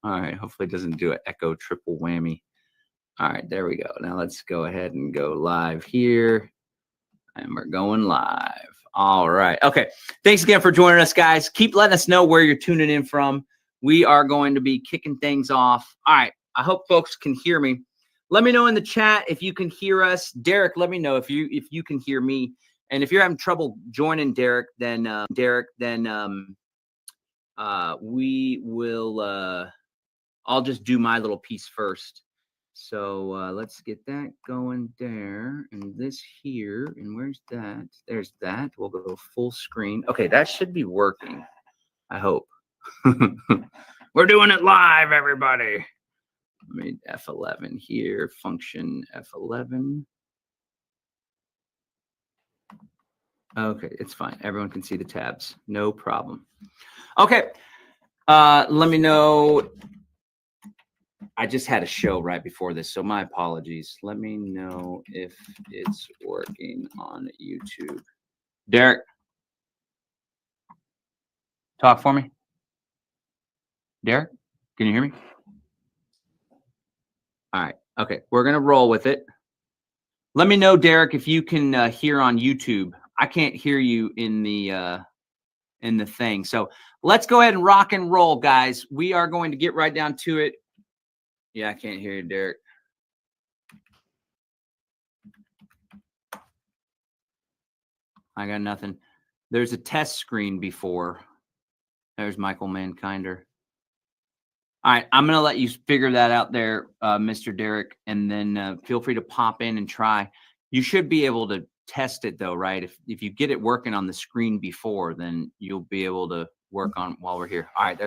All right. Hopefully it doesn't do an echo triple whammy. All right, there we go. Now let's go ahead and go live here. And we're going live. All right. Okay. Thanks again for joining us, guys. Keep letting us know where you're tuning in from. We are going to be kicking things off. All right. I hope folks can hear me. Let me know in the chat if you can hear us. Derrick, let me know if you can hear me. And if you're having trouble joining Derrick, then we will. I'll just do my little piece first. So let's get that going there, and this here, and where's that? There's that. We'll go full screen. Okay, that should be working, I hope. We're doing it live, everybody. Let me F11 here, function F11. Okay, it's fine. Everyone can see the tabs. No problem. Okay, let me know. I just had a show right before this, so my apologies. Let me know if it's working on YouTube. Derrick, talk for me. Derrick, can you hear me? All right. Okay, we're going to roll with it. Let me know, Derrick, if you can hear on YouTube. I can't hear you in the thing. So let's go ahead and rock and roll, guys. We are going to get right down to it. Yeah, I can't hear you, Derrick. I got nothing. There's a test screen before. There's Michael Mankinder. All right, I'm going to let you figure that out there, Mr. Derrick, and then feel free to pop in and try. You should be able to test it, though, right? If you get it working on the screen before, then you'll be able to work on while we're here. All right,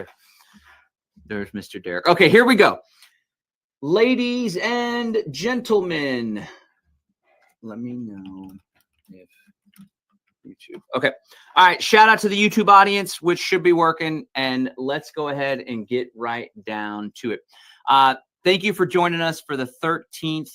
there's Mr. Derrick. Okay, here we go. Ladies and gentlemen, let me know if YouTube. Okay. All right. Shout out to the YouTube audience, which should be working. And let's go ahead and get right down to it. Thank you for joining us for the 13th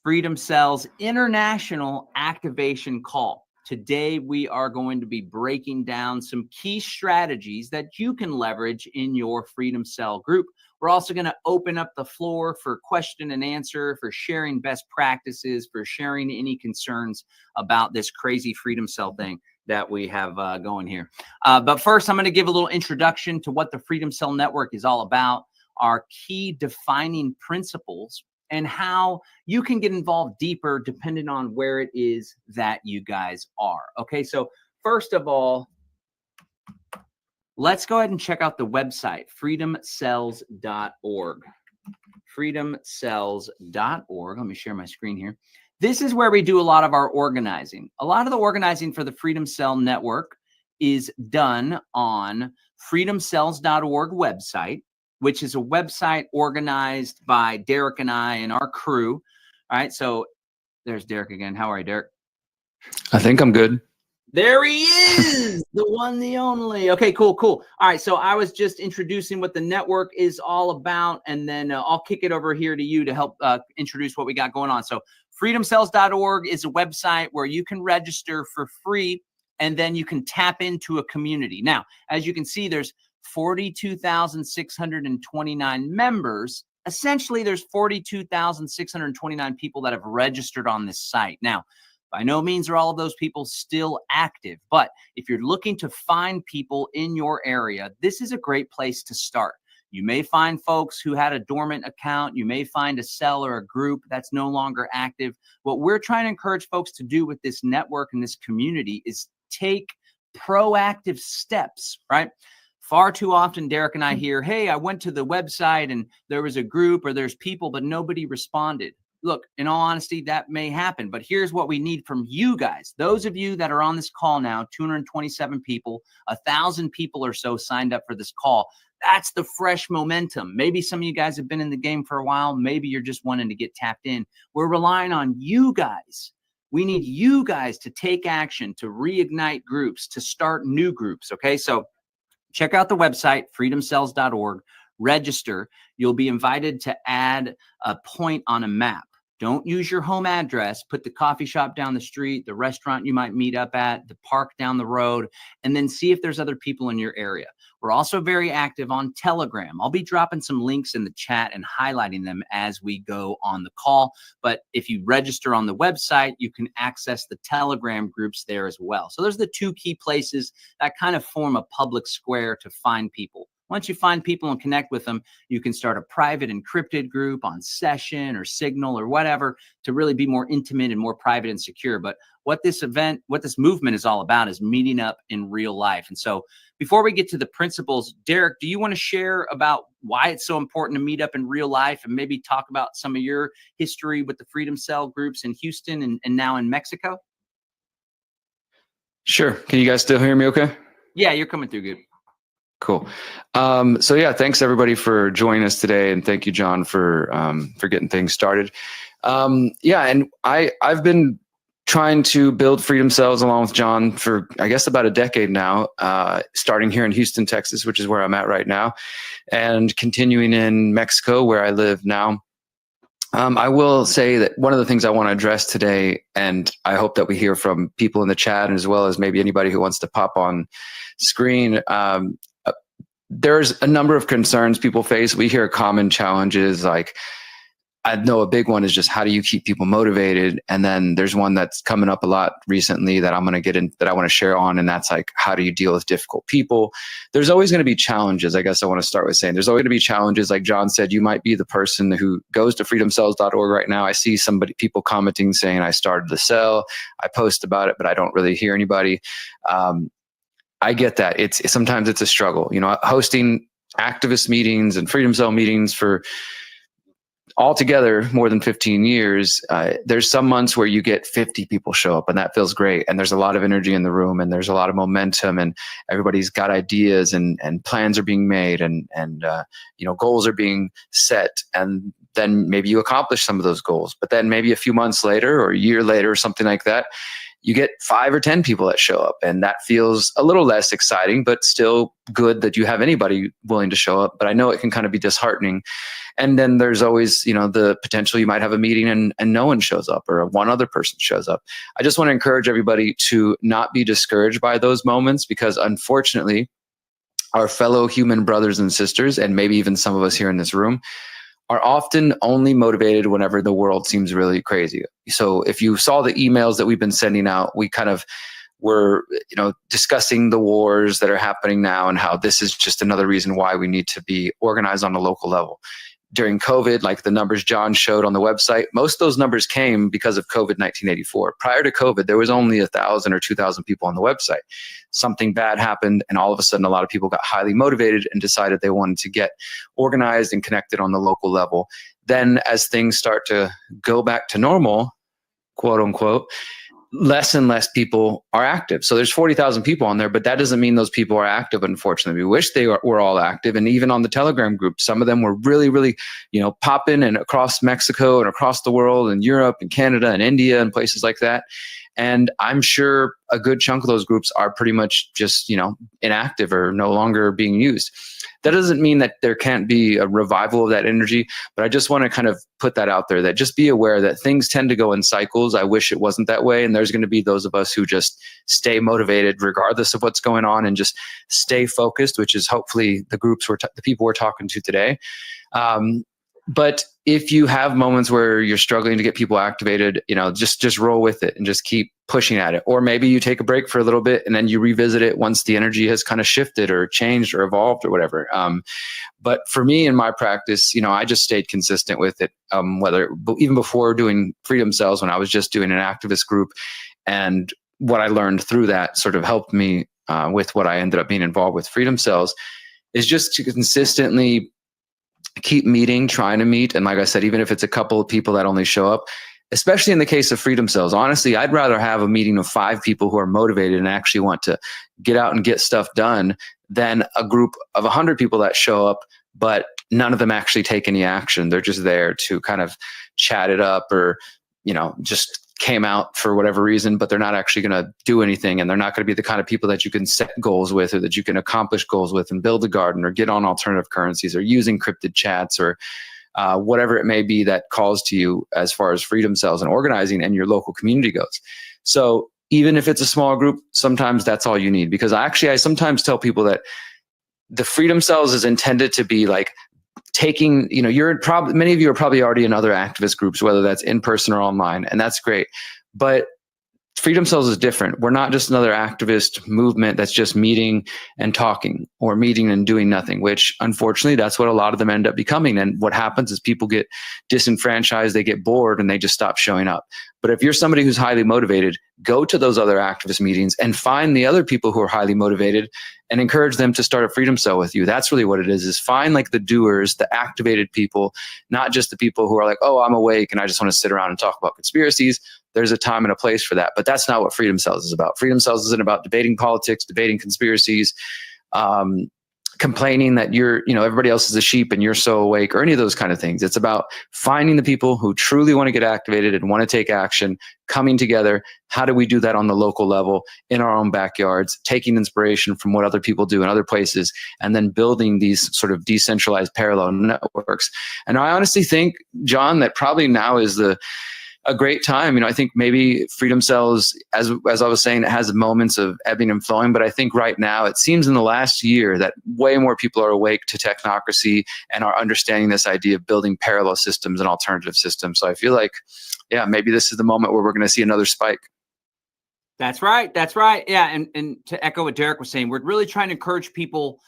Freedom Cells International Activation Call. Today, we are going to be breaking down some key strategies that you can leverage in your Freedom Cell group. We're also going to open up the floor for question and answer, for sharing best practices, for sharing any concerns about this crazy Freedom Cell thing that we have going here. But first, I'm going to give a little introduction to what the Freedom Cell Network is all about, our key defining principles, and how you can get involved deeper depending on where it is that you guys are. Okay, so first of all, let's go ahead and check out the website, freedomcells.org. Freedomcells.org. Let me share my screen here. This is where we do a lot of our organizing. A lot of the organizing for the Freedom Cell Network is done on freedomcells.org website, which is a website organized by Derrick and I and our crew. All right, so there's Derrick again. How are you, Derrick? I think I'm good. There he is, the one, the only. Okay, cool. All right, so I was just introducing what the network is all about, and then I'll kick it over here to you to help introduce what we got going on. So freedomcells.org is a website where you can register for free, and then you can tap into a community. Now, as you can see, there's 42,629 members. Essentially, there's 42,629 people that have registered on this site. Now, by no means are all of those people still active, but if you're looking to find people in your area, this is a great place to start. You may find folks who had a dormant account. You may find a cell or a group that's no longer active. What we're trying to encourage folks to do with this network and this community is take proactive steps, right? Far too often, Derrick and I hear, hey, I went to the website and there was a group or there's people, but nobody responded. Look, in all honesty, that may happen, but here's what we need from you guys. Those of you that are on this call now, 227 people, 1,000 people or so signed up for this call. That's the fresh momentum. Maybe some of you guys have been in the game for a while. Maybe you're just wanting to get tapped in. We're relying on you guys. We need you guys to take action, to reignite groups, to start new groups, okay? So check out the website, freedomcells.org. Register. You'll be invited to add a point on a map. Don't use your home address. Put the coffee shop down the street, the restaurant you might meet up at, the park down the road, and then see if there's other people in your area. We're also very active on Telegram. I'll be dropping some links in the chat and highlighting them as we go on the call. But if you register on the website, you can access the Telegram groups there as well. So those are the two key places that kind of form a public square to find people. Once you find people and connect with them, you can start a private encrypted group on Session or Signal or whatever to really be more intimate and more private and secure. But what this movement is all about is meeting up in real life. And so before we get to the principles, Derrick, do you want to share about why it's so important to meet up in real life and maybe talk about some of your history with the Freedom Cell groups in Houston and now in Mexico? Sure. Can you guys still hear me okay? Yeah, you're coming through good. Cool. So yeah, thanks everybody for joining us today, and thank you, John, for getting things started. Yeah, and I've been trying to build Freedom Cells along with John for, I guess, about a decade now, starting here in Houston, Texas, which is where I'm at right now, and continuing in Mexico, where I live now. I will say that one of the things I want to address today, and I hope that we hear from people in the chat, as well as maybe anybody who wants to pop on screen, there's a number of concerns people face. We hear common challenges like, I know a big one is just how do you keep people motivated? And then there's one that's coming up a lot recently that I'm going to get in, that I want to share on. And that's like, how do you deal with difficult people? There's always going to be challenges. I guess I want to start with saying there's always going to be challenges. Like John said, you might be the person who goes to freedomcells.org right now. I see people commenting saying, I started the cell, I post about it, but I don't really hear anybody. I get that. Sometimes it's a struggle, hosting activist meetings and Freedom Cell meetings for altogether more than 15 years. There's some months where you get 50 people show up, and that feels great. And there's a lot of energy in the room, and there's a lot of momentum, and everybody's got ideas, and plans are being made, and goals are being set. And then maybe you accomplish some of those goals, but then maybe a few months later or a year later or something like that, you get 5 or 10 people that show up, and that feels a little less exciting, but still good that you have anybody willing to show up. But I know it can kind of be disheartening. And then there's always, the potential you might have a meeting and no one shows up, or one other person shows up. I just want to encourage everybody to not be discouraged by those moments, because unfortunately, our fellow human brothers and sisters, and maybe even some of us here in this room, are often only motivated whenever the world seems really crazy. So if you saw the emails that we've been sending out, we kind of were, discussing the wars that are happening now and how this is just another reason why we need to be organized on a local level. During COVID, like the numbers John showed on the website, most of those numbers came because of COVID 1984. Prior to COVID, there was only 1,000 or 2,000 people on the website. Something bad happened, and all of a sudden, a lot of people got highly motivated and decided they wanted to get organized and connected on the local level. Then as things start to go back to normal, quote unquote, less and less people are active. So there's 40,000 people on there, but that doesn't mean those people are active, unfortunately. We wish they were all active. And even on the Telegram group, some of them were really, really, popping, and across Mexico and across the world, and Europe and Canada and India and places like that. And I'm sure a good chunk of those groups are pretty much just, inactive or no longer being used. That doesn't mean that there can't be a revival of that energy, but I just want to kind of put that out there, that just be aware that things tend to go in cycles. I wish it wasn't that way. And there's going to be those of us who just stay motivated regardless of what's going on, and just stay focused, which is hopefully the the people we're talking to today. But if you have moments where you're struggling to get people activated, just roll with it and just keep pushing at it. Or maybe you take a break for a little bit and then you revisit it once the energy has kind of shifted or changed or evolved or whatever. But for me, in my practice, I just stayed consistent with it, even before doing Freedom Cells, when I was just doing an activist group. And what I learned through that sort of helped me with what I ended up being involved with Freedom Cells, is just to consistently keep meeting, trying to meet. And like I said, even if it's a couple of people that only show up, especially in the case of Freedom Cells, honestly, I'd rather have a meeting of 5 people who are motivated and actually want to get out and get stuff done than a group of 100 people that show up, but none of them actually take any action. They're just there to kind of chat it up, or, just came out for whatever reason, but they're not actually going to do anything. And they're not going to be the kind of people that you can set goals with, or that you can accomplish goals with and build a garden, or get on alternative currencies, or use encrypted chats, or whatever it may be that calls to you as far as Freedom Cells and organizing and your local community goes. So even if it's a small group, sometimes that's all you need. Because I sometimes tell people that the freedom cells is intended to be like taking, many of you are probably already in other activist groups, whether that's in person or online, and that's great. But Freedom Cells is different. We're not just another activist movement that's just meeting and talking, or meeting and doing nothing, which unfortunately that's what a lot of them end up becoming. And what happens is people get disenfranchised, they get bored, and they just stop showing up. But if you're somebody who's highly motivated, go to those other activist meetings and find the other people who are highly motivated and encourage them to start a freedom cell with you. That's really what it is find like the doers, the activated people, not just the people who are like, oh, I'm awake and I just want to sit around and talk about conspiracies. There's a time and a place for that, but that's not what Freedom Cells is about. Freedom Cells isn't about debating politics, debating conspiracies, complaining that everybody else is a sheep and you're so awake, or any of those kind of things. It's about finding the people who truly want to get activated and want to take action, coming together. How do we do that on the local level, in our own backyards, taking inspiration from what other people do in other places, and then building these sort of decentralized parallel networks? And I honestly think, John, that probably now is a great time. I think maybe Freedom Cells, as I was saying, it has moments of ebbing and flowing, but I think right now it seems in the last year that way more people are awake to technocracy and are understanding this idea of building parallel systems and alternative systems. So I feel like, yeah, maybe this is the moment where we're going to see another spike. That's right. That's right. Yeah. And to echo what Derrick was saying, we're really trying to encourage people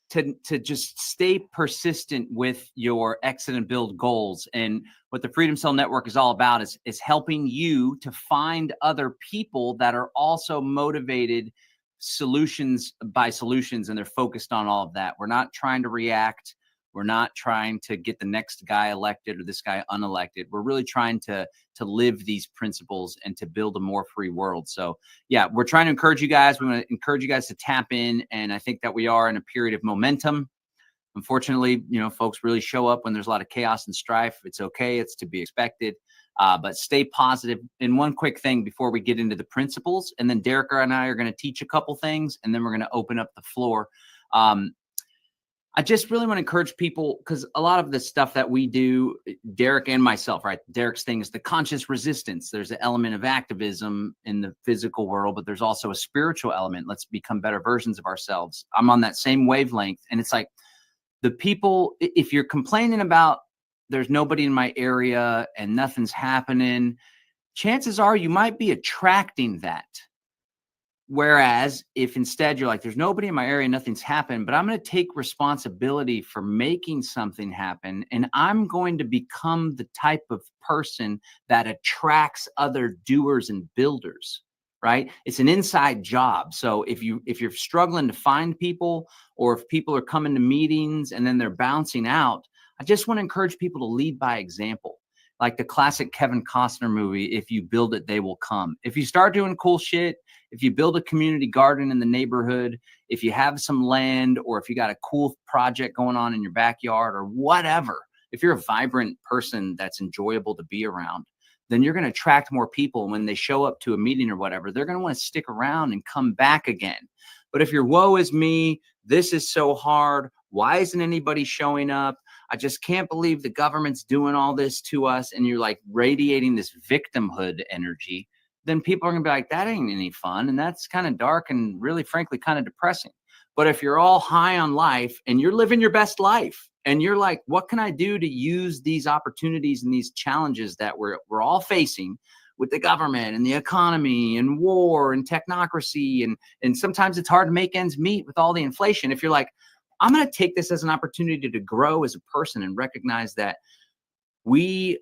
to just stay persistent with your exit and build goals. And what the Freedom Cell Network is all about is helping you to find other people that are also motivated by solutions, and they're focused on all of that. We're not trying to react. We're not trying to get the next guy elected or this guy unelected. We're really trying to live these principles and to build a more free world. So yeah, we're trying to encourage you guys. We want to encourage you guys to tap in. And I think that we are in a period of momentum. Unfortunately, folks really show up when there's a lot of chaos and strife. It's okay. It's to be expected. But stay positive. And one quick thing before we get into the principles, and then Derrick and I are going to teach a couple things, and then we're going to open up the floor. I just really want to encourage people, because a lot of the stuff that we do, Derrick and myself, right? Derrick's thing is the conscious resistance. There's an element of activism in the physical world, but there's also a spiritual element. Let's become better versions of ourselves. I'm on that same wavelength. And it's like the people, if you're complaining about there's nobody in my area and nothing's happening, chances are you might be attracting that. Whereas if instead you're like, there's nobody in my area, nothing's happened, but I'm going to take responsibility for making something happen. And I'm going to become the type of person that attracts other doers and builders, right? It's an inside job. So if you're struggling to find people, or if people are coming to meetings and then they're bouncing out, I just want to encourage people to lead by example. Like the classic Kevin Costner movie, if you build it, they will come. If you start doing cool shit, if you build a community garden in the neighborhood, if you have some land, or if you got a cool project going on in your backyard or whatever, if you're a vibrant person that's enjoyable to be around, then you're going to attract more people. When they show up to a meeting or whatever, they're going to want to stick around and come back again. But if you're, woe is me, this is so hard, why isn't anybody showing up? I just can't believe the government's doing all this to us, and you're like radiating this victimhood energy, then people are going to be like, that ain't any fun. And that's kind of dark and really, frankly, kind of depressing. But if you're all high on life and you're living your best life, and you're like, what can I do to use these opportunities and these challenges that we're all facing with the government and the economy and war and technocracy, and sometimes it's hard to make ends meet with all the inflation. If you're like, I'm going to take this as an opportunity to grow as a person and recognize that we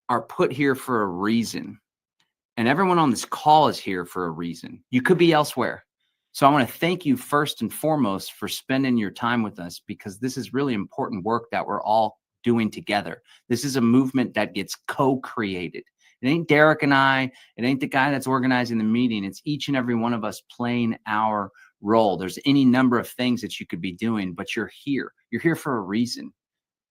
are put here for a reason. And everyone on this call is here for a reason. You could be elsewhere. So I want to thank you first and foremost for spending your time with us, because this is really important work that we're all doing together. This is a movement that gets co-created. It ain't Derrick and I, it ain't the guy that's organizing the meeting. It's each and every one of us playing our role. There's any number of things that you could be doing, but you're here. You're here for a reason,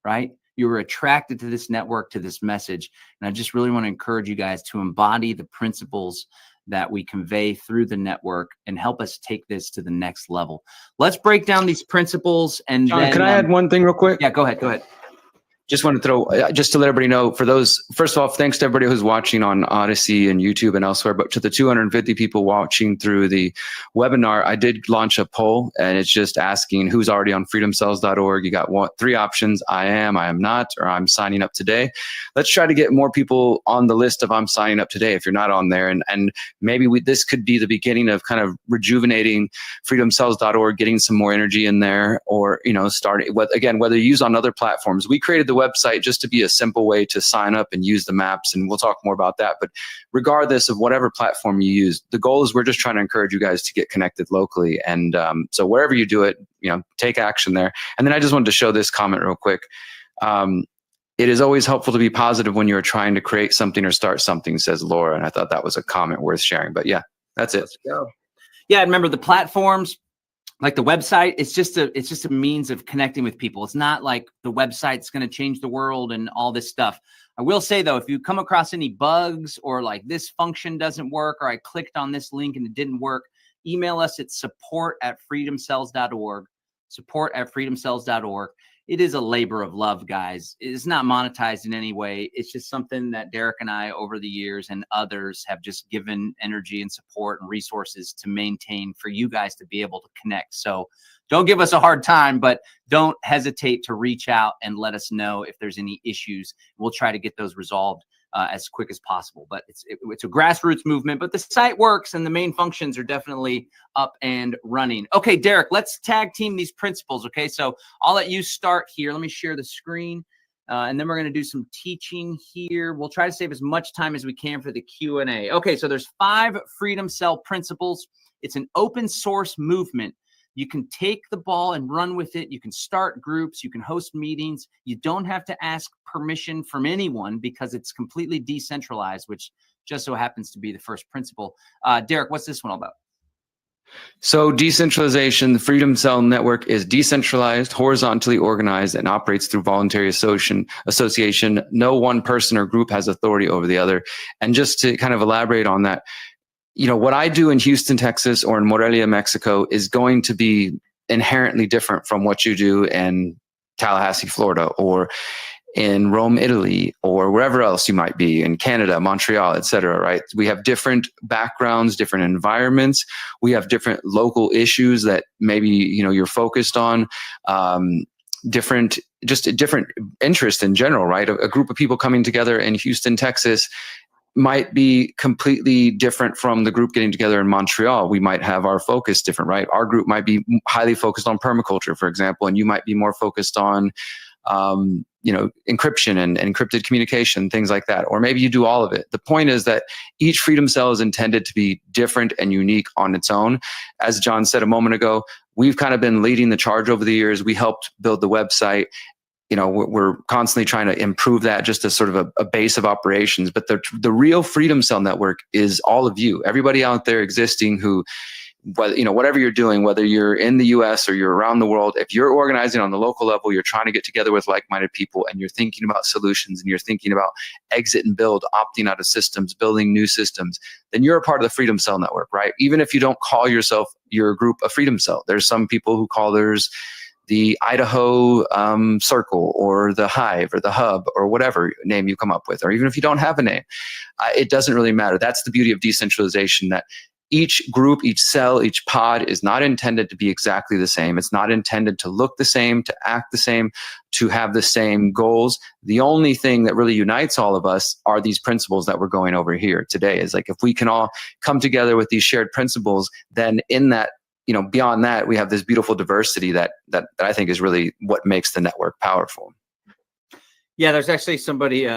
right? You were attracted to this network, to this message. And I just really want to encourage you guys to embody the principles that we convey through the network and help us take this to the next level. Let's break down these principles. And John, then, can I add one thing real quick? Yeah, go ahead. Just want to throw, just to let everybody know, for those, first of all, thanks to everybody who's watching on Odyssey and YouTube and elsewhere, but to the 250 people watching through the webinar, I did launch a poll, and it's just asking who's already on freedomcells.org. You got three options: I am not, or I'm signing up today. Let's try to get more people on the list of I'm signing up today if you're not on there. And maybe this could be the beginning of kind of rejuvenating freedomcells.org, getting some more energy in there, or, starting, again, whether you use on other platforms. We created the website just to be a simple way to sign up and use the maps, and we'll talk more about that. But regardless of whatever platform you use, the goal is we're just trying to encourage you guys to get connected locally. And so wherever you do it, take action there. And then I just wanted to show this comment real quick. It is always helpful to be positive when you're trying to create something or start something, says Laura. And I thought that was a comment worth sharing. But yeah, that's it. Let's go. Yeah, remember the platforms, like the website, it's just a means of connecting with people. It's not like the website's going to change the world and all this stuff. I will say, though, if you come across any bugs or like this function doesn't work, or I clicked on this link and it didn't work, email us at support@freedomcells.org, support@freedomcells.org. It is a labor of love, guys. It's not monetized in any way. It's just something that Derrick and I, over the years, and others have just given energy and support and resources to maintain for you guys to be able to connect. So don't give us a hard time, but don't hesitate to reach out and let us know if there's any issues. We'll try to get those resolved as quick as possible. But it's a grassroots movement, but the site works and the main functions are definitely up and running. Okay, Derrick, let's tag team these principles. Okay, so I'll let you start here. Let me share the screen, and then we're going to do some teaching here. We'll try to save as much time as we can for the Q&A. Okay, so there's 5 Freedom Cell principles. It's an open source movement. You can take the ball and run with it. You can start groups. You can host meetings. You don't have to ask permission from anyone because it's completely decentralized, which just so happens to be the first principle. Derrick, what's this one all about? So decentralization, the Freedom Cell Network is decentralized, horizontally organized, and operates through voluntary association. No one person or group has authority over the other. And just to kind of elaborate on that, what I do in Houston, Texas, or in Morelia, Mexico, is going to be inherently different from what you do in Tallahassee, Florida, or in Rome, Italy, or wherever else you might be, in Canada, Montreal, et cetera, right? We have different backgrounds, different environments. We have different local issues that maybe, you're focused on, different interests in general, right? A group of people coming together in Houston, Texas, might be completely different from the group getting together in Montreal. We might have our focus different, right? Our group might be highly focused on permaculture, for example, and you might be more focused on, encryption and encrypted communication, things like that. Or maybe you do all of it. The point is that each Freedom Cell is intended to be different and unique on its own. As John said a moment ago, we've kind of been leading the charge over the years. We helped build the website. We're constantly trying to improve that just as sort of a base of operations. But the real Freedom Cell Network is all of you, everybody out there existing who, whatever you're doing, whether you're in the US or you're around the world, if you're organizing on the local level, you're trying to get together with like-minded people, and you're thinking about solutions, and you're thinking about exit and build, opting out of systems, building new systems, then you're a part of the Freedom Cell Network, right? Even if you don't call your group a Freedom Cell, there's some people who call theirs the Idaho Circle, or the Hive, or the Hub, or whatever name you come up with, or even if you don't have a name, it doesn't really matter. That's the beauty of decentralization, that each group, each cell, each pod is not intended to be exactly the same. It's not intended to look the same, to act the same, to have the same goals. The only thing that really unites all of us are these principles that we're going over here today. Is like, if we can all come together with these shared principles, then in that, beyond that, we have this beautiful diversity that I think is really what makes the network powerful. Yeah, there's actually somebody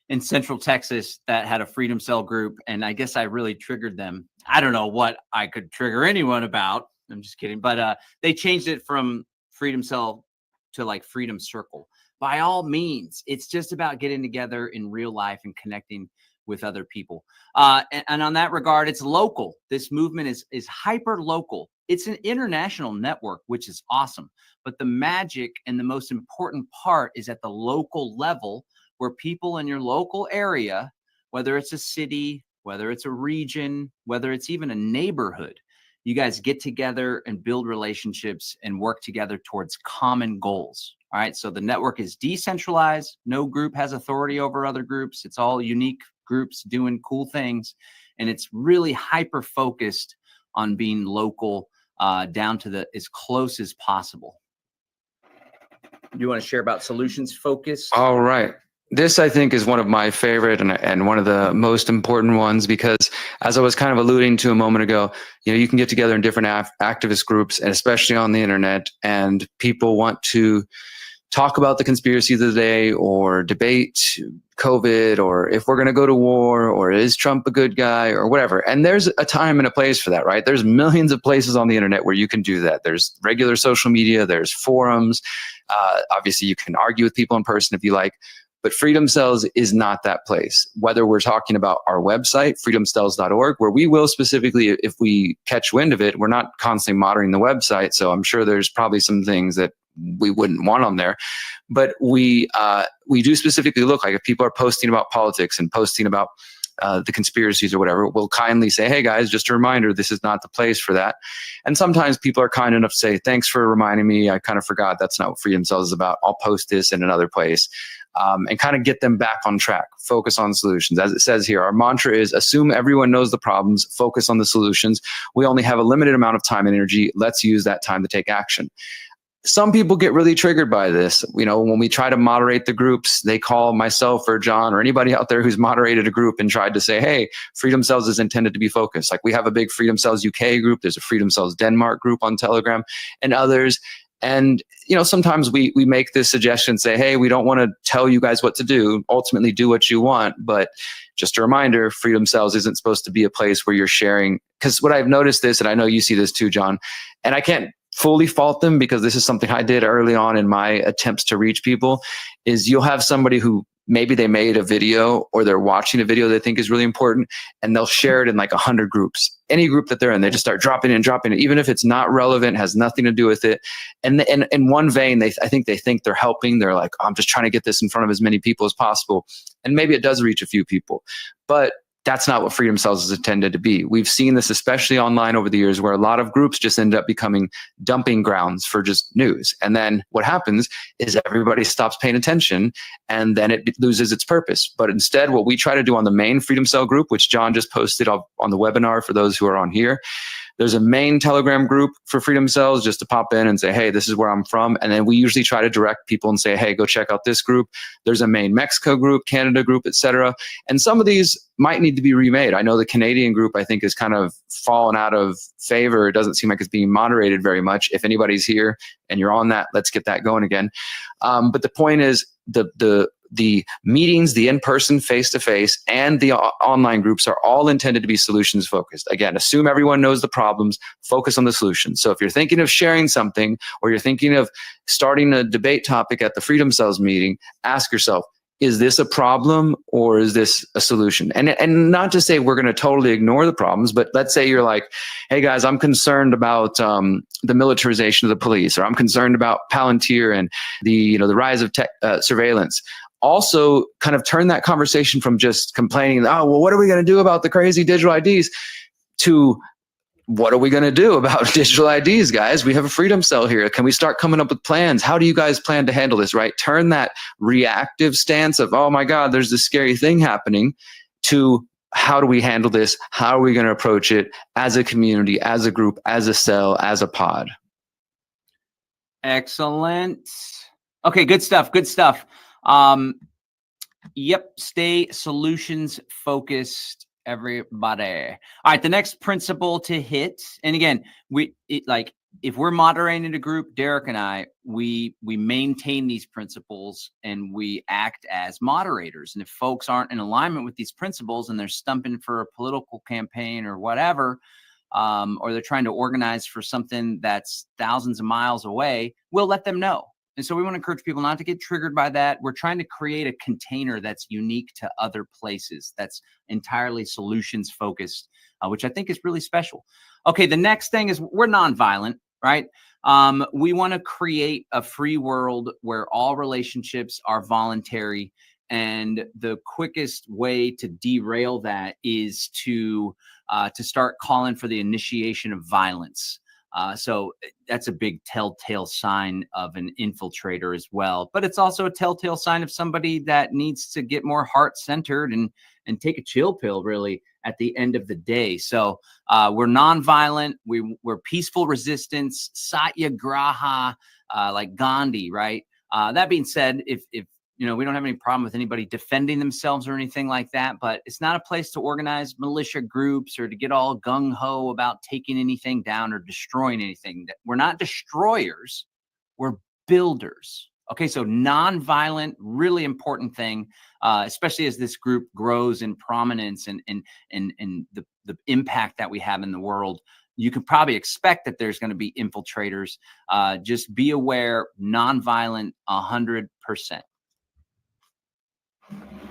in Central Texas that had a Freedom Cell group, and I guess I really triggered them. I don't know what I could trigger anyone about. I'm just kidding. But they changed it from Freedom Cell to like Freedom Circle. By all means, it's just about getting together in real life and connecting with other people. And on that regard, it's local. This movement is hyper local. It's an international network, which is awesome. But the magic and the most important part is at the local level, where people in your local area, whether it's a city, whether it's a region, whether it's even a neighborhood, you guys get together and build relationships and work together towards common goals. All right. So the network is decentralized. No group has authority over other groups. It's all unique groups doing cool things. And it's really hyper focused on being local, down to the as close as possible. Do you want to share about solutions focus? All right. This, I think, is one of my favorite and one of the most important ones, because as I was kind of alluding to a moment ago, you can get together in different activist groups, and especially on the internet, and people want to talk about the conspiracy of the day or debate COVID, or if we're going to go to war, or is Trump a good guy, or whatever. And there's a time and a place for that, right? There's millions of places on the internet where you can do that. There's regular social media, there's forums. Obviously, you can argue with people in person if you like. But Freedom Cells is not that place. Whether we're talking about our website, freedomcells.org, where we will specifically, if we catch wind of it, we're not constantly monitoring the website. So I'm sure there's probably some things that we wouldn't want on there. But we do specifically look, like if people are posting about politics and posting about the conspiracies or whatever, we'll kindly say, hey guys, just a reminder, this is not the place for that. And sometimes people are kind enough to say, thanks for reminding me. I kind of forgot. That's not what Freedom Cells is about. I'll post this in another place. And kind of get them back on track. Focus on solutions. As it says here, our mantra is assume everyone knows the problems, focus on the solutions. We only have a limited amount of time and energy. Let's use that time to take action. Some people get really triggered by this. When we try to moderate the groups, they call myself or John or anybody out there who's moderated a group and tried to say, hey, Freedom Cells is intended to be focused. Like we have a big Freedom Cells UK group. There's a Freedom Cells Denmark group on Telegram and others. And, sometimes we make this suggestion, say, hey, we don't want to tell you guys what to do. Ultimately, do what you want. But just a reminder, Freedom Cells isn't supposed to be a place where you're sharing. Because what I've noticed this, and I know you see this too, John, and I can't fully fault them because this is something I did early on in my attempts to reach people, is you'll have somebody who maybe they made a video or they're watching a video they think is really important, and they'll share it in like 100 groups, any group that they're in. They just start dropping it, even if it's not relevant, has nothing to do with it. And in one vein, I think they think they're helping. They're like, I'm just trying to get this in front of as many people as possible. And maybe it does reach a few people, but that's not what Freedom Cells is intended to be. We've seen this, especially online over the years, where a lot of groups just end up becoming dumping grounds for just news. And then what happens is everybody stops paying attention, and then it loses its purpose. But instead, what we try to do on the main Freedom Cell group, which John just posted on the webinar for those who are on here, there's a main Telegram group for Freedom Cells just to pop in and say, hey, this is where I'm from. And then we usually try to direct people and say, hey, go check out this group. There's a main Mexico group, Canada group, etc. And some of these might need to be remade. I know the Canadian group, I think, is kind of fallen out of favor. It doesn't seem like it's being moderated very much. If anybody's here and you're on that, let's get that going again. But the point is, the meetings, the in-person, face-to-face, and the online groups are all intended to be solutions focused. Again, assume everyone knows the problems, focus on the solutions. So if you're thinking of sharing something, or you're thinking of starting a debate topic at the Freedom Cells meeting, ask yourself, is this a problem or is this a solution? And not to say we're going to totally ignore the problems, but let's say you're like, hey guys, I'm concerned about the militarization of the police, or I'm concerned about Palantir and the rise of tech surveillance. Also kind of turn that conversation from just complaining, oh, well, what are we going to do about the crazy digital IDs, to what are we going to do about digital IDs, guys? We have a Freedom Cell here. Can we start coming up with plans? How do you guys plan to handle this, right? Turn that reactive stance of, oh my God, there's this scary thing happening, to how do we handle this? How are we going to approach it as a community, as a group, as a cell, as a pod? Excellent. Okay, good stuff. Good stuff. Yep. Stay solutions focused, everybody. All right. The next principle to hit, and again, if we're moderating a group, Derrick and I, we maintain these principles and we act as moderators. And if folks aren't in alignment with these principles and they're stumping for a political campaign or whatever, or they're trying to organize for something that's thousands of miles away, we'll let them know. And so we want to encourage people not to get triggered by that. We're trying to create a container that's unique to other places, that's entirely solutions focused, which I think is really special. Okay, the next thing is we're nonviolent, right? We want to create a free world where all relationships are voluntary. And the quickest way to derail that is to start calling for the initiation of violence. So that's a big telltale sign of an infiltrator as well. But it's also a telltale sign of somebody that needs to get more heart-centered and take a chill pill, really, at the end of the day. So we're nonviolent. We're peaceful resistance, satyagraha, like Gandhi, right? That being said, if we don't have any problem with anybody defending themselves or anything like that, but it's not a place to organize militia groups or to get all gung-ho about taking anything down or destroying anything. We're not destroyers, we're builders. Okay, so nonviolent, really important thing, especially as this group grows in prominence and the impact that we have in the world. You can probably expect that there's going to be infiltrators. Just be aware, nonviolent, 100%.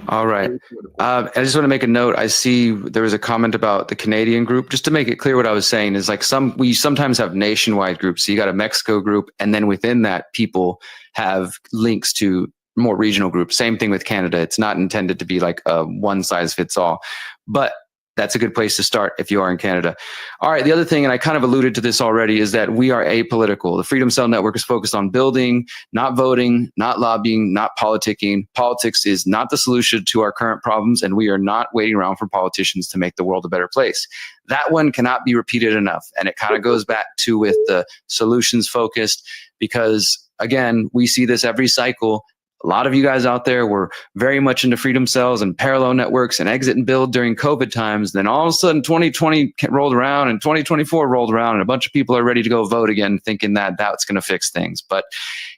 All right. I just want to make a note. I see there was a comment about the Canadian group. Just to make it clear, what I was saying is like we sometimes have nationwide groups. So you got a Mexico group, and then within that, people have links to more regional groups. Same thing with Canada. It's not intended to be like a one size fits all, but that's a good place to start if you are in Canada. All right. The other thing, and I kind of alluded to this already, is that we are apolitical. The Freedom Cell Network is focused on building, not voting, not lobbying, not politicking. Politics is not the solution to our current problems, and we are not waiting around for politicians to make the world a better place. That one cannot be repeated enough. And it kind of goes back to with the solutions focused, because again, we see this every cycle. A lot of you guys out there were very much into freedom cells and parallel networks and exit and build during COVID times. Then all of a sudden 2020 rolled around and 2024 rolled around, and a bunch of people are ready to go vote again, thinking that that's going to fix things. But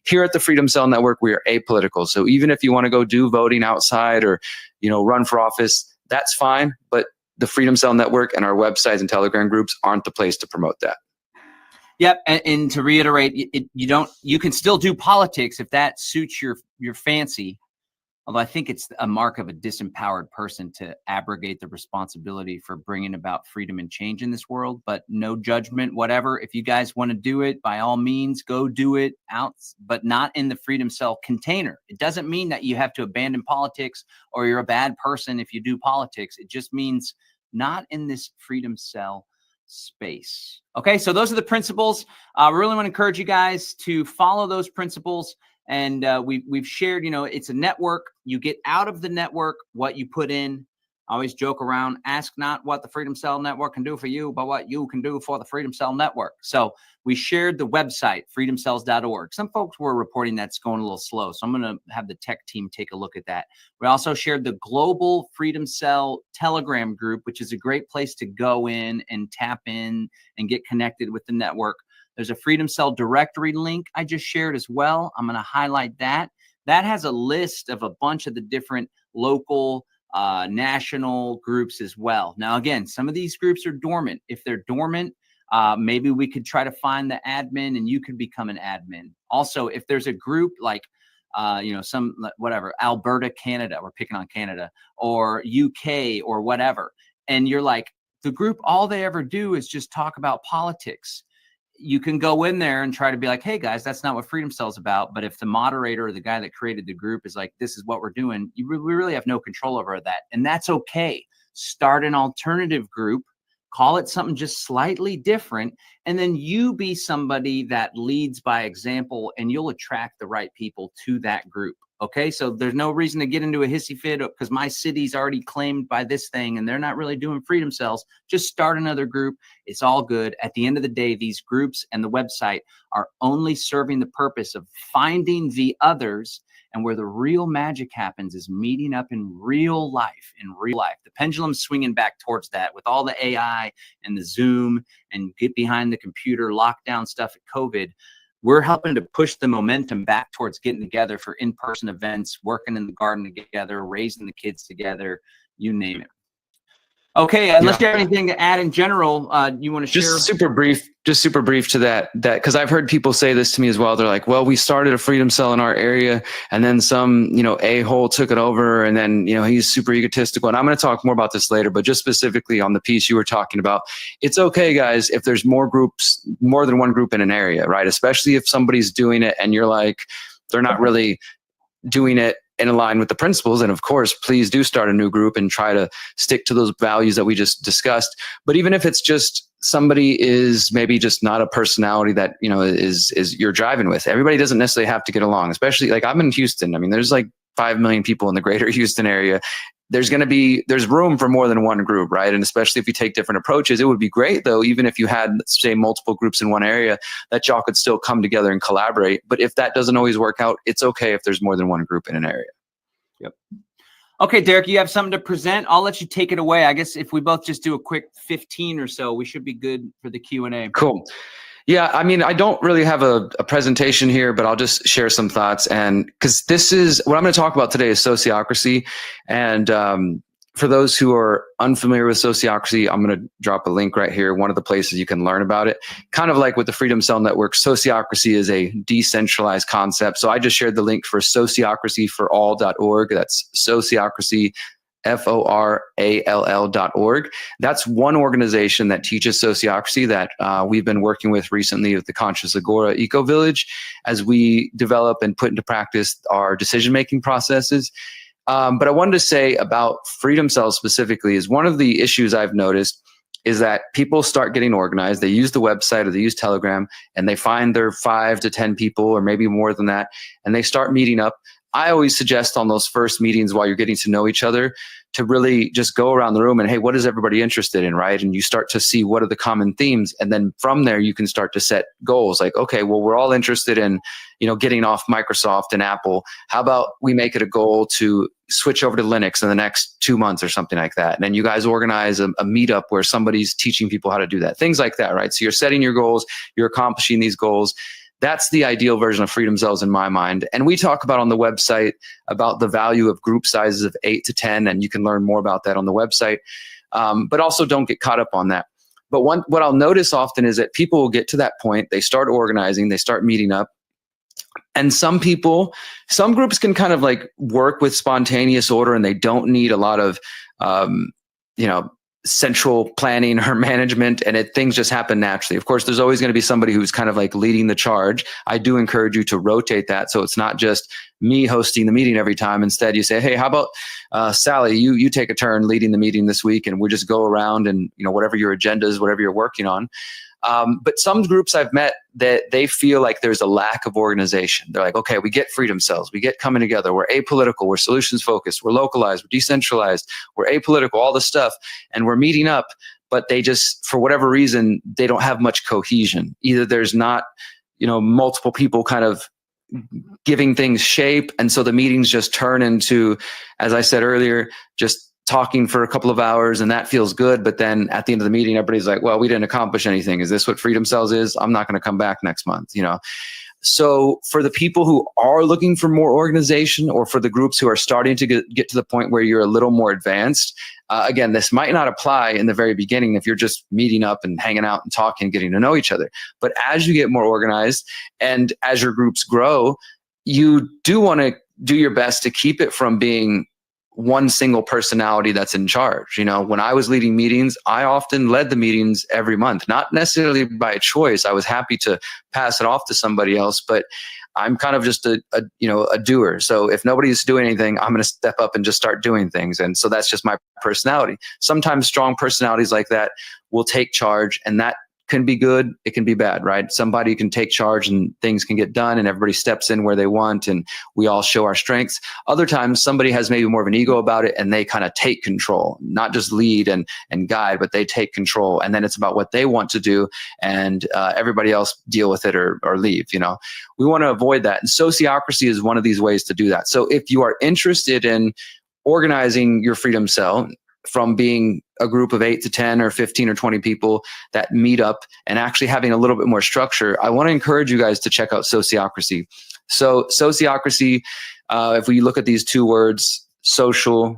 here at the Freedom Cell Network, we are apolitical. So even if you want to go do voting outside or, run for office, that's fine. But the Freedom Cell Network and our websites and Telegram groups aren't the place to promote that. Yep, and to reiterate, you can still do politics if that suits your fancy. Although I think it's a mark of a disempowered person to abrogate the responsibility for bringing about freedom and change in this world. But no judgment, whatever. If you guys want to do it, by all means, go do it out, but not in the Freedom Cell container. It doesn't mean that you have to abandon politics or you're a bad person if you do politics. It just means not in this Freedom Cell space. Okay, so those are the principles. We really want to encourage you guys to follow those principles. And we've shared, it's a network. You get out of the network what you put in. I always joke around, ask not what the Freedom Cell Network can do for you, but what you can do for the Freedom Cell Network. So we shared the website, freedomcells.org. Some folks were reporting that's going a little slow, so I'm going to have the tech team take a look at that. We also shared the Global Freedom Cell Telegram group, which is a great place to go in and tap in and get connected with the network. There's a Freedom Cell directory link I just shared as well. I'm going to highlight that. That has a list of a bunch of the different local national groups as well. Now, again, some of these groups are dormant. If they're dormant, maybe we could try to find the admin and you could become an admin. Also, if there's a group like, some whatever, Alberta, Canada, we're picking on Canada, or UK or whatever, and you're like, the group, all they ever do is just talk about politics. You can go in there and try to be like, hey guys, that's not what Freedom Cell's about. But if the moderator or the guy that created the group is like, this is what we're doing, we really have no control over that. And that's okay. Start an alternative group, call it something just slightly different, and then you be somebody that leads by example, and you'll attract the right people to that group. Okay, so there's no reason to get into a hissy fit because my city's already claimed by this thing and they're not really doing freedom cells. Just start another group. It's all good. At the end of the day, these groups and the website are only serving the purpose of finding the others. And where the real magic happens is meeting up in real life, The pendulum's swinging back towards that with all the AI and the Zoom and get behind the computer lockdown stuff at COVID. We're helping to push the momentum back towards getting together for in-person events, working in the garden together, raising the kids together, you name it. Okay, unless you have anything to add in general, you want to share? Just super brief to that, because I've heard people say this to me as well. They're like, well, we started a freedom cell in our area and then some, a-hole took it over and then, he's super egotistical. And I'm going to talk more about this later, but just specifically on the piece you were talking about, it's okay, guys, if there's more than one group in an area, right? Especially if somebody's doing it and you're like, they're not really doing it in line with the principles. And of course, please do start a new group and try to stick to those values that we just discussed. But even if it's just somebody is maybe just not a personality that, is you're driving with, everybody doesn't necessarily have to get along, especially like I'm in Houston. I mean, there's like 5 million people in the greater Houston area. There's room for more than one group, right? And especially if you take different approaches, it would be great though, even if you had, say, multiple groups in one area, that y'all could still come together and collaborate. But if that doesn't always work out, it's okay if there's more than one group in an area. Yep. Okay, Derrick, you have something to present. I'll let you take it away. I guess if we both just do a quick 15 or so, we should be good for the Q&A. Cool. Yeah, I mean, I don't really have a presentation here, but I'll just share some thoughts. And because this is what I'm going to talk about today is sociocracy. And for those who are unfamiliar with sociocracy, I'm going to drop a link right here. One of the places you can learn about it, kind of like with the Freedom Cell Network, sociocracy is a decentralized concept. So I just shared the link for sociocracyforall.org. That's sociocracy, FORALL.org. That's one organization that teaches sociocracy that we've been working with recently with the Conscious Agora Eco Village as we develop and put into practice our decision-making processes. But I wanted to say about Freedom Cells specifically is one of the issues I've noticed is that people start getting organized. They use the website or they use Telegram and they find their 5 to 10 people or maybe more than that, and they start meeting up. I always suggest on those first meetings while you're getting to know each other to really just go around the room and, hey, what is everybody interested in, right? And you start to see what are the common themes. And then from there, you can start to set goals like, okay, well, we're all interested in, getting off Microsoft and Apple. How about we make it a goal to switch over to Linux in the next 2 months or something like that? And then you guys organize a meetup where somebody's teaching people how to do that. Things like that, right? So you're setting your goals, you're accomplishing these goals. That's the ideal version of Freedom Cells in my mind. And we talk about on the website about the value of group sizes of 8 to 10, and you can learn more about that on the website. But also don't get caught up on that. But what I'll notice often is that people will get to that point, they start organizing, they start meeting up. And some groups can kind of like work with spontaneous order and they don't need a lot of, central planning or management, and things just happen naturally. Of course, there's always going to be somebody who's kind of like leading the charge. I do encourage you to rotate that. So it's not just me hosting the meeting every time. Instead, you say, hey, how about Sally, you take a turn leading the meeting this week, and we just go around and, whatever your agenda is, whatever you're working on. But some groups I've met that they feel like there's a lack of organization. They're like, okay, we get Freedom Cells, we get coming together, we're apolitical, we're solutions focused, we're localized, we're decentralized, we're apolitical, all this stuff, and we're meeting up, but they just, for whatever reason, they don't have much cohesion. Either there's not, multiple people kind of giving things shape, and so the meetings just turn into, as I said earlier, just talking for a couple of hours, and that feels good. But then at the end of the meeting, everybody's like, well, we didn't accomplish anything. Is this what Freedom Cells is? I'm not going to come back next month, So for the people who are looking for more organization, or for the groups who are starting to get to the point where you're a little more advanced, again, this might not apply in the very beginning if you're just meeting up and hanging out and talking, getting to know each other. But as you get more organized and as your groups grow, you do want to do your best to keep it from being one single personality that's in charge. When I was leading meetings, I often led the meetings every month, not necessarily by choice. I was happy to pass it off to somebody else, but I'm kind of just a doer. So if nobody's doing anything, I'm going to step up and just start doing things. And so that's just my personality. Sometimes strong personalities like that will take charge, and that can be good, it can be bad, right? Somebody can take charge and things can get done and everybody steps in where they want and we all show our strengths. Other times somebody has maybe more of an ego about it and they kind of take control, not just lead and guide, but they take control. And then it's about what they want to do, and everybody else deal with it or leave. We want to avoid that. And sociocracy is one of these ways to do that. So if you are interested in organizing your Freedom Cell from being a group of 8 to 10 or 15 or 20 people that meet up and actually having a little bit more structure, I want to encourage you guys to check out sociocracy. So sociocracy, if we look at these two words, social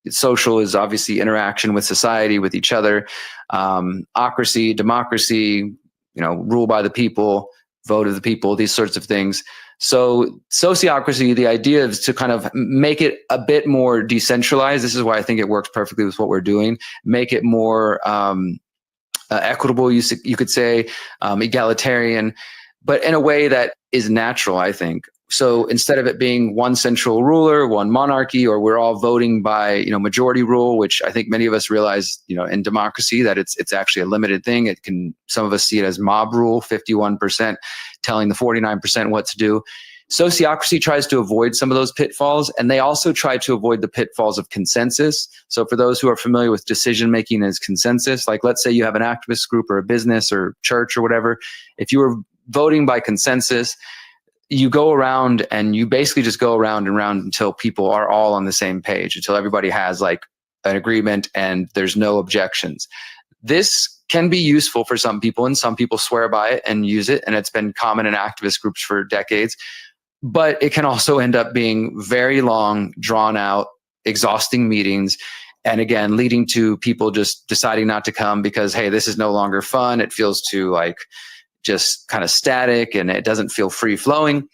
is obviously interaction with society, with each other. Ocracy, democracy, rule by the people, vote of the people, these sorts of things. So sociocracy, the idea is to kind of make it a bit more decentralized. This is why I think it works perfectly with what we're doing. Make it more equitable, you could say, egalitarian, but in a way that is natural, I think. So instead of it being one central ruler, one monarchy, or we're all voting by, majority rule, which I think many of us realize, in democracy that it's actually a limited thing. Some of us see it as mob rule, 51% telling the 49% what to do. Sociocracy tries to avoid some of those pitfalls, and they also try to avoid the pitfalls of consensus. So for those who are familiar with decision-making as consensus, like let's say you have an activist group or a business or church or whatever, if you were voting by consensus, you go around and you basically just go around and around until people are all on the same page, until everybody has like an agreement and there's no objections. This can be useful for some people, and some people swear by it and use it, and it's been common in activist groups for decades. But it can also end up being very long, drawn out, exhausting meetings. And again, leading to people just deciding not to come because, hey, this is no longer fun. It feels too like just kind of static and it doesn't feel free flowing.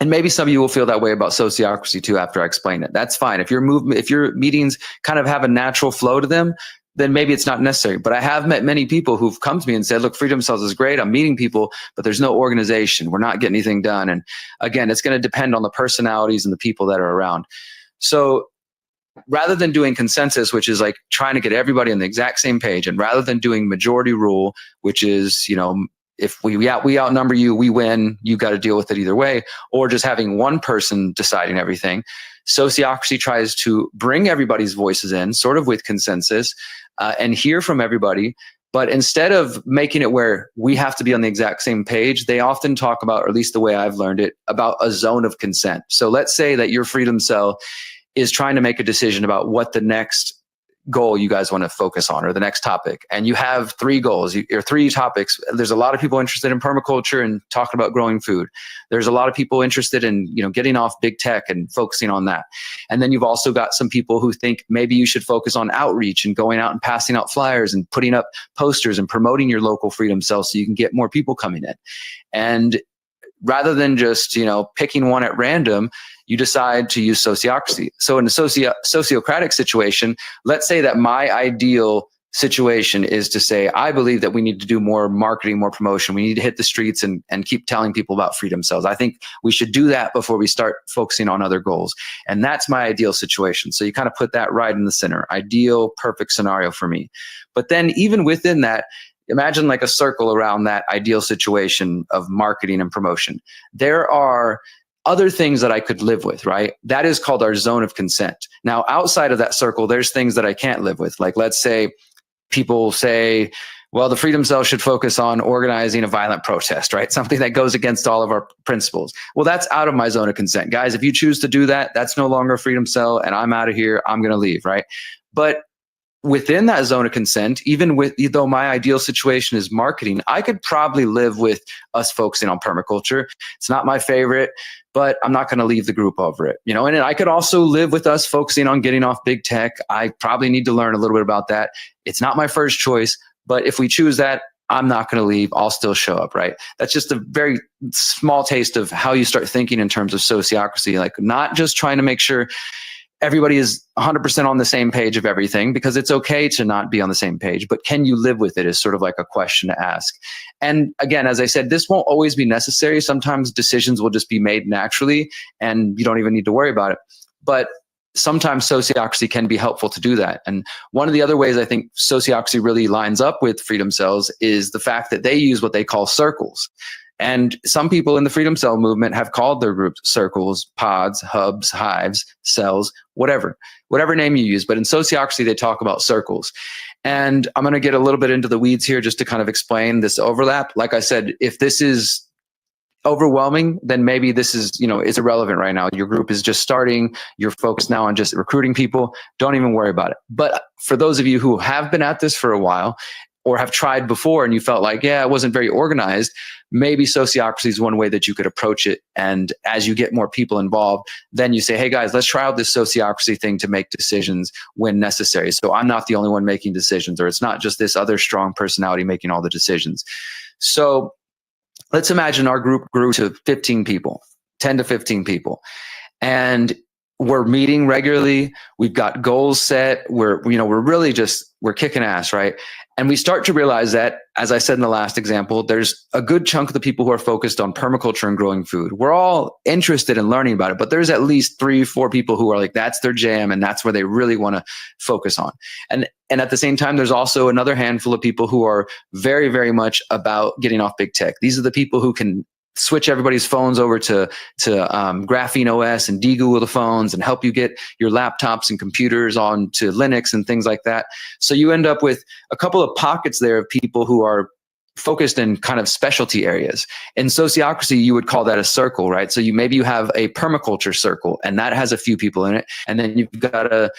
And maybe some of you will feel that way about sociocracy too after I explain it. That's fine. If your meetings kind of have a natural flow to them, then maybe it's not necessary. But I have met many people who've come to me and said, look, Freedom Cells is great. I'm meeting people, but there's no organization. We're not getting anything done. And again, it's going to depend on the personalities and the people that are around. So rather than doing consensus, which is like trying to get everybody on the exact same page, and rather than doing majority rule, which is, if we outnumber you, we win, you got to deal with it either way, or just having one person deciding everything, sociocracy tries to bring everybody's voices in, sort of with consensus, and hear from everybody. But instead of making it where we have to be on the exact same page, they often talk about, or at least the way I've learned it, about a zone of consent. So let's say that your Freedom Cell is trying to make a decision about what the next goal you guys want to focus on, or the next topic, and you have 3 goals or 3 topics. There's a lot of people interested in permaculture and talking about growing food. There's a lot of people interested in getting off big tech and focusing on that. And then you've also got some people who think maybe you should focus on outreach and going out and passing out flyers and putting up posters and promoting your local Freedom Cell so you can get more people coming in. And rather than just picking one at random, you decide to use sociocracy. So in a sociocratic situation, let's say that my ideal situation is to say, I believe that we need to do more marketing, more promotion. We need to hit the streets and keep telling people about Freedom Cells. I think we should do that before we start focusing on other goals. And that's my ideal situation. So you kind of put that right in the center. Ideal, perfect scenario for me. But then even within that, imagine like a circle around that ideal situation of marketing and promotion. There are other things that I could live with, right? That is called our zone of consent. Now, outside of that circle, there's things that I can't live with. Like, let's say people say, well, the Freedom Cell should focus on organizing a violent protest, right? Something that goes against all of our principles. Well, that's out of my zone of consent. Guys, if you choose to do that, that's no longer a Freedom Cell and I'm out of here. I'm going to leave, right? But within that zone of consent, though my ideal situation is marketing, I could probably live with us focusing on permaculture. It's not my favorite, but I'm not going to leave the group over it. And I could also live with us focusing on getting off big tech. I probably need to learn a little bit about that. It's not my first choice, but if we choose that, I'm not going to leave. I'll still show up, right? That's just a very small taste of how you start thinking in terms of sociocracy, like not just trying to make sure everybody is 100% on the same page of everything, because it's okay to not be on the same page, but can you live with it is sort of like a question to ask. And again, as I said, this won't always be necessary. Sometimes decisions will just be made naturally and you don't even need to worry about it. But sometimes sociocracy can be helpful to do that. And one of the other ways I think sociocracy really lines up with Freedom Cells is the fact that they use what they call circles. And some people in the Freedom Cell movement have called their groups circles, pods, hubs, hives, cells, whatever name you use. But in sociocracy, they talk about circles. And I'm going to get a little bit into the weeds here just to kind of explain this overlap. Like I said, if this is overwhelming, then maybe this is, it's irrelevant right now. Your group is just starting. You're focused now on just recruiting people. Don't even worry about it. But for those of you who have been at this for a while or have tried before and you felt like, yeah, it wasn't very organized, maybe sociocracy is one way that you could approach it. And as you get more people involved, then you say, hey guys, let's try out this sociocracy thing to make decisions when necessary. So I'm not the only one making decisions, or it's not just this other strong personality making all the decisions. So let's imagine our group grew to 15 people, 10 to 15 people. And we're meeting regularly. We've got goals set. We're really we're kicking ass, right? And we start to realize that, as I said in the last example, there's a good chunk of the people who are focused on permaculture and growing food. We're all interested in learning about it, but there's at least 3-4 people who are like, that's their jam, and that's where they really want to focus on. And at the same time, there's also another handful of people who are very, very much about getting off big tech. These are the people who can switch everybody's phones over to Graphene OS and de-Google the phones and help you get your laptops and computers on to Linux and things like that. So you end up with a couple of pockets there of people who are focused in kind of specialty areas. In sociocracy, you would call that a circle, right? So maybe you have a permaculture circle, and that has a few people in it, and then you've got a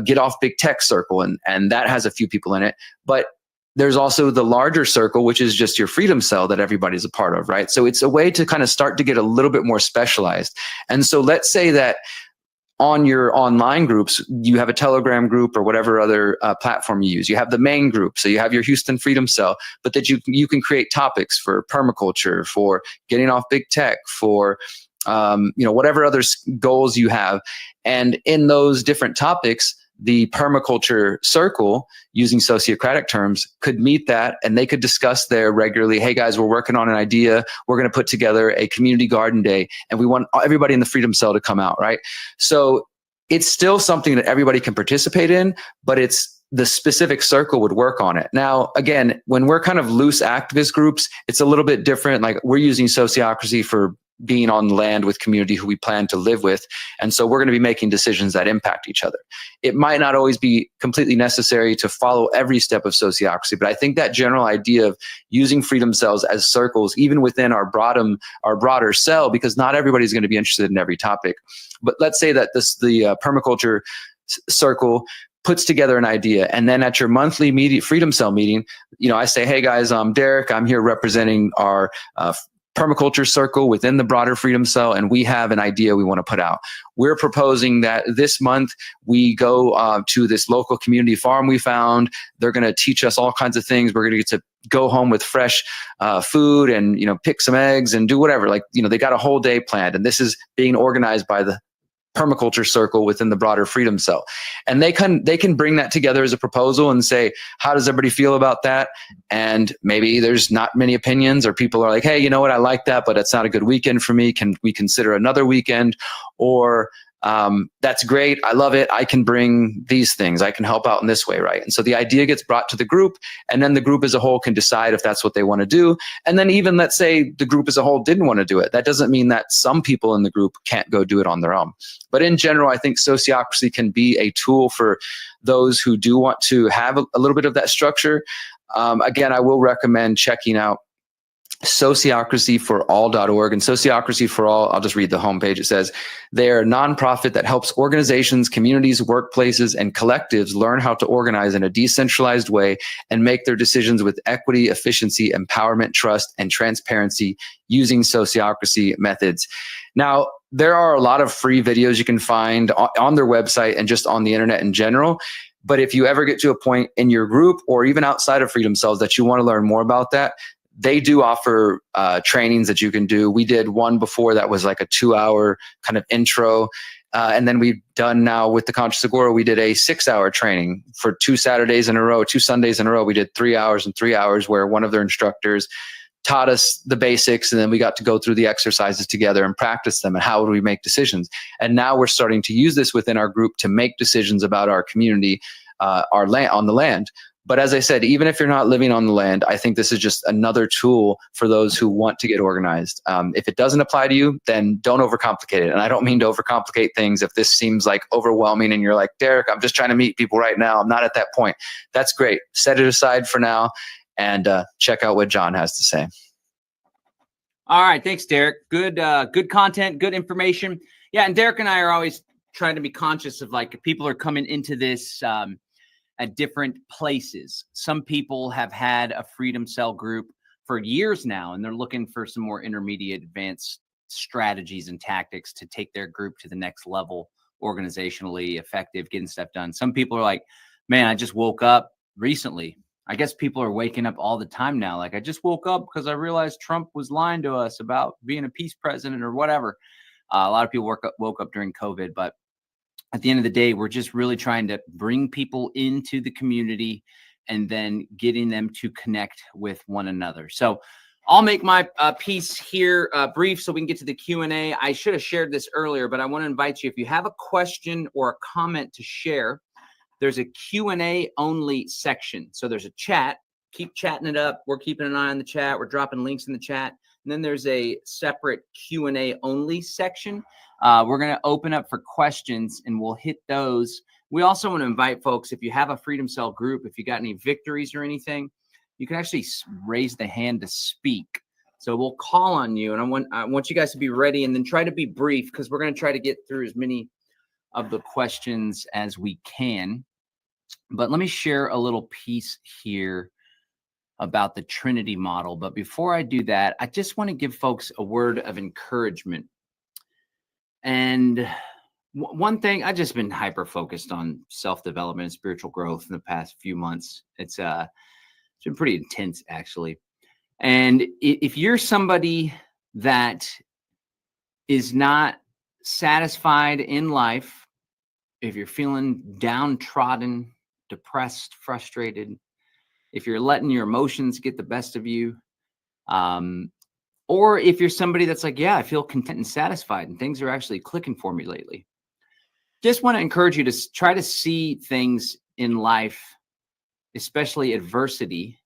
get off big tech circle, and that has a few people in it. But there's also the larger circle, which is just your freedom cell that everybody's a part of, right? So it's a way to kind of start to get a little bit more specialized. And so let's say that on your online groups, you have a Telegram group or whatever other platform you use. You have the main group, so you have your Houston Freedom Cell, but that you can create topics for permaculture, for getting off big tech, for whatever other goals you have. And in those different topics, the permaculture circle, using sociocratic terms, could meet that, and they could discuss there regularly. Hey guys, we're working on an idea. We're going to put together a community garden day, and we want everybody in the Freedom Cell to come out, right? So it's still something that everybody can participate in, but it's the specific circle would work on it. Now, again, when we're kind of loose activist groups, it's a little bit different. Like, we're using sociocracy for being on land with community who we plan to live with. And so we're going to be making decisions that impact each other. It might not always be completely necessary to follow every step of sociocracy, but I think that general idea of using freedom cells as circles, even within our broader cell, because not everybody's going to be interested in every topic. But let's say that the permaculture circle puts together an idea, and then at your monthly freedom cell meeting, I say, hey guys, I'm Derrick. I'm here representing our permaculture circle within the broader freedom cell, and we have an idea we want to put out. We're proposing that this month we go to this local community farm we found. They're going to teach us all kinds of things. We're going to get to go home with fresh food and pick some eggs and do whatever. They got a whole day planned, and this is being organized by the permaculture circle within the broader freedom cell. And they can bring that together as a proposal and say, how does everybody feel about that? And maybe there's not many opinions, or people are like, hey, you know what, I like that, but it's not a good weekend for me. Can we consider another weekend? Or that's great, I love it, I can bring these things, I can help out in this way, right? And so the idea gets brought to the group, and then the group as a whole can decide if that's what they want to do. And then even, let's say the group as a whole didn't want to do it, that doesn't mean that some people in the group can't go do it on their own. But in general, I think sociocracy can be a tool for those who do want to have a little bit of that structure. Again, I will recommend checking out sociocracyforall.org. And Sociocracy for All, I'll just read the homepage. It says, they are a nonprofit that helps organizations, communities, workplaces, and collectives learn how to organize in a decentralized way and make their decisions with equity, efficiency, empowerment, trust, and transparency using sociocracy methods. Now, there are a lot of free videos you can find on their website and just on the internet in general. But if you ever get to a point in your group or even outside of Freedom Cells that you want to learn more about that, they do offer trainings that you can do. We did one before that was like a 2-hour kind of intro. And then we've done now with the Conscious Agora, we did a 6-hour training for 2 Saturdays in a row, 2 Sundays in a row. We did 3 hours and 3 hours where one of their instructors taught us the basics, and then we got to go through the exercises together and practice them and how would we make decisions. And now we're starting to use this within our group to make decisions about our community, our land, on the land. But as I said, even if you're not living on the land, I think this is just another tool for those who want to get organized. If it doesn't apply to you, then don't overcomplicate it. And I don't mean to overcomplicate things. If this seems like overwhelming and you're like, Derrick, I'm just trying to meet people right now, I'm not at that point. That's great. Set it aside for now and check out what John has to say. All right. Thanks, Derrick. Good content, good information. Yeah. And Derrick and I are always trying to be conscious of, like, people are coming into this at different places. Some people have had a Freedom Cell group for years now, and they're looking for some more intermediate advanced strategies and tactics to take their group to the next level, organizationally effective, getting stuff done. Some people are like, man, I just woke up recently. I guess people are waking up all the time now. Like, I just woke up because I realized Trump was lying to us about being a peace president or whatever. A lot of people woke up during COVID, but at the end of the day, we're just really trying to bring people into the community and then getting them to connect with one another. So I'll make my piece here brief so we can get to the Q&A. I should have shared this earlier, but I want to invite you, if you have a question or a comment to share, there's a Q&A only section. So there's a chat. Keep chatting it up. We're keeping an eye on the chat. We're dropping links in the chat. And then there's a separate Q&A only section. We're going to open up for questions and we'll hit those. We also want to invite folks, if you have a Freedom Cell group, if you got any victories or anything, you can actually raise the hand to speak. So we'll call on you, and I want you guys to be ready, and then try to be brief, because we're going to try to get through as many of the questions as we can. But let me share a little piece here about the Trinity model. But before I do that, I just want to give folks a word of encouragement. And one thing, I've just been hyper focused on self-development and spiritual growth in the past few months. It's been pretty intense, actually. And if you're somebody that is not satisfied in life, if you're feeling downtrodden, depressed, frustrated, if you're letting your emotions get the best of you, or if you're somebody that's like, yeah, I feel content and satisfied and things are actually clicking for me lately, just want to encourage you to try to see things in life, especially adversity,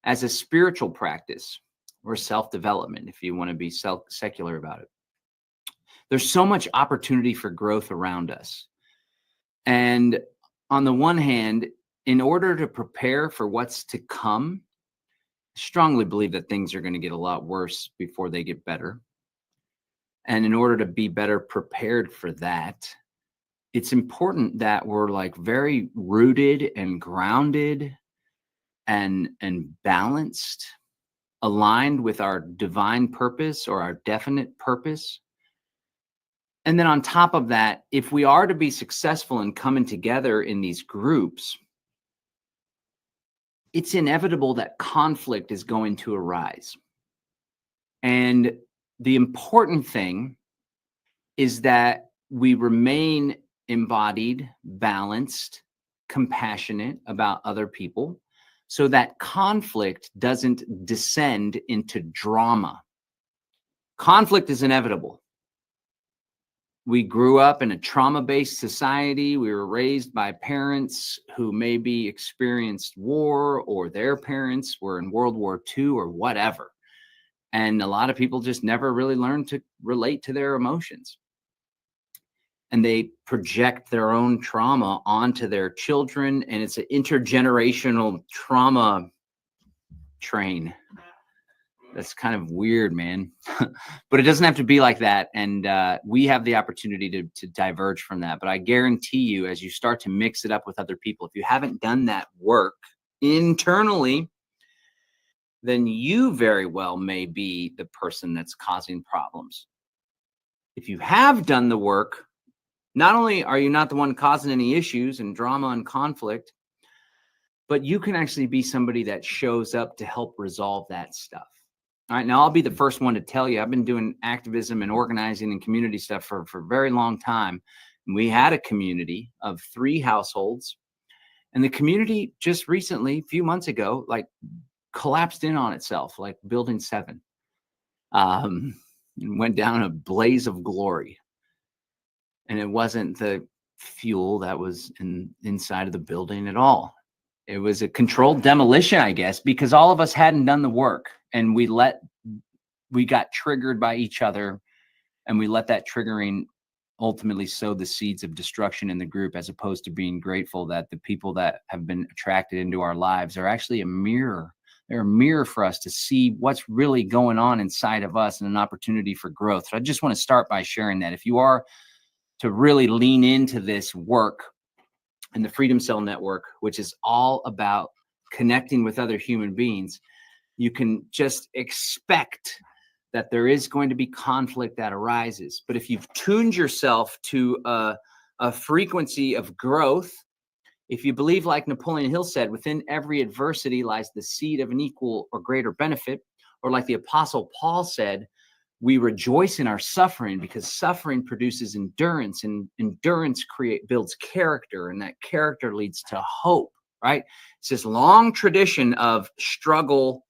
as a spiritual practice or self-development, if you want to be secular about it. There's so much opportunity for growth around us. And on the one hand, in order to prepare for what's to come, I strongly believe that things are going to get a lot worse before they get better. And in order to be better prepared for that, it's important that we're like very rooted and grounded and balanced, aligned with our divine purpose or our definite purpose. And then on top of that, if we are to be successful in coming together in these groups, it's inevitable that conflict is going to arise. And the important thing is that we remain embodied, balanced, compassionate about other people, so that conflict doesn't descend into drama. Conflict is inevitable. We grew up in a trauma-based society. We were raised by parents who maybe experienced war, or their parents were in World War II or whatever. And a lot of people just never really learned to relate to their emotions. And they project their own trauma onto their children, and it's an intergenerational trauma train. That's kind of weird, man. But it doesn't have to be like that. And we have the opportunity to diverge from that. But I guarantee you, as you start to mix it up with other people, if you haven't done that work internally, then you very well may be the person that's causing problems. If you have done the work, not only are you not the one causing any issues and drama and conflict, but you can actually be somebody that shows up to help resolve that stuff. All right, now I'll be the first one to tell you, I've been doing activism and organizing and community stuff for a very long time. We had a community of 3 households, and the community just recently, a few months ago, like collapsed in on itself, like building 7. And went down a blaze of glory. And it wasn't the fuel that was inside of the building at all. It was a controlled demolition, I guess, because all of us hadn't done the work, and we got triggered by each other, and we let that triggering ultimately sow the seeds of destruction in the group, as opposed to being grateful that the people that have been attracted into our lives are actually a mirror. They're a mirror for us to see what's really going on inside of us, and an opportunity for growth. So I just want to start by sharing that. If you are to really lean into this work and the Freedom Cell Network, which is all about connecting with other human beings, you can just expect that there is going to be conflict that arises. But if you've tuned yourself to a frequency of growth, if you believe, like Napoleon Hill said, within every adversity lies the seed of an equal or greater benefit, or like the Apostle Paul said, We rejoice in our suffering because suffering produces endurance, and endurance builds character, and that character leads to hope, right? It's this long tradition of struggle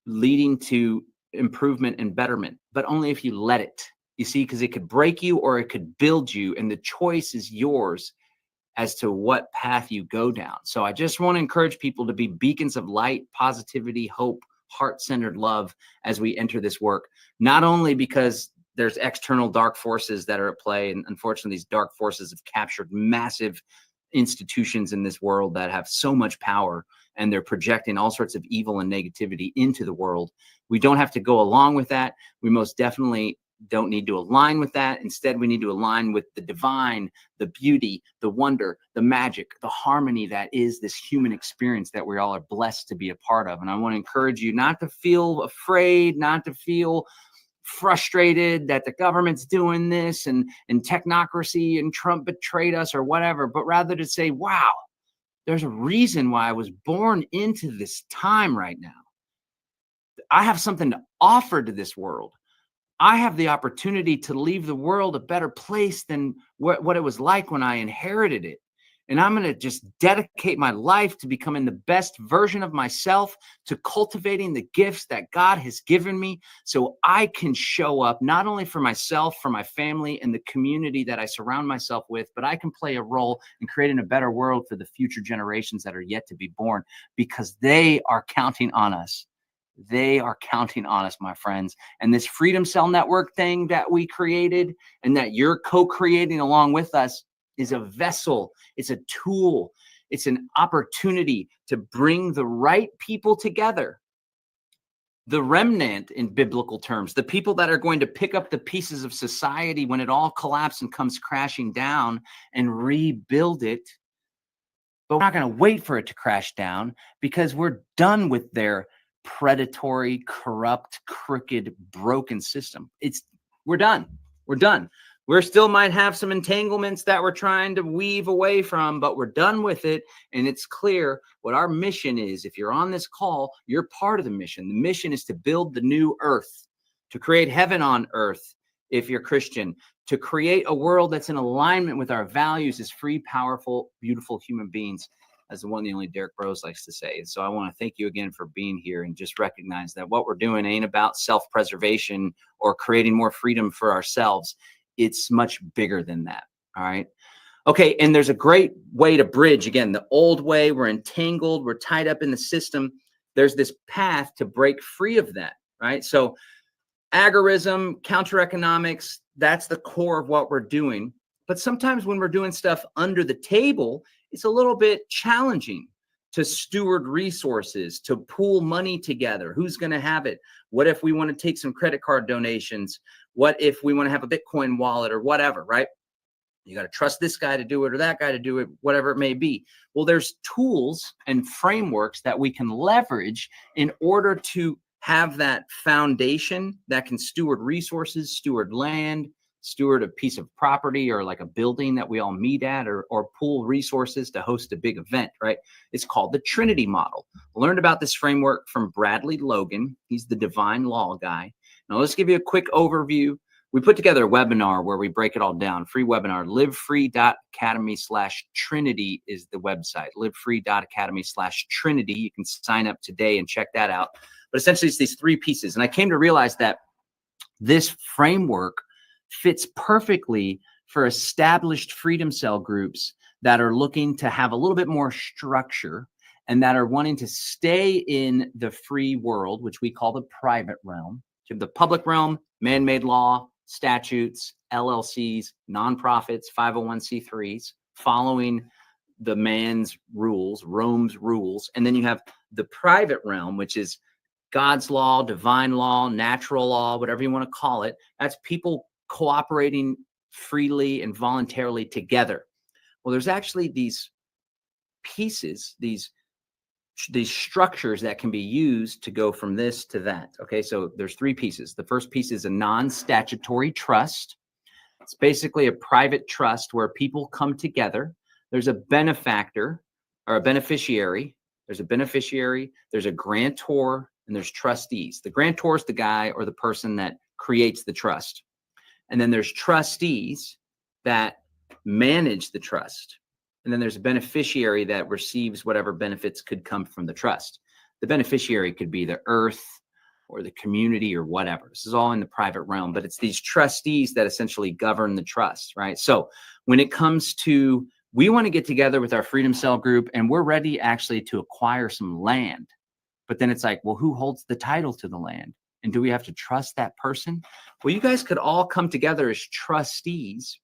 leading to improvement and betterment, but only if you let it. You see, because it could break you or it could build you, and the choice is yours as to what path you go down. So I just want to encourage people to be beacons of light, positivity, hope, heart-centered love as we enter this work, not only because there's external dark forces that are at play, and unfortunately these dark forces have captured massive institutions in this world that have so much power, and they're projecting all sorts of evil and negativity into the world. We don't have to go along with that. We most definitely don't need to align with that. Instead, we need to align with the divine, the beauty, the wonder, the magic, the harmony that is this human experience that we all are blessed to be a part of. And I want to encourage you not to feel afraid, not to feel frustrated that the government's doing this and technocracy and Trump betrayed us or whatever, but rather to say, wow, there's a reason why I was born into this time right now. I have something to offer to this world. I have the opportunity to leave the world a better place than what it was like when I inherited it. And I'm going to just dedicate my life to becoming the best version of myself, to cultivating the gifts that God has given me so I can show up not only for myself, for my family, and the community that I surround myself with, but I can play a role in creating a better world for the future generations that are yet to be born, because they are counting on us. They are counting on us, my friends. And this Freedom Cell Network thing that we created and that you're co-creating along with us is a vessel. It's a tool. It's an opportunity to bring the right people together. The remnant in biblical terms, the people that are going to pick up the pieces of society when it all collapses and comes crashing down and rebuild it. But we're not going to wait for it to crash down, because we're done with their predatory, corrupt, crooked, broken system. We're done. We're done. We still might have some entanglements that we're trying to weave away from, but we're done with it. And it's clear what our mission is. If you're on this call, you're part of the mission. The mission is to build the new earth, to create heaven on earth. If you're Christian, to create a world that's in alignment with our values as free, powerful, beautiful human beings, as the one and the only Derrick Broze likes to say. And so I want to thank you again for being here, and just recognize that what we're doing ain't about self-preservation or creating more freedom for ourselves. It's much bigger than that. All right. Okay. And there's a great way to bridge, again, the old way. We're entangled. We're tied up in the system. There's this path to break free of that. Right. So agorism, counter economics, that's the core of what we're doing. But sometimes when we're doing stuff under the table, it's a little bit challenging to steward resources, to pool money together. Who's going to have it? What if we want to take some credit card donations? What if we want to have a Bitcoin wallet or whatever, right? You got to trust this guy to do it or that guy to do it, whatever it may be. Well, there's tools and frameworks that we can leverage in order to have that foundation that can steward resources, steward land, steward a piece of property or like a building that we all meet at, or pool resources to host a big event, right? It's called the Trinity model. I learned about this framework from Bradley Logan. He's the divine law guy. Now let's give you a quick overview. We put together a webinar where we break it all down. Free webinar, livefree.academy/Trinity is the website. livefree.academy/Trinity. You can sign up today and check that out. But essentially it's these three pieces. And I came to realize that this framework fits perfectly for established freedom cell groups that are looking to have a little bit more structure and that are wanting to stay in the free world, which we call the private realm. So you have the public realm, man-made law, statutes, LLCs, nonprofits, 501c3s, following the man's rules, Rome's rules. And then you have the private realm, which is God's law, divine law, natural law, whatever you want to call it. That's people cooperating freely and voluntarily together. Well, there's actually these pieces, these structures that can be used to go from this to that. Okay, so there's three pieces. The first piece is a non-statutory trust. It's basically a private trust where people come together. There's a benefactor or a beneficiary. There's a beneficiary, there's a grantor, and there's trustees. The grantor is the guy or the person that creates the trust. And then there's trustees that manage the trust. And then there's a beneficiary that receives whatever benefits could come from the trust. The beneficiary could be the earth or the community or whatever. This is all in the private realm, but it's these trustees that essentially govern the trust, right? So when it comes to, we want to get together with our Freedom Cell group and we're ready actually to acquire some land. But then it's like, well, who holds the title to the land? And do we have to trust that person? Well, you guys could all come together as trustees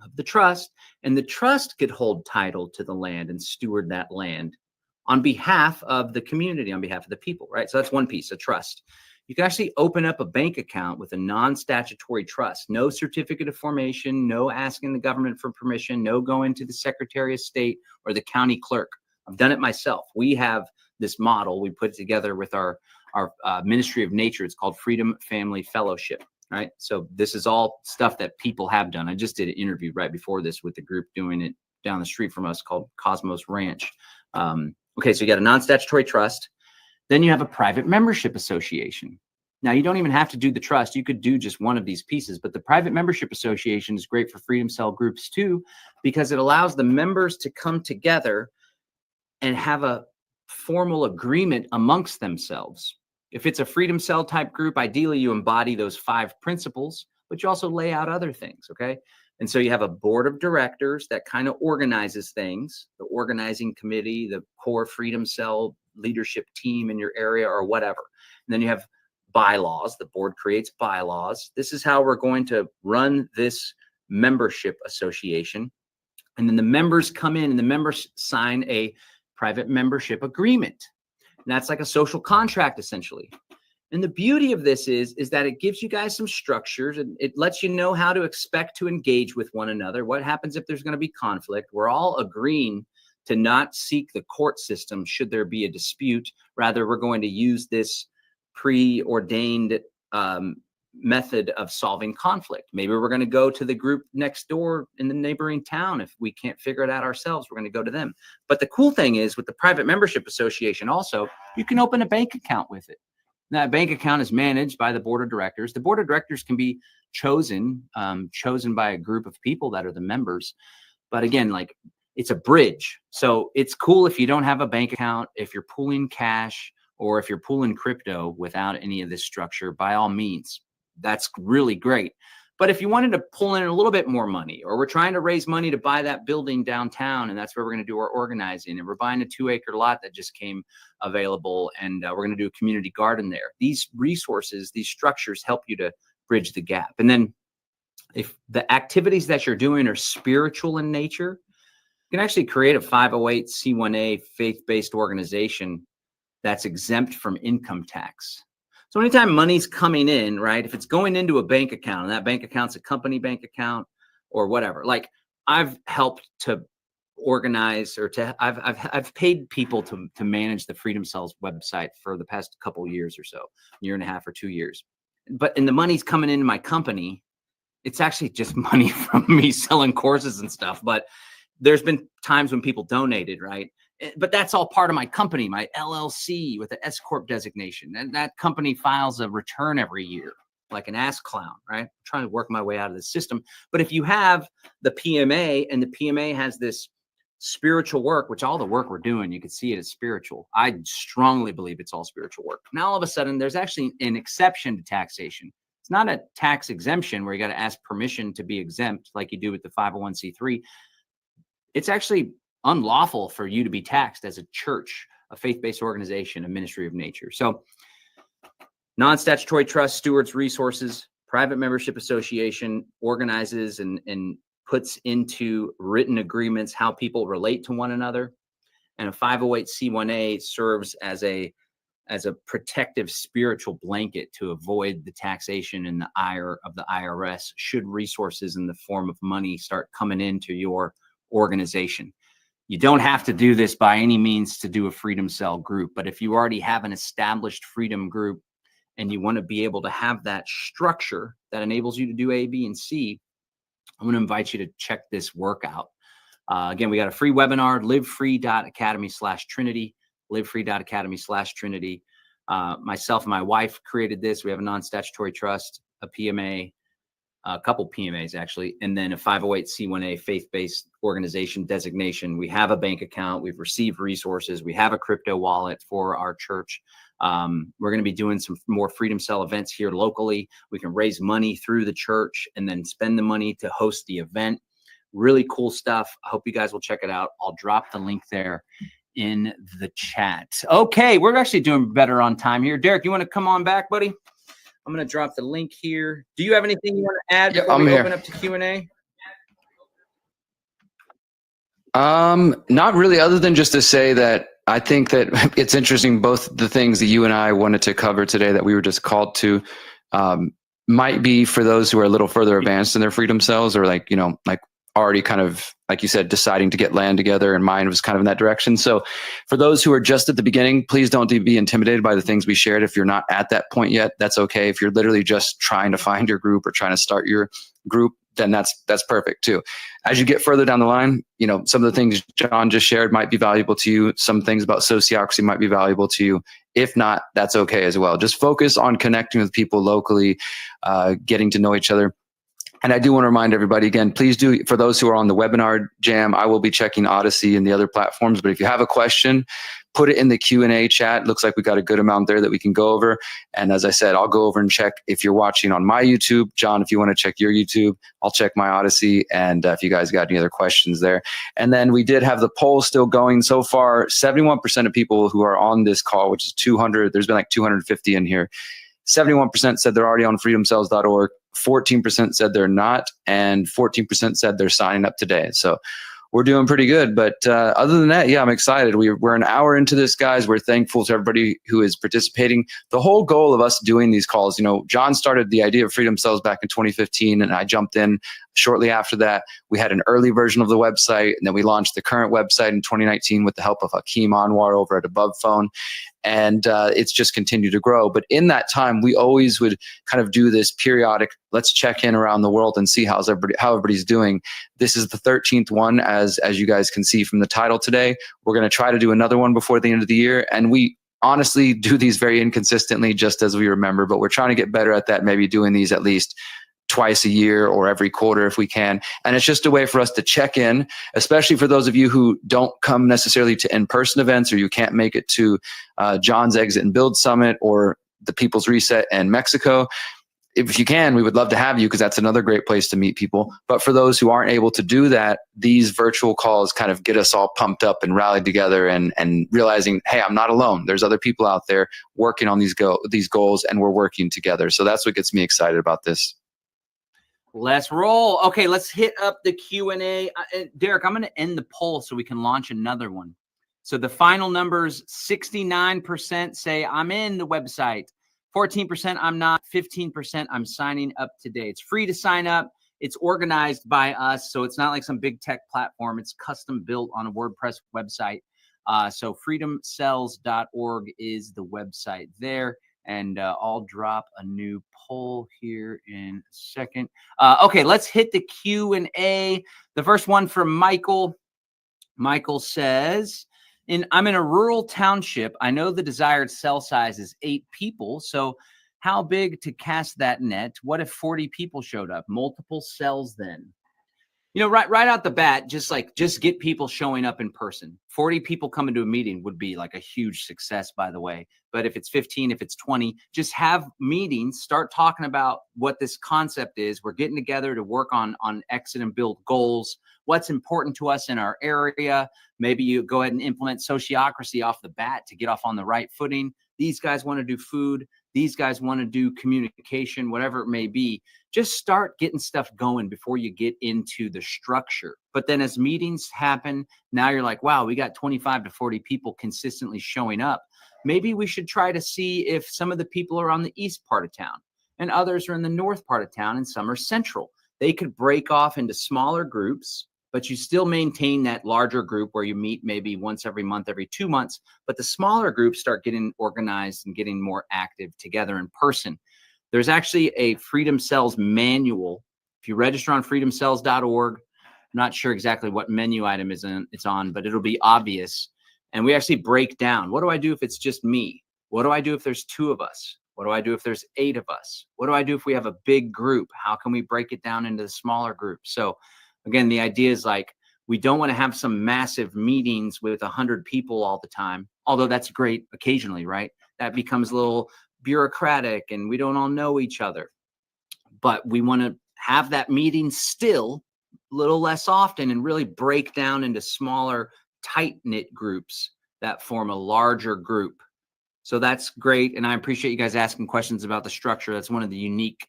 of the trust, and the trust could hold title to the land and steward that land on behalf of the community, on behalf of the people, right? So that's one piece, a trust. You can actually open up a bank account with a non-statutory trust, no certificate of formation, no asking the government for permission, no going to the Secretary of State or the county clerk. I've done it myself. We have this model we put together with our Ministry of Nature. It's called Freedom Family Fellowship. Right. So this is all stuff that people have done. I just did an interview right before this with the group doing it down the street from us called Cosmos Ranch. Okay, so you got a non-statutory trust. Then you have a private membership association. Now, you don't even have to do the trust. You could do just one of these pieces, but the private membership association is great for Freedom Cell groups too, because it allows the members to come together and have a formal agreement amongst themselves. If it's a Freedom Cell type group, ideally you embody those 5 principles, but you also lay out other things, okay? And so you have a board of directors that kind of organizes things, the organizing committee, the core Freedom Cell leadership team in your area or whatever. And then you have bylaws. The board creates bylaws. This is how we're going to run this membership association. And then the members come in and the members sign a private membership agreement. And that's like a social contract, essentially. And the beauty of this is that it gives you guys some structures and it lets you know how to expect to engage with one another. What happens if there's going to be conflict? We're all agreeing to not seek the court system should there be a dispute. Rather, we're going to use this preordained method of solving conflict. Maybe we're going to go to the group next door in the neighboring town. If we can't figure it out ourselves, we're going to go to them. But the cool thing is with the private membership association also, you can open a bank account with it. That bank account is managed by the board of directors. The board of directors can be chosen by a group of people that are the members. But again, like it's a bridge. So it's cool if you don't have a bank account, if you're pooling cash or if you're pooling crypto without any of this structure, by all means. That's really great. But if you wanted to pull in a little bit more money, or we're trying to raise money to buy that building downtown, and that's where we're going to do our organizing, and we're buying a 2-acre lot that just came available, and we're going to do a community garden there. These resources, these structures help you to bridge the gap. And then if the activities that you're doing are spiritual in nature, you can actually create a 508c1a faith-based organization that's exempt from income tax. So anytime money's coming in, right, if it's going into a bank account and that bank account's a company bank account or whatever, like I've helped to organize or I've paid people to manage the Freedom Cells website for the past couple years or so, year and a half or 2 years. But and the money's coming into my company, it's actually just money from me selling courses and stuff. But there's been times when people donated, right? But that's all part of my company, my LLC with the S Corp designation. And that company files a return every year, like an ass clown, right? I'm trying to work my way out of the system. But if you have the PMA and the PMA has this spiritual work, which all the work we're doing, you can see it as spiritual. I strongly believe it's all spiritual work. Now, all of a sudden, there's actually an exception to taxation. It's not a tax exemption where you got to ask permission to be exempt like you do with the 501c3. It's actually unlawful for you to be taxed as a church, a faith-based organization, a ministry of nature. So non-statutory trust stewards resources, private membership association organizes and puts into written agreements how people relate to one another. And a 508c1a serves as a protective spiritual blanket to avoid the taxation and the ire of the IRS should resources in the form of money start coming into your organization. You don't have to do this by any means to do a Freedom Cell group, but if you already have an established freedom group and you want to be able to have that structure that enables you to do A, B, and C, I'm going to invite you to check this work out. Again, we got a free webinar, livefree.academy/Trinity, livefree.academy/Trinity. Myself and my wife created this. We have a non-statutory trust, a PMA, a couple PMAs actually, and then a 508c1a faith-based organization designation. We have a bank account. We've received resources. We have a crypto wallet for our church. We're going to be doing some more Freedom Cell events here locally. We can raise money through the church and then spend the money to host the event. Really cool stuff. I hope you guys will check it out. I'll drop the link there in the chat. Okay, we're actually doing better on time here. Derrick, you want to come on back, buddy? I'm going to drop the link here. Do you have anything you want to add before we open up to Q&A? Not really, other than just to say that I think that it's interesting, both the things that you and I wanted to cover today that we were just called to, might be for those who are a little further advanced in their freedom cells, or like, like already kind of, like you said, deciding to get land together, and mine was kind of in that direction. So for those who are just at the beginning, please don't be intimidated by the things we shared. If you're not at that point yet, that's okay. If you're literally just trying to find your group or trying to start your group, then that's perfect too. As you get further down the line, some of the things John just shared might be valuable to you. Some things about sociocracy might be valuable to you. If not, that's okay as well. Just focus on connecting with people locally, getting to know each other. And I do want to remind everybody again, please do, for those who are on the webinar jam, I will be checking Odyssey and the other platforms. But if you have a question, put it in the Q&A chat. Looks like we got a good amount there that we can go over. And as I said, I'll go over and check if you're watching on my YouTube. John, if you want to check your YouTube, I'll check my Odyssey. And if you guys got any other questions there. And then we did have the poll still going so far. 71% of people who are on this call, which is 200, there's been like 250 in here. 71% said they're already on freedomcells.org. 14% said they're not, and 14% said they're signing up today. So we're doing pretty good. But other than that, yeah, I'm excited. We're an hour into this, guys. We're thankful to everybody who is participating. The whole goal of us doing these calls, John started the idea of Freedom Cells back in 2015, and I jumped in shortly after that. We had an early version of the website, and then we launched the current website in 2019 with the help of Hakeem Anwar over at Above Phone. And it's just continued to grow. But in that time, we always would kind of do this periodic, let's check in around the world and see how everybody's doing. This is the 13th one, as you guys can see from the title today. We're going to try to do another one before the end of the year. And we honestly do these very inconsistently, just as we remember, but we're trying to get better at that, maybe doing these at least twice a year or every quarter if we can. And it's just a way for us to check in, especially for those of you who don't come necessarily to in-person events, or you can't make it to John's Exit and Build Summit or the People's Reset in Mexico. If you can, we would love to have you, because that's another great place to meet people. But for those who aren't able to do that, these virtual calls kind of get us all pumped up and rallied together, and realizing, hey, I'm not alone. There's other people out there working on these goals, and we're working together. So that's what gets me excited about this. Let's roll. Okay, let's hit up the Q&A. Derrick, I'm going to end the poll so we can launch another one. So the final numbers, 69% say I'm in the website, 14% I'm not, 15% I'm signing up today. It's free to sign up. It's organized by us, so it's not like some big tech platform. It's custom built on a WordPress website. So freedomcells.org is the website there. And I'll drop a new poll here in a second. Okay, let's hit the Q&A. The first one from Michael. Michael says, I'm in a rural township. I know the desired cell size is 8 people. So how big to cast that net? What if 40 people showed up? Multiple cells then? Right out the bat, just get people showing up in person. 40 people coming to a meeting would be like a huge success, by the way. But if it's 15, if it's 20, just have meetings, start talking about what this concept is. We're getting together to work on exit and build goals. What's important to us in our area? Maybe you go ahead and implement sociocracy off the bat to get off on the right footing. These guys want to do food. These guys want to do communication, whatever it may be. Just start getting stuff going before you get into the structure. But then as meetings happen, now you're like, wow, we got 25 to 40 people consistently showing up. Maybe we should try to see if some of the people are on the east part of town and others are in the north part of town and some are central. They could break off into smaller groups, but you still maintain that larger group where you meet maybe once every month, every 2 months. But the smaller groups start getting organized and getting more active together in person. There's actually a Freedom Cells manual. If you register on freedomcells.org, I'm not sure exactly what menu item it's on, but it'll be obvious. And we actually break down, what do I do if it's just me? What do I do if there's 2 of us? What do I do if there's 8 of us? What do I do if we have a big group? How can we break it down into the smaller groups? So again, the idea is like, we don't want to have some massive meetings with 100 people all the time, although that's great occasionally, right? That becomes a little bureaucratic and we don't all know each other. But we want to have that meeting still a little less often and really break down into smaller, tight-knit groups that form a larger group. So that's great. And I appreciate you guys asking questions about the structure. That's one of the unique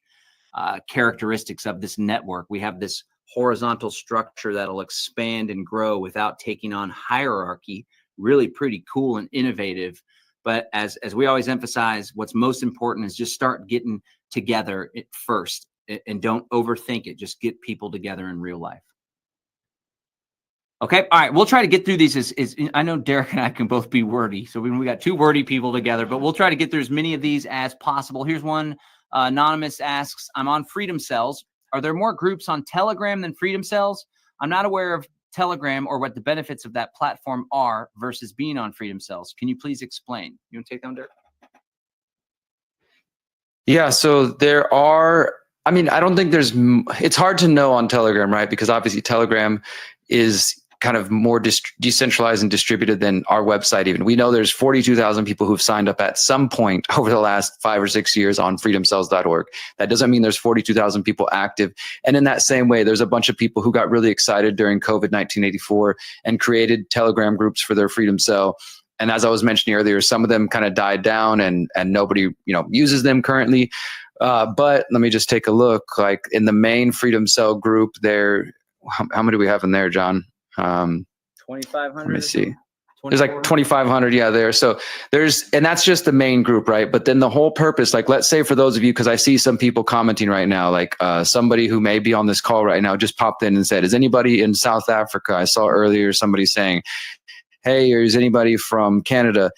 characteristics of this network. We have this horizontal structure that'll expand and grow without taking on hierarchy. Really pretty cool and innovative. But as we always emphasize, what's most important is just start getting together at first and don't overthink it. Just get people together in real life. Okay. All right. We'll try to get through these. I know Derrick and I can both be wordy. So we got 2 wordy people together, but we'll try to get through as many of these as possible. Here's one. Anonymous asks, I'm on Freedom Cells. Are there more groups on Telegram than Freedom Cells? I'm not aware of Telegram or what the benefits of that platform are versus being on Freedom Cells. Can you please explain? You want to take that one, Derrick? Yeah, so there are, I mean, I don't think it's hard to know on Telegram, right? Because obviously Telegram is kind of more decentralized and distributed than our website even. We know there's 42,000 people who've signed up at some point over the last 5 or 6 years on freedomcells.org. That doesn't mean there's 42,000 people active. And in that same way, there's a bunch of people who got really excited during COVID 1984 and created Telegram groups for their Freedom Cell. And as I was mentioning earlier, some of them kind of died down and nobody, uses them currently. But let me just take a look. Like in the main Freedom Cell group there, how many do we have in there, John? 2,500. Let me see. There's like 2,500, yeah, there. So and that's just the main group, right? But then the whole purpose, like let's say for those of you, because I see some people commenting right now, like somebody who may be on this call right now just popped in and said, is anybody in South Africa? I saw earlier somebody saying, hey, is anybody from Canada?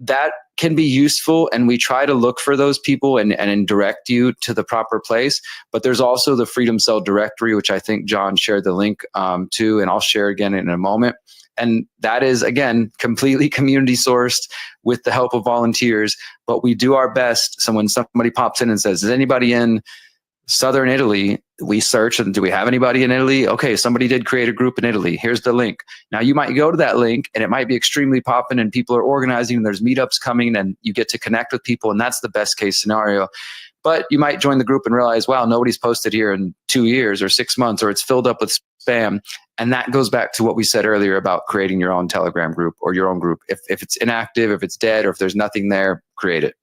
That can be useful, and we try to look for those people and direct you to the proper place. But there's also the Freedom Cell directory, which I think John shared the link to, and I'll share again in a moment. And that is, again, completely community sourced with the help of volunteers. But we do our best. So when somebody pops in and says, is anybody in Southern Italy, we search and do we have anybody in Italy? Okay, somebody did create a group in Italy. Here's the link. Now you might go to that link and it might be extremely popping and people are organizing and there's meetups coming and you get to connect with people and that's the best case scenario. But you might join the group and realize, wow, nobody's posted here in 2 years or 6 months, or it's filled up with spam. And that goes back to what we said earlier about creating your own Telegram group or your own group. If it's inactive, if it's dead, or if there's nothing there, create it.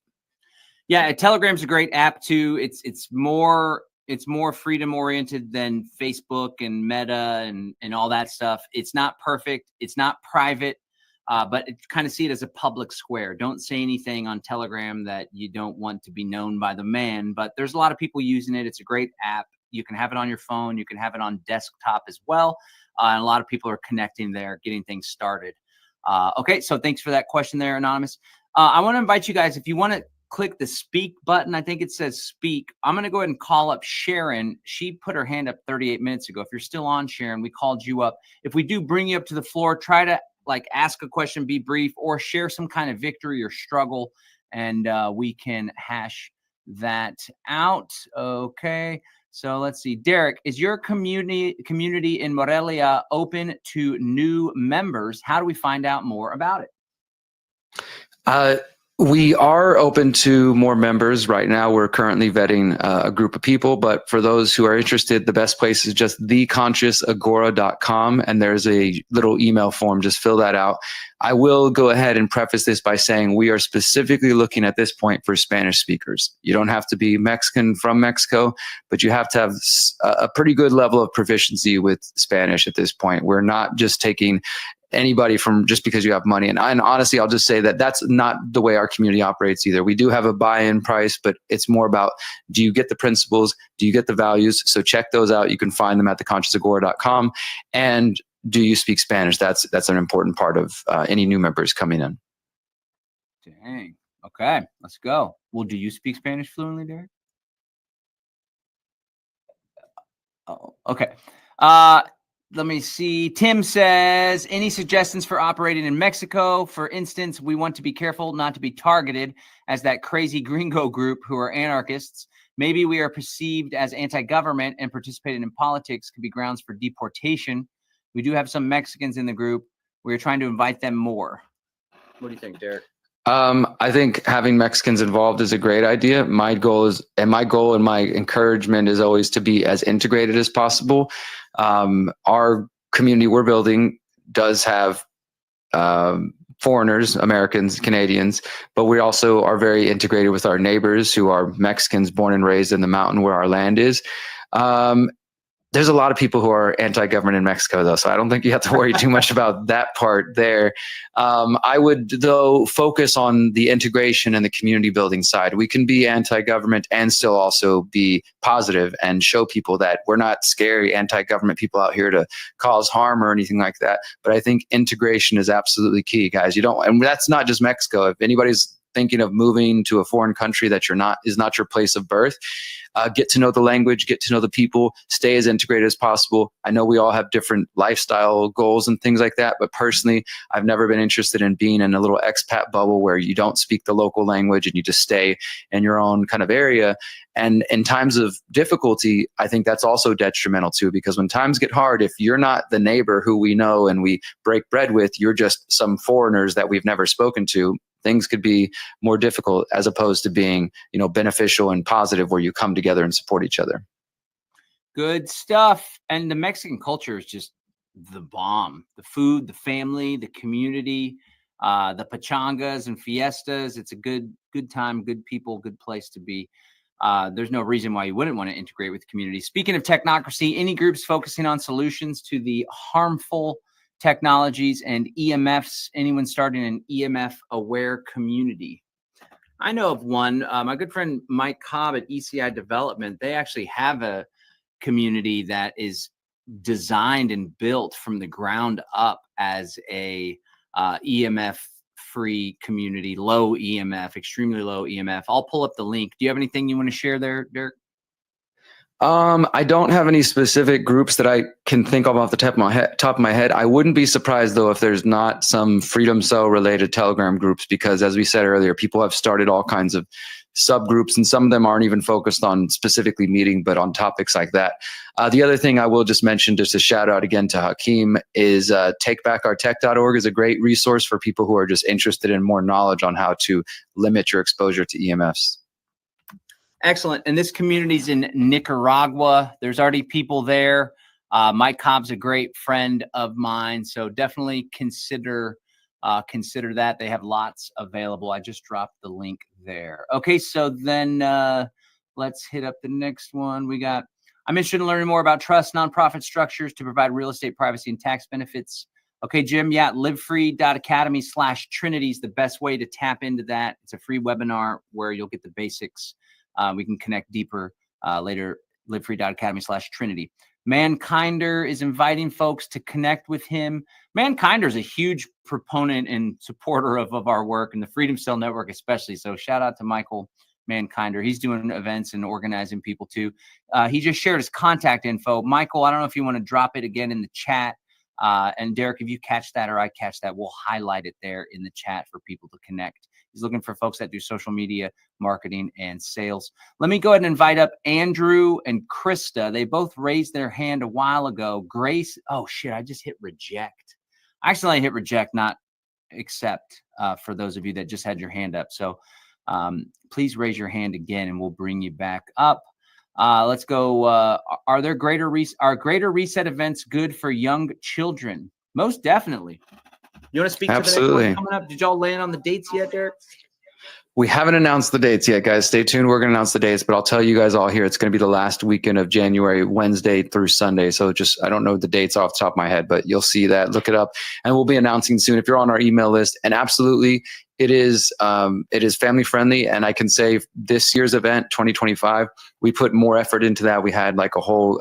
Yeah, Telegram's a great app too. It's more freedom oriented than Facebook and Meta and all that stuff. It's not perfect. It's not private, but kind of see it as a public square. Don't say anything on Telegram that you don't want to be known by the man. But there's a lot of people using it. It's a great app. You can have it on your phone. You can have it on desktop as well. And a lot of people are connecting there, getting things started. Okay, so thanks for that question there, Anonymous. I want to invite you guys, if you want to click the speak button. I think it says speak. I'm going to go ahead and call up Sharon. She put her hand up 38 minutes ago. If you're still on, Sharon, we called you up. If we do bring you up to the floor, try to ask a question, be brief, or share some kind of victory or struggle, and we can hash that out. Okay. So let's see. Derrick, is your community in Morelia open to new members? How do we find out more about it? We are open to more members. Right now, we're currently vetting a group of people, but for those who are interested, the best place is just theconsciousagora.com, and there's a little email form. Just fill that out. I will go ahead and preface this by saying we are specifically looking at this point for Spanish speakers. You don't have to be Mexican from Mexico, but you have to have a pretty good level of proficiency with Spanish at this point. We're not just taking anybody from just because you have money. And honestly, I'll just say that that's not the way our community operates either. We do have a buy-in price, but it's more about, do you get the principles? Do you get the values? So check those out. You can find them at theconsciousagora.com. And do you speak Spanish? That's an important part of any new members coming in. Dang. Okay, let's go. Well, do you speak Spanish fluently, Derrick? Oh, okay. let me see. Tim says, any suggestions for operating in Mexico? For instance, we want to be careful not to be targeted as that crazy gringo group who are anarchists. Maybe we are perceived as anti-government and participating in politics could be grounds for deportation. We do have some Mexicans in the group. We're trying to invite them more. What do you think, Derrick? I think having Mexicans involved is a great idea. My goal and my encouragement is always to be as integrated as possible. Our community we're building does have foreigners, Americans, Canadians, but we also are very integrated with our neighbors who are Mexicans born and raised in the mountain where our land is. There's a lot of people who are anti-government in Mexico, though, so I don't think you have to worry too much about that part there. I would, though, focus on the integration and the community building side. We can be anti-government and still also be positive and show people that we're not scary anti-government people out here to cause harm or anything like that. But I think integration is absolutely key, guys. And that's not just Mexico. If anybody's thinking of moving to a foreign country that is not your place of birth, get to know the language, get to know the people, stay as integrated as possible. I know we all have different lifestyle goals and things like that, but personally, I've never been interested in being in a little expat bubble where you don't speak the local language and you just stay in your own kind of area. And in times of difficulty, I think that's also detrimental too, because when times get hard, if you're not the neighbor who we know and we break bread with, you're just some foreigners that we've never spoken to. Things could be more difficult as opposed to being, beneficial and positive where you come together and support each other. Good stuff. And the Mexican culture is just the bomb. The food, the family, the community, the pachangas and fiestas. It's a good time, good people, good place to be. There's no reason why you wouldn't want to integrate with the community. Speaking of technocracy, any groups focusing on solutions to the harmful technologies and EMFs, anyone starting an EMF aware community? I know of one. My good friend Mike Cobb at ECI Development, they actually have a community that is designed and built from the ground up as a EMF free community, low EMF, extremely low EMF. I'll pull up the link. Do you have anything you want to share there, Derrick? I don't have any specific groups that I can think of off the top of my head. I wouldn't be surprised, though, if there's not some Freedom Cell related Telegram groups, because as we said earlier, people have started all kinds of subgroups, and some of them aren't even focused on specifically meeting, but on topics like that. The other thing I will just mention, just a shout out again to Hakeem, is takebackourtech.org is a great resource for people who are just interested in more knowledge on how to limit your exposure to EMFs. Excellent. And this community's in Nicaragua. There's already people there. Mike Cobb's a great friend of mine, so definitely consider that. They have lots available. I just dropped the link there. Okay, so then let's hit up the next one. I'm interested in learning more about trust nonprofit structures to provide real estate privacy and tax benefits. Okay, Jim, livefree.academy/Trinity is the best way to tap into that. It's a free webinar where you'll get the basics. We can connect deeper later, livefree.academy/Trinity. Mankinder is inviting folks to connect with him. Mankinder is a huge proponent and supporter of our work and the Freedom Cell Network especially. So shout out to Michael Mankinder. He's doing events and organizing people too. He just shared his contact info. Michael, I don't know if you want to drop it again in the chat. And Derrick, if you catch that or I catch that, we'll highlight it there in the chat for people to connect. He's looking for folks that do social media marketing and sales. Let me go ahead and invite up Andrew and Krista. They both raised their hand a while ago. Grace, oh shit, I just hit reject. I accidentally hit reject, not accept, for those of you that just had your hand up. So please raise your hand again and we'll bring you back up. Let's go. Are Greater Reset events good for young children? Most definitely. You want to speak Absolutely. to the next one coming up? Did y'all land on the dates yet, Derrick? We haven't announced the dates yet, guys. Stay tuned. We're going to announce the dates, but I'll tell you guys all here, it's going to be the last weekend of January, Wednesday through Sunday. So I don't know the dates off the top of my head, but you'll see that. Look it up. And we'll be announcing soon if you're on our email list. And absolutely, it is family friendly. And I can say this year's event, 2025, we put more effort into that. We had like a whole,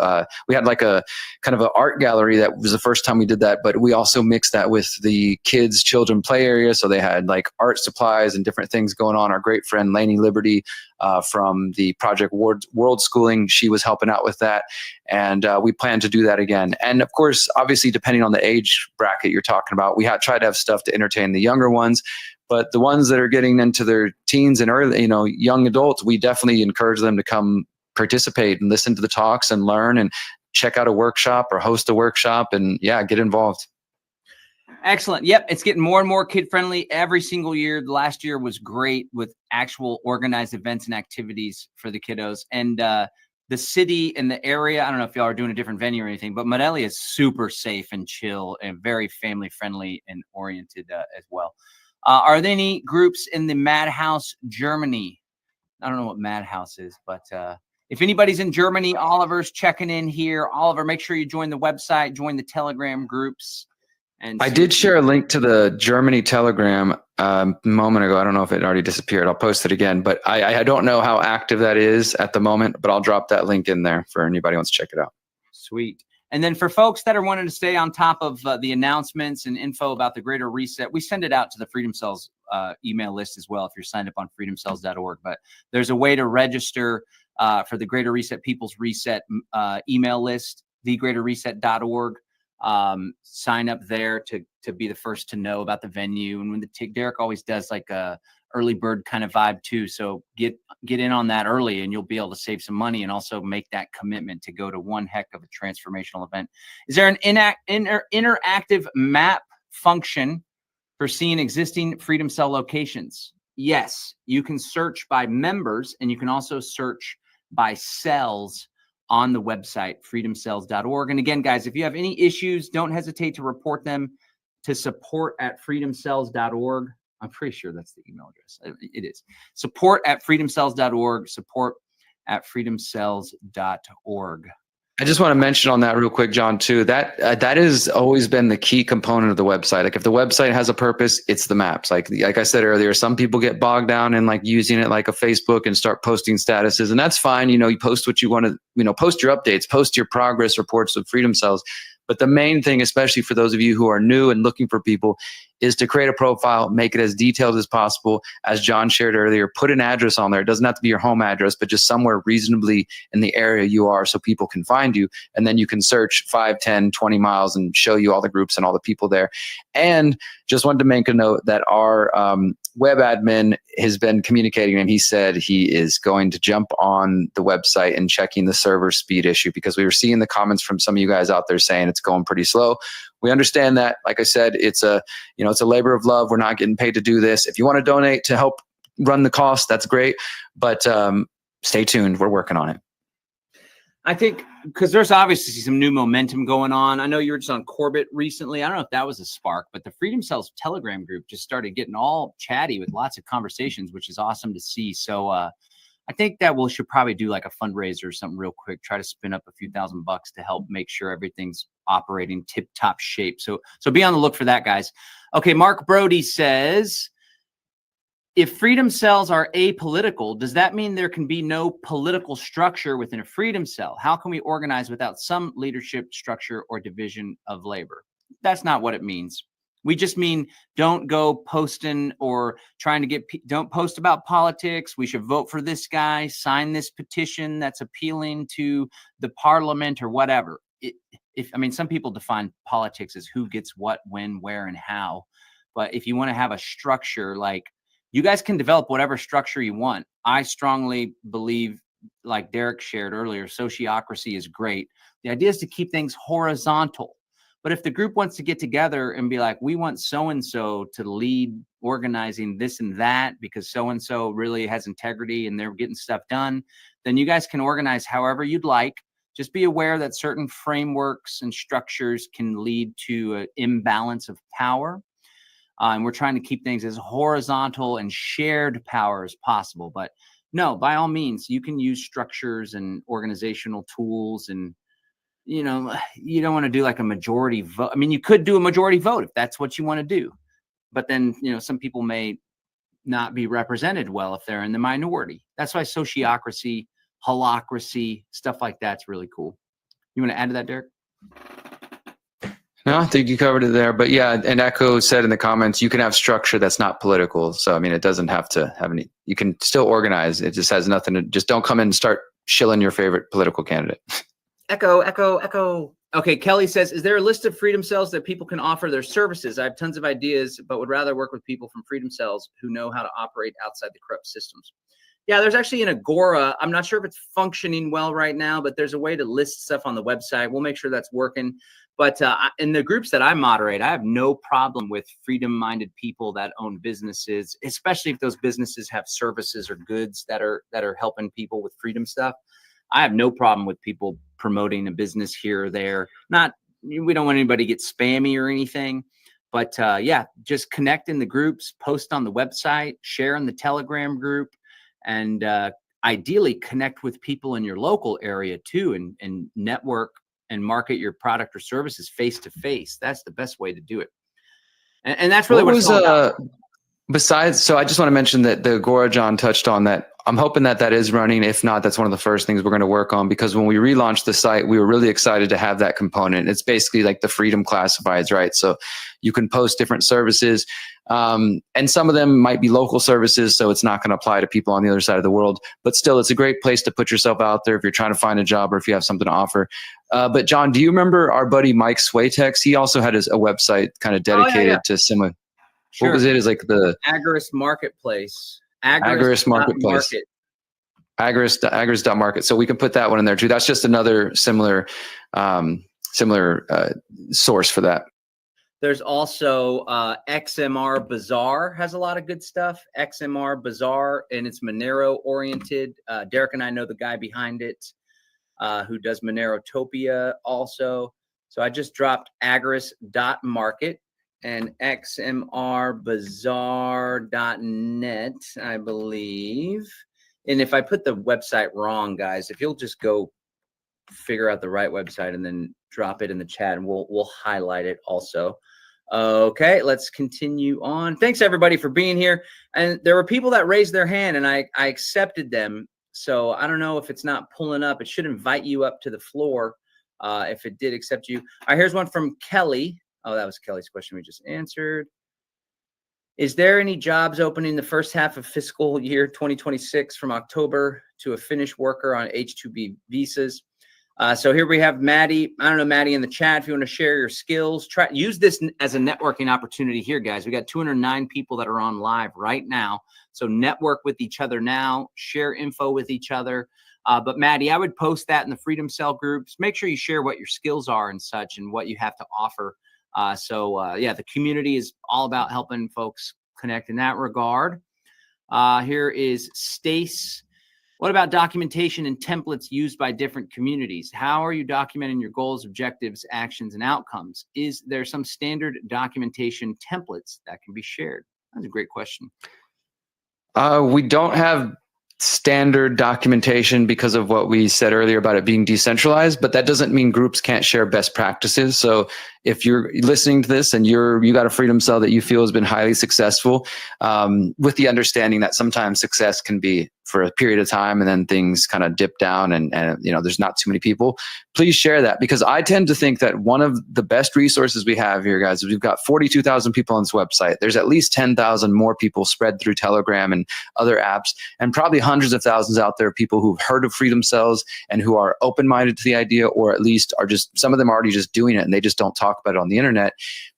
we had like a kind of an art gallery. That was the first time we did that, but we also mixed that with the children play area. So they had like art supplies and different things going on. Our great friend Lainey Liberty from the Project World Schooling, she was helping out with that. And we plan to do that again. And of course, obviously, depending on the age bracket you're talking about, we try to have stuff to entertain the younger ones. But the ones that are getting into their teens and early, young adults, we definitely encourage them to come participate and listen to the talks and learn and check out a workshop or host a workshop and get involved. Excellent. Yep. It's getting more and more kid friendly every single year. The last year was great with actual organized events and activities for the kiddos. And the city and the area, I don't know if y'all are doing a different venue or anything, but Morelia is super safe and chill and very family friendly and oriented as well. Are there any groups in the Madhouse, Germany? I don't know what Madhouse is, but if anybody's in Germany, Oliver's checking in here. Oliver, make sure you join the website, join the Telegram groups. And I did share a link to the Germany Telegram a moment ago. I don't know if it already disappeared. I'll post it again, but I don't know how active that is at the moment, but I'll drop that link in there for anybody who wants to check it out. Sweet. And then for folks that are wanting to stay on top of the announcements and info about the Greater Reset, we send it out to the Freedom Cells email list as well if you're signed up on freedomcells.org. But there's a way to register for the Greater Reset People's Reset email list, thegreaterreset.org. Sign up there to be the first to know about the venue. And when Derrick always does like a early bird kind of vibe too. So get in on that early and you'll be able to save some money and also make that commitment to go to one heck of a transformational event. Is there an interactive map function for seeing existing Freedom Cell locations? Yes, you can search by members and you can also search by cells on the website, freedomcells.org. And again, guys, if you have any issues, don't hesitate to report them to support@freedomcells.org. I'm pretty sure that's the email address. It is support@freedomcells.org, support@freedomcells.org. I just want to mention on that real quick, John, too, that has always been the key component of the website. Like if the website has a purpose, it's the maps. Like I said earlier, some people get bogged down in like using it like a Facebook and start posting statuses, and that's fine. You post what you want to, post your updates, post your progress reports of Freedom Cells. But the main thing, especially for those of you who are new and looking for people, is to create a profile, make it as detailed as possible. As John shared earlier, put an address on there. It doesn't have to be your home address, but just somewhere reasonably in the area you are so people can find you. And then you can search 5, 10, 20 miles and show you all the groups and all the people there. And just wanted to make a note that our web admin has been communicating, and he said he is going to jump on the website and checking the server speed issue, because we were seeing the comments from some of you guys out there saying it's going pretty slow. We understand that. Like I said, it's a labor of love. We're not getting paid to do this. If you want to donate to help run the cost, that's great. But stay tuned. We're working on it. I think because there's obviously some new momentum going on. I know you were just on Corbett recently. I don't know if that was a spark, but the Freedom Cells Telegram group just started getting all chatty with lots of conversations, which is awesome to see. So I think that we should probably do like a fundraiser or something real quick, try to spin up a few $1,000 to help make sure everything's operating tip-top shape. So be on the look for that, guys. Okay, Mark Brody says, if Freedom Cells are apolitical, does that mean there can be no political structure within a Freedom Cell? How can we organize without some leadership structure or division of labor? That's not what it means. We just mean don't go posting or trying to don't post about politics. We should vote for this guy, sign this petition that's appealing to the parliament or whatever. Some people define politics as who gets what, when, where, and how. But if you want to have a structure, like, you guys can develop whatever structure you want. I strongly believe, like Derrick shared earlier, sociocracy is great. The idea is to keep things horizontal. But if the group wants to get together and be like, we want so-and-so to lead organizing this and that because so-and-so really has integrity and they're getting stuff done, then you guys can organize however you'd like. Just be aware that certain frameworks and structures can lead to an imbalance of power. And we're trying to keep things as horizontal and shared power as possible. But no, by all means, you can use structures and organizational tools. And, you don't want to do like a majority vote. I mean, you could do a majority vote if that's what you want to do. But then, some people may not be represented well if they're in the minority. That's why sociocracy, holacracy, stuff like that's really cool. You want to add to that, Derrick? No, I think you covered it there. But yeah, and Echo said in the comments, you can have structure that's not political. So, I mean, it doesn't have to have any, you can still organize. It just has nothing to, just don't come in and start shilling your favorite political candidate. Echo, echo, echo. Okay, Kelly says, is there a list of Freedom Cells that people can offer their services? I have tons of ideas, but would rather work with people from Freedom Cells who know how to operate outside the corrupt systems. Yeah, there's actually an Agora. I'm not sure if it's functioning well right now, but there's a way to list stuff on the website. We'll make sure that's working. But in the groups that I moderate, I have no problem with freedom-minded people that own businesses, especially if those businesses have services or goods that are helping people with freedom stuff. I have no problem with people promoting a business here or there. We don't want anybody to get spammy or anything. But yeah, just connect in the groups, post on the website, share in the Telegram group, and ideally connect with people in your local area too, and network and market your product or services face to face. That's the best way to do it. And that's really what it's all about. Besides, so I just want to mention that the Agora John touched on that. I'm hoping that is running. If not, that's one of the first things we're going to work on, because when we relaunched the site, we were really excited to have that component. It's basically like the freedom classifieds, right? So you can post different services, and some of them might be local services, so it's not going to apply to people on the other side of the world. But still, it's a great place to put yourself out there if you're trying to find a job or if you have something to offer. But John, do you remember our buddy Mike Swaytex? He also had a website kind of dedicated to similar. Sure. What was it? Is like the Agorist Marketplace. Agorist Marketplace. Agorist.market. So we can put that one in there too. That's just another similar source for that. There's also XMR Bazaar has a lot of good stuff. XMR Bazaar, and it's Monero oriented. Derrick and I know the guy behind it who does Monerotopia also. So I just dropped agorist.market and xmrbazaar.net, I believe. And if I put the website wrong, guys, if you'll just go figure out the right website and then drop it in the chat, and we'll highlight it also. Okay, let's continue on. Thanks everybody for being here. And there were people that raised their hand, and I accepted them. So I don't know if it's not pulling up. It should invite you up to the floor if it did accept you. All right, here's one from Kelly. Oh, that was Kelly's question we just answered. Is there any jobs opening the first half of fiscal year 2026 from October to a Finnish worker on H-2B visas? So here we have Maddie. I don't know, Maddie, in the chat, if you want to share your skills, use this as a networking opportunity here, guys. We got 209 people that are on live right now. So network with each other now, share info with each other. But Maddie, I would post that in the Freedom Cell groups. Make sure you share what your skills are and such and what you have to offer. Yeah, the community is all about helping folks connect in that regard. Here is Stace. What about documentation and templates used by different communities? How are you documenting your goals, objectives, actions, and outcomes? Is there some standard documentation templates that can be shared? That's a great question. We don't have standard documentation because of what we said earlier about it being decentralized, but that doesn't mean groups can't share best practices. So if you're listening to this and you got a Freedom Cell that you feel has been highly successful, with the understanding that sometimes success can be for a period of time and then things kind of dip down and there's not too many people, please share that, because I tend to think that one of the best resources we have here, guys, is we've got 42,000 people on this website. There's at least 10,000 more people spread through Telegram and other apps, and probably hundreds of thousands out there, people who've heard of Freedom Cells and who are open-minded to the idea, or at least are just, some of them are already just doing it and they just don't talk about it on the internet.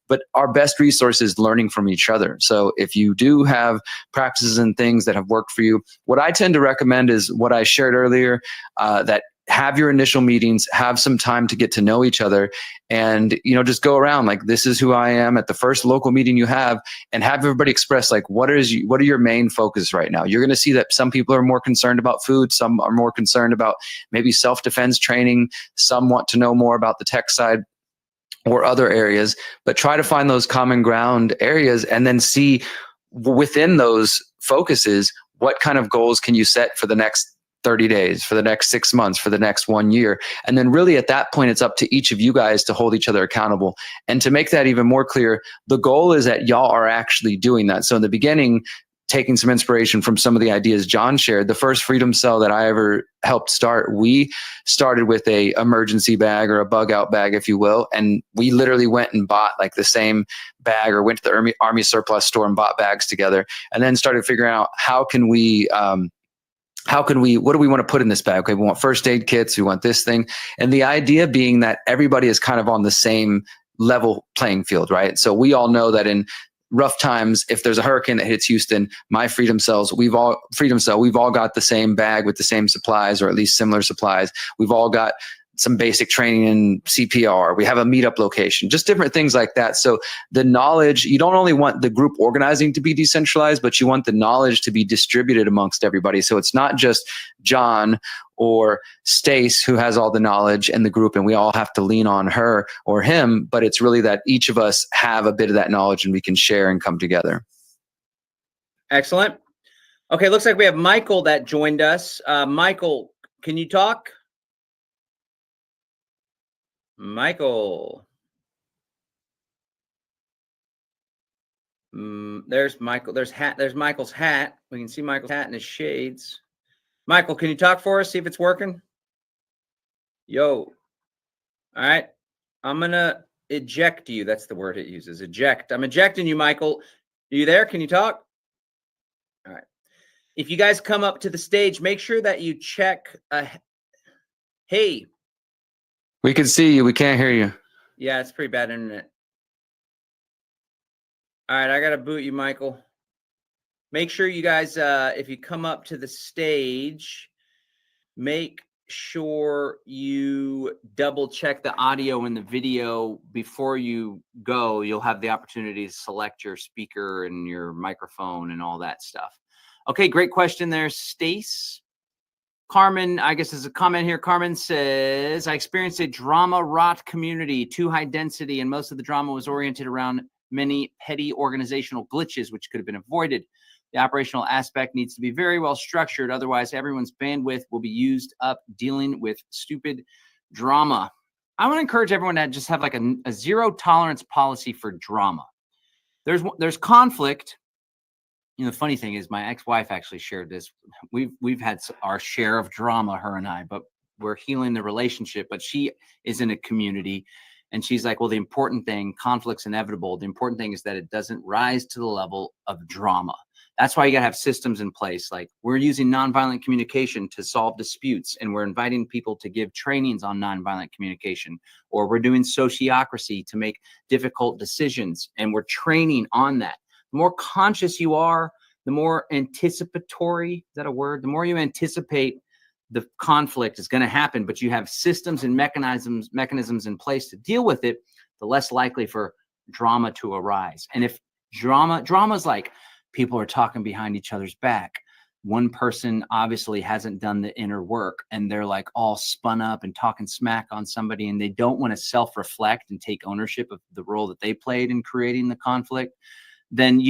But our best resource is learning from each other. So if you do have practices and things that have worked for you, what I tend to recommend is what I shared earlier, that have your initial meetings, have some time to get to know each other, and just go around like, this is who I am at the first local meeting you have, and have everybody express like, what are your main focus right now? You're going to see that some people are more concerned about food, some are more concerned about maybe self-defense training, some want to know more about the tech side or other areas, but try to find those common ground areas and then see within those focuses, what kind of goals can you set for the next 30 days, for the next 6 months, for the next 1 year. And then really at that point, it's up to each of you guys to hold each other accountable. And to make that even more clear, the goal is that y'all are actually doing that. So in the beginning, taking some inspiration from some of the ideas John shared. The first Freedom Cell that I ever helped start, we started with a emergency bag or a bug out bag, if you will. And we literally went and bought like the same bag, or went to the Army surplus store and bought bags together, and then started figuring out what do we want to put in this bag? Okay, we want first aid kits, we want this thing. And the idea being that everybody is kind of on the same level playing field, right? So we all know that in rough times, if there's a hurricane that hits Houston, my Freedom Cell, we've all got the same bag with the same supplies, or at least similar supplies. We've all got some basic training in CPR. We have a meetup location, just different things like that. So the knowledge, you don't only want the group organizing to be decentralized, but you want the knowledge to be distributed amongst everybody. So it's not just John or Stace who has all the knowledge in the group and we all have to lean on her or him, but it's really that each of us have a bit of that knowledge and we can share and come together. Excellent. Okay, looks like we have Michael that joined us. Michael, can you talk? Michael. There's Michael. There's Michael's hat. We can see Michael's hat and his shades. Michael, can you talk for us? See if it's working. Yo. All right. I'm going to eject you. That's the word it uses. Eject. I'm ejecting you, Michael. Are you there? Can you talk? All right. If you guys come up to the stage, make sure that you check. Hey. We can see you. We can't hear you. Yeah, it's pretty bad internet. All right, I got to boot you, Michael. Make sure you guys, if you come up to the stage, make sure you double check the audio and the video before you go. You'll have the opportunity to select your speaker and your microphone and all that stuff. Okay, great question there, Stace. Carmen, I guess there's a comment here. Carmen says, I experienced a drama rot community, too high density, and most of the drama was oriented around many petty organizational glitches, which could have been avoided. The operational aspect needs to be very well structured. Otherwise, everyone's bandwidth will be used up dealing with stupid drama. I want to encourage everyone to just have like a zero tolerance policy for drama. There's conflict. You know, the funny thing is my ex-wife actually shared this. We've had our share of drama, her and I, but we're healing the relationship. But she is in a community and she's like, well, the important thing, conflict's inevitable. The important thing is that it doesn't rise to the level of drama. That's why you got to have systems in place. Like we're using nonviolent communication to solve disputes, and we're inviting people to give trainings on nonviolent communication, or we're doing sociocracy to make difficult decisions, and we're training on that. The more conscious you are, the more anticipatory, is that a word? The more you anticipate the conflict is going to happen, but you have systems and mechanisms in place to deal with it, the less likely for drama to arise. And if drama's like people are talking behind each other's back, one person obviously hasn't done the inner work and they're like all spun up and talking smack on somebody, and they don't want to self-reflect and take ownership of the role that they played in creating the conflict, then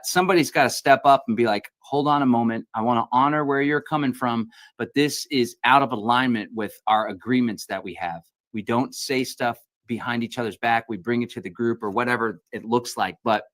somebody's got to step up and be like, hold on a moment. I want to honor where you're coming from, but this is out of alignment with our agreements that we have. We don't say stuff behind each other's back. We bring it to the group or whatever it looks like. But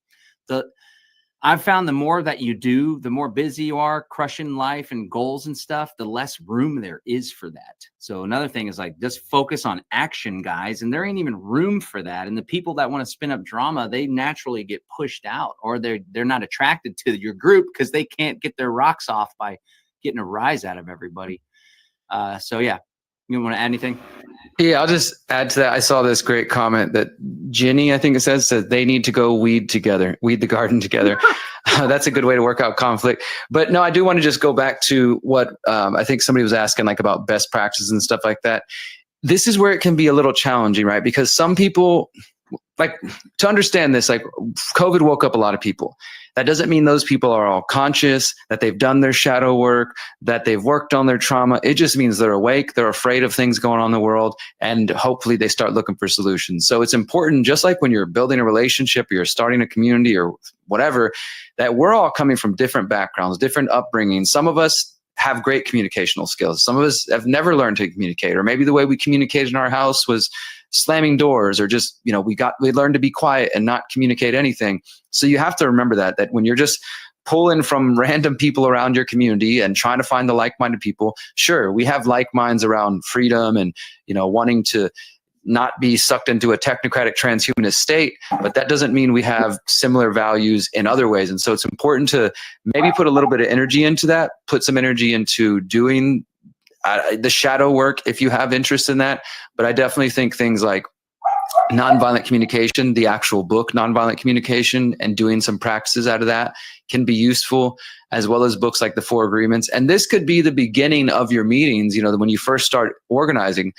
I've found the more that you do, the more busy you are crushing life and goals and stuff, the less room there is for that. So another thing is like, just focus on action, guys. And there ain't even room for that. And the people that want to spin up drama, they naturally get pushed out, or they're not attracted to your group because they can't get their rocks off by getting a rise out of everybody. So yeah, you want to add anything? Yeah, I'll just add to that. I saw this great comment that Ginny, I think it says they need to go weed the garden together. That's a good way to work out conflict. But no, I do want to just go back to what I think somebody was asking, like about best practices and stuff like that. This is where it can be a little challenging, right? Because some people, like, to understand this, like COVID woke up a lot of people. That doesn't mean those people are all conscious, that they've done their shadow work, that they've worked on their trauma. It just means they're awake, they're afraid of things going on in the world, and hopefully they start looking for solutions. So it's important, just like when you're building a relationship or you're starting a community or whatever, that we're all coming from different backgrounds, different upbringings. Some of us have great communicational skills. Some of us have never learned to communicate, or maybe the way we communicated in our house was slamming doors, or just, we learned to be quiet and not communicate anything. So you have to remember that when you're just pulling from random people around your community and trying to find the like-minded people. Sure, we have like minds around freedom and, wanting to not be sucked into a technocratic transhumanist state, but that doesn't mean we have similar values in other ways. And so it's important to maybe put a little bit of energy into that, put some energy into doing the shadow work if you have interest in that. But I definitely think things like nonviolent communication, the actual book, Nonviolent Communication, and doing some practices out of that can be useful, as well as books like The Four Agreements. And this could be the beginning of your meetings, when you first start organizing.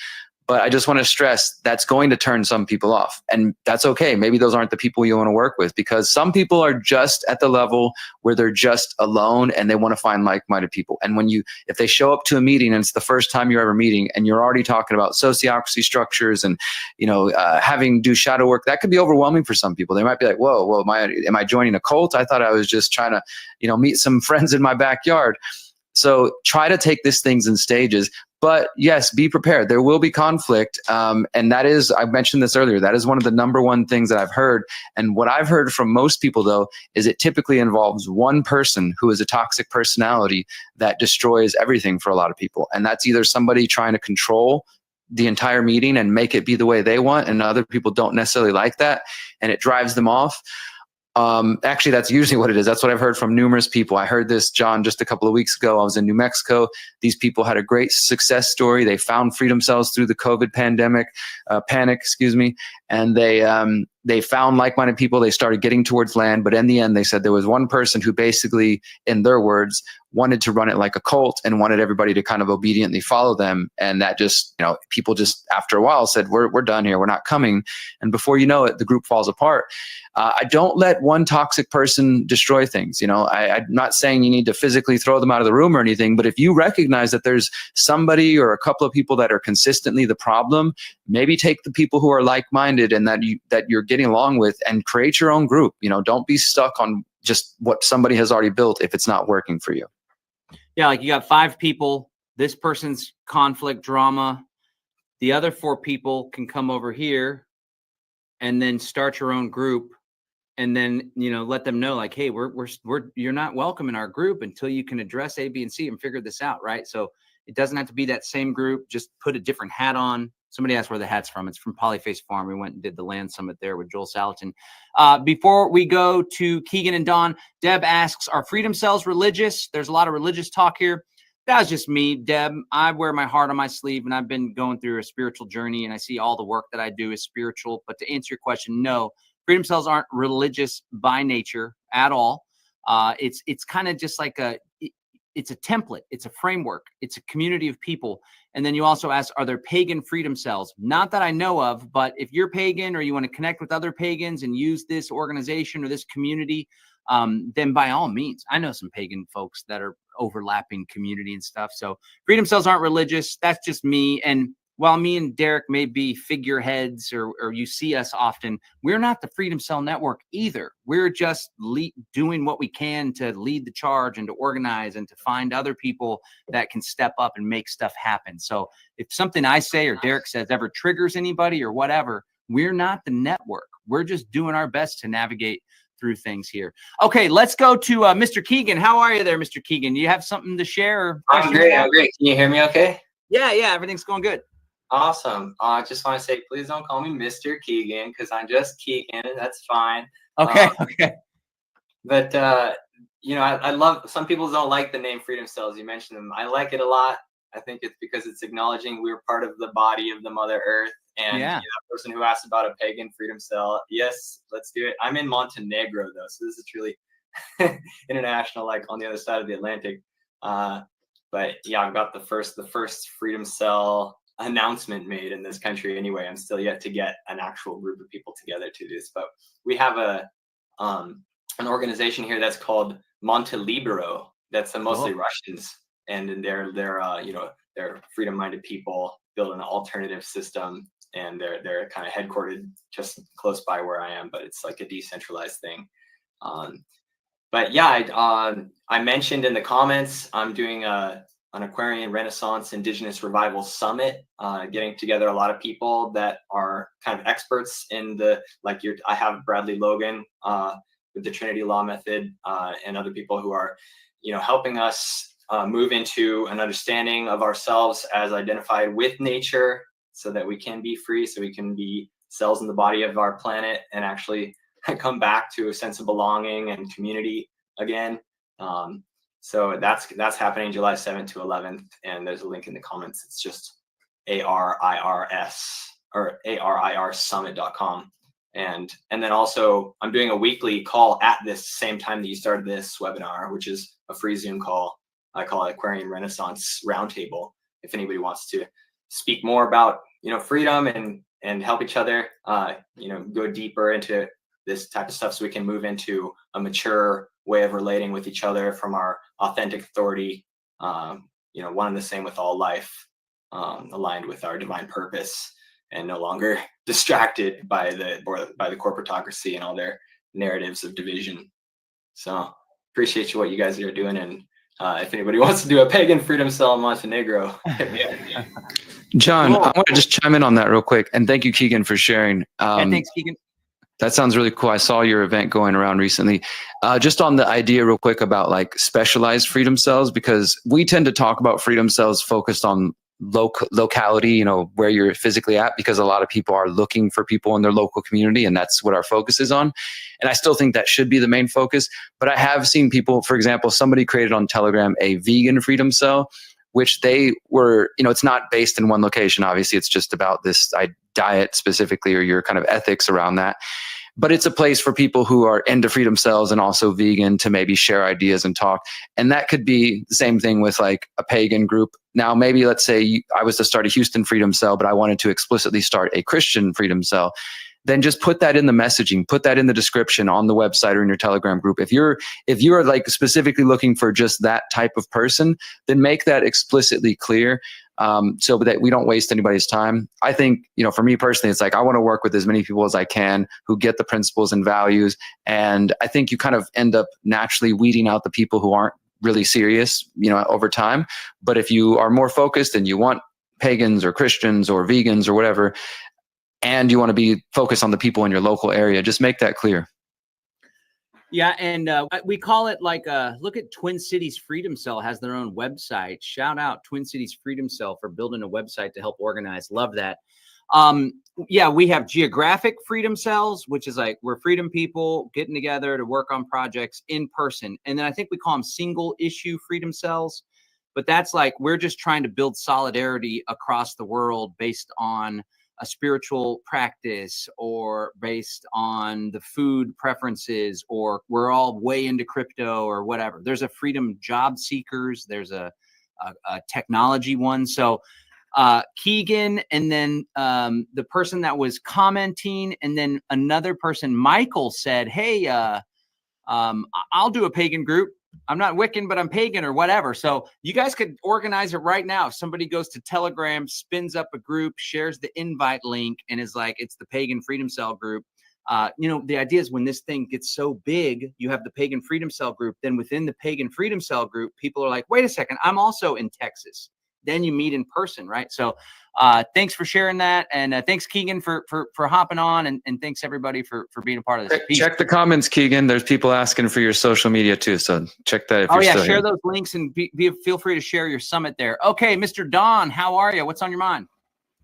But I just want to stress that's going to turn some people off. And that's okay. Maybe those aren't the people you want to work with, because some people are just at the level where they're just alone and they want to find like-minded people. And if they show up to a meeting and it's the first time you're ever meeting and you're already talking about sociocracy structures and, having do shadow work, that could be overwhelming for some people. They might be like, whoa, am I joining a cult? I thought I was just trying to, meet some friends in my backyard. So try to take these things in stages. But yes, be prepared. There will be conflict. And that is, I mentioned this earlier, that is one of the number one things that I've heard. And what I've heard from most people, though, is it typically involves one person who is a toxic personality that destroys everything for a lot of people. And that's either somebody trying to control the entire meeting and make it be the way they want, and other people don't necessarily like that, and it drives them off. Actually, that's usually what it is. That's what I've heard from numerous people. I heard this, John, just a couple of weeks ago. I was in New Mexico. These people had a great success story. They found freedom cells through the COVID panic, and they found like-minded people. They started getting towards land, but in the end, they said there was one person who basically, in their words, wanted to run it like a cult and wanted everybody to kind of obediently follow them. And that just, people just after a while said, we're done here. We're not coming. And before you know it, the group falls apart. I don't let one toxic person destroy things. I'm not saying you need to physically throw them out of the room or anything, but if you recognize that there's somebody or a couple of people that are consistently the problem, maybe take the people who are like-minded and that you're getting along with and create your own group. Don't be stuck on just what somebody has already built if it's not working for you. Yeah, like you got 5 people, this person's conflict drama, the other 4 people can come over here and then start your own group. And then, let them know like, hey, you're not welcome in our group until you can address A, B, and C and figure this out. Right. So it doesn't have to be that same group. Just put a different hat on. Somebody asked where the hat's from. It's from Polyface Farm. We went and did the land summit there with Joel Salatin. Before we go to Keegan and Don, Deb asks, are freedom cells religious? There's a lot of religious talk here. That was just me, Deb. I wear my heart on my sleeve, and I've been going through a spiritual journey, and I see all the work that I do is spiritual. But to answer your question, no. Freedom cells aren't religious by nature at all. It's kind of just like it's a template. It's a framework. It's a community of people. And then you also ask, are there pagan freedom cells? Not that I know of, but if you're pagan or you want to connect with other pagans and use this organization or this community, then by all means, I know some pagan folks that are overlapping community and stuff. So freedom cells aren't religious. That's just me. And while me and Derrick may be figureheads or you see us often, we're not the Freedom Cell Network either. We're just doing what we can to lead the charge and to organize and to find other people that can step up and make stuff happen. So if something I say or Derrick says ever triggers anybody or whatever, we're not the network. We're just doing our best to navigate through things here. Okay, let's go to Mr. Keegan. How are you there, Mr. Keegan? Do you have something to share? Or I'm great. I'm great. Can you hear me okay? Yeah, everything's going good. Awesome. I just want to say, please don't call me Mr. Keegan because I'm just Keegan. That's fine. Okay. But, I love, some people don't like the name Freedom Cells. You mentioned them. I like it a lot. I think it's because it's acknowledging we're part of the body of the Mother Earth. And that person who asked about a pagan freedom cell, yes, let's do it. I'm in Montenegro, though, so this is truly international, like on the other side of the Atlantic. But yeah, I've got the first freedom cell announcement made in this country anyway. I'm still yet to get an actual group of people together to do this, but we have an organization here that's called Montelibero. That's mostly Russians, and they're freedom-minded people building an alternative system, and they're kind of headquartered just close by where I am, but it's like a decentralized thing. But yeah, I mentioned in the comments I'm doing an Aquarian Renaissance Indigenous Revival Summit, getting together a lot of people that are kind of experts in I have Bradley Logan, with the Trinity Law Method, and other people who are, helping us move into an understanding of ourselves as identified with nature, so that we can be free, so we can be cells in the body of our planet and actually come back to a sense of belonging and community again. So that's happening July 7th to 11th, and there's a link in the comments. It's just ARIRS or ARIRsummit.com. And then also I'm doing a weekly call at this same time that you started this webinar, which is a free Zoom call. I call it Aquarian Renaissance Roundtable. If anybody wants to speak more about, freedom and help each other, go deeper into this type of stuff, so we can move into a mature way of relating with each other from our authentic authority, one and the same with all life, aligned with our divine purpose, and no longer distracted by the corporatocracy and all their narratives of division. So appreciate what you guys are doing, and if anybody wants to do a pagan freedom cell in Montenegro. John, cool. I want to just chime in on that real quick, and thank you, Keegan, for sharing. Thanks, Keegan. That sounds really cool. I saw your event going around recently. Just on the idea real quick about like specialized freedom cells, because we tend to talk about freedom cells focused on locality, where you're physically at, because a lot of people are looking for people in their local community, and that's what our focus is on. And I still think that should be the main focus. But I have seen people, for example, somebody created on Telegram a vegan freedom cell, which they were, it's not based in one location. Obviously, it's just about this diet specifically, or your kind of ethics around that. But it's a place for people who are into freedom cells and also vegan to maybe share ideas and talk. And that could be the same thing with like a pagan group. Now, maybe let's say I was to start a Houston freedom cell, but I wanted to explicitly start a Christian freedom cell. Then just put that in the messaging, put that in the description on the website or in your Telegram group. If you're like specifically looking for just that type of person, then make that explicitly clear, so that we don't waste anybody's time. I think, for me personally, it's like I want to work with as many people as I can who get the principles and values. And I think you kind of end up naturally weeding out the people who aren't really serious, over time. But if you are more focused and you want pagans or Christians or vegans or whatever, and you want to be focused on the people in your local area, just make that clear. Yeah, and we call it like, look at Twin Cities Freedom Cell has their own website. Shout out Twin Cities Freedom Cell for building a website to help organize. Love that. Yeah, we have geographic freedom cells, which is like we're freedom people getting together to work on projects in person. And then I think we call them single issue freedom cells. But that's like we're just trying to build solidarity across the world based on a spiritual practice or based on the food preferences, or we're all way into crypto or whatever. There's a freedom job seekers. There's a technology one. So Keegan, and then the person that was commenting, and then another person, Michael, said, hey, I'll do a pagan group. I'm not Wiccan, but I'm pagan or whatever. So you guys could organize it right now. If somebody goes to Telegram, spins up a group, shares the invite link, and is like, it's the Pagan Freedom Cell group. The idea is when this thing gets so big, you have the Pagan Freedom Cell group. Then within the Pagan Freedom Cell group, people are like, wait a second, I'm also in Texas. Then you meet in person, right? So thanks for sharing that. And thanks, Keegan, for hopping on. And thanks, everybody, for being a part of this. Check the comments, Keegan. There's people asking for your social media, too. So check that if you're still share here. Those links and feel free to share your summit there. Okay, Mr. Don, how are you? What's on your mind?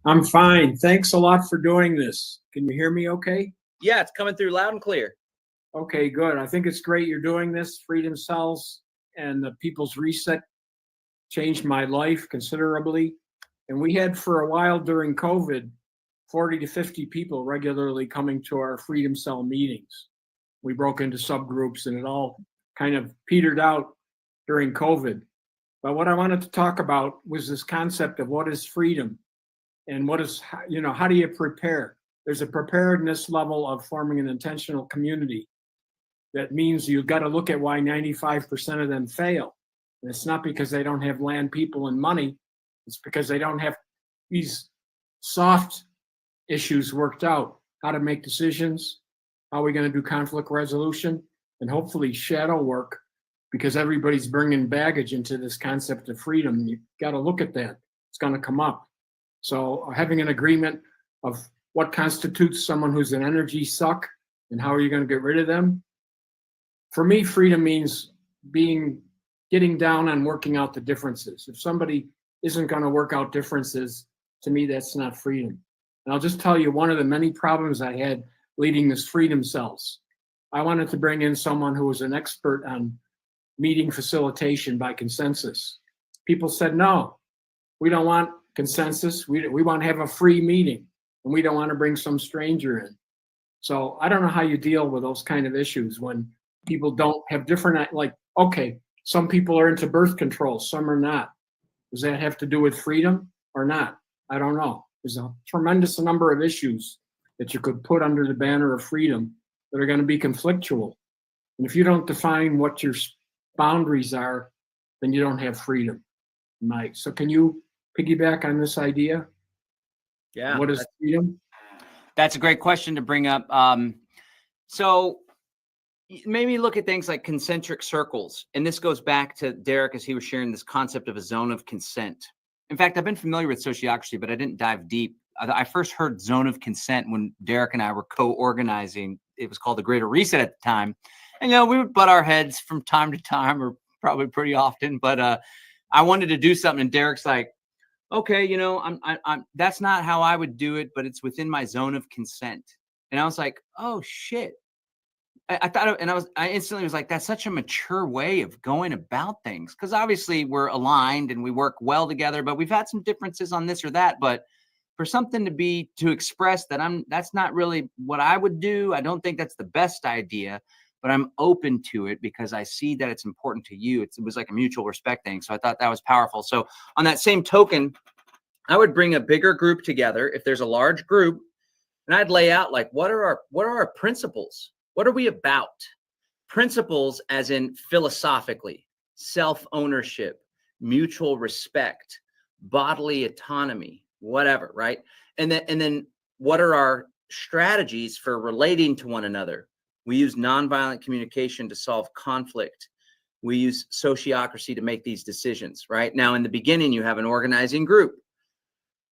I'm fine. Thanks a lot for doing this. Can you hear me okay? Yeah, it's coming through loud and clear. Okay, good. I think it's great you're doing this. Freedom Cells and the People's Reset changed my life considerably. And we had for a while during COVID, 40 to 50 people regularly coming to our Freedom Cell meetings. We broke into subgroups and it all kind of petered out during COVID. But what I wanted to talk about was this concept of what is freedom and what is, how do you prepare? There's a preparedness level of forming an intentional community. That means you've got to look at why 95% of them fail. And it's not because they don't have land, people, and money. It's because they don't have these soft issues worked out. How to make decisions, how are we going to do conflict resolution, and hopefully shadow work, because everybody's bringing baggage into this concept of freedom. You've got to look at that. It's going to come up. So having an agreement of what constitutes someone who's an energy suck and how are you going to get rid of them, for me, freedom means getting down on working out the differences. If somebody isn't going to work out differences, to me, that's not freedom. And I'll just tell you one of the many problems I had leading this Freedom Cells. I wanted to bring in someone who was an expert on meeting facilitation by consensus. People said, no, we don't want consensus. We want to have a free meeting, and we don't want to bring some stranger in. So I don't know how you deal with those kind of issues when people don't have different, like, okay, some people are into birth control, some are not. Does that have to do with freedom or not? I don't know. There's a tremendous number of issues that you could put under the banner of freedom that are going to be conflictual. And if you don't define what your boundaries are, then you don't have freedom. Mike, so can you piggyback on this idea? Yeah. What is freedom? That's a great question to bring up. So maybe look at things like concentric circles. And this goes back to Derrick as he was sharing this concept of a zone of consent. In fact, I've been familiar with sociocracy, but I didn't dive deep. I first heard zone of consent when Derrick and I were co-organizing. It was called the Greater Reset at the time. And, we would butt our heads from time to time, or probably pretty often. But I wanted to do something. And Derrick's like, okay, I'm that's not how I would do it, but it's within my zone of consent. And I was like, oh shit. I thought, and I instantly was like, that's such a mature way of going about things. Cause obviously we're aligned and we work well together, but we've had some differences on this or that. But for something to express that that's not really what I would do. I don't think that's the best idea, but I'm open to it because I see that it's important to you. It was like a mutual respect thing. So I thought that was powerful. So on that same token, I would bring a bigger group together. If there's a large group, and I'd lay out like, what are our principles? What are we about? Principles as in philosophically, self-ownership, mutual respect, bodily autonomy, whatever, right? And then what are our strategies for relating to one another? We use nonviolent communication to solve conflict. We use sociocracy to make these decisions, right? Now, in the beginning, you have an organizing group.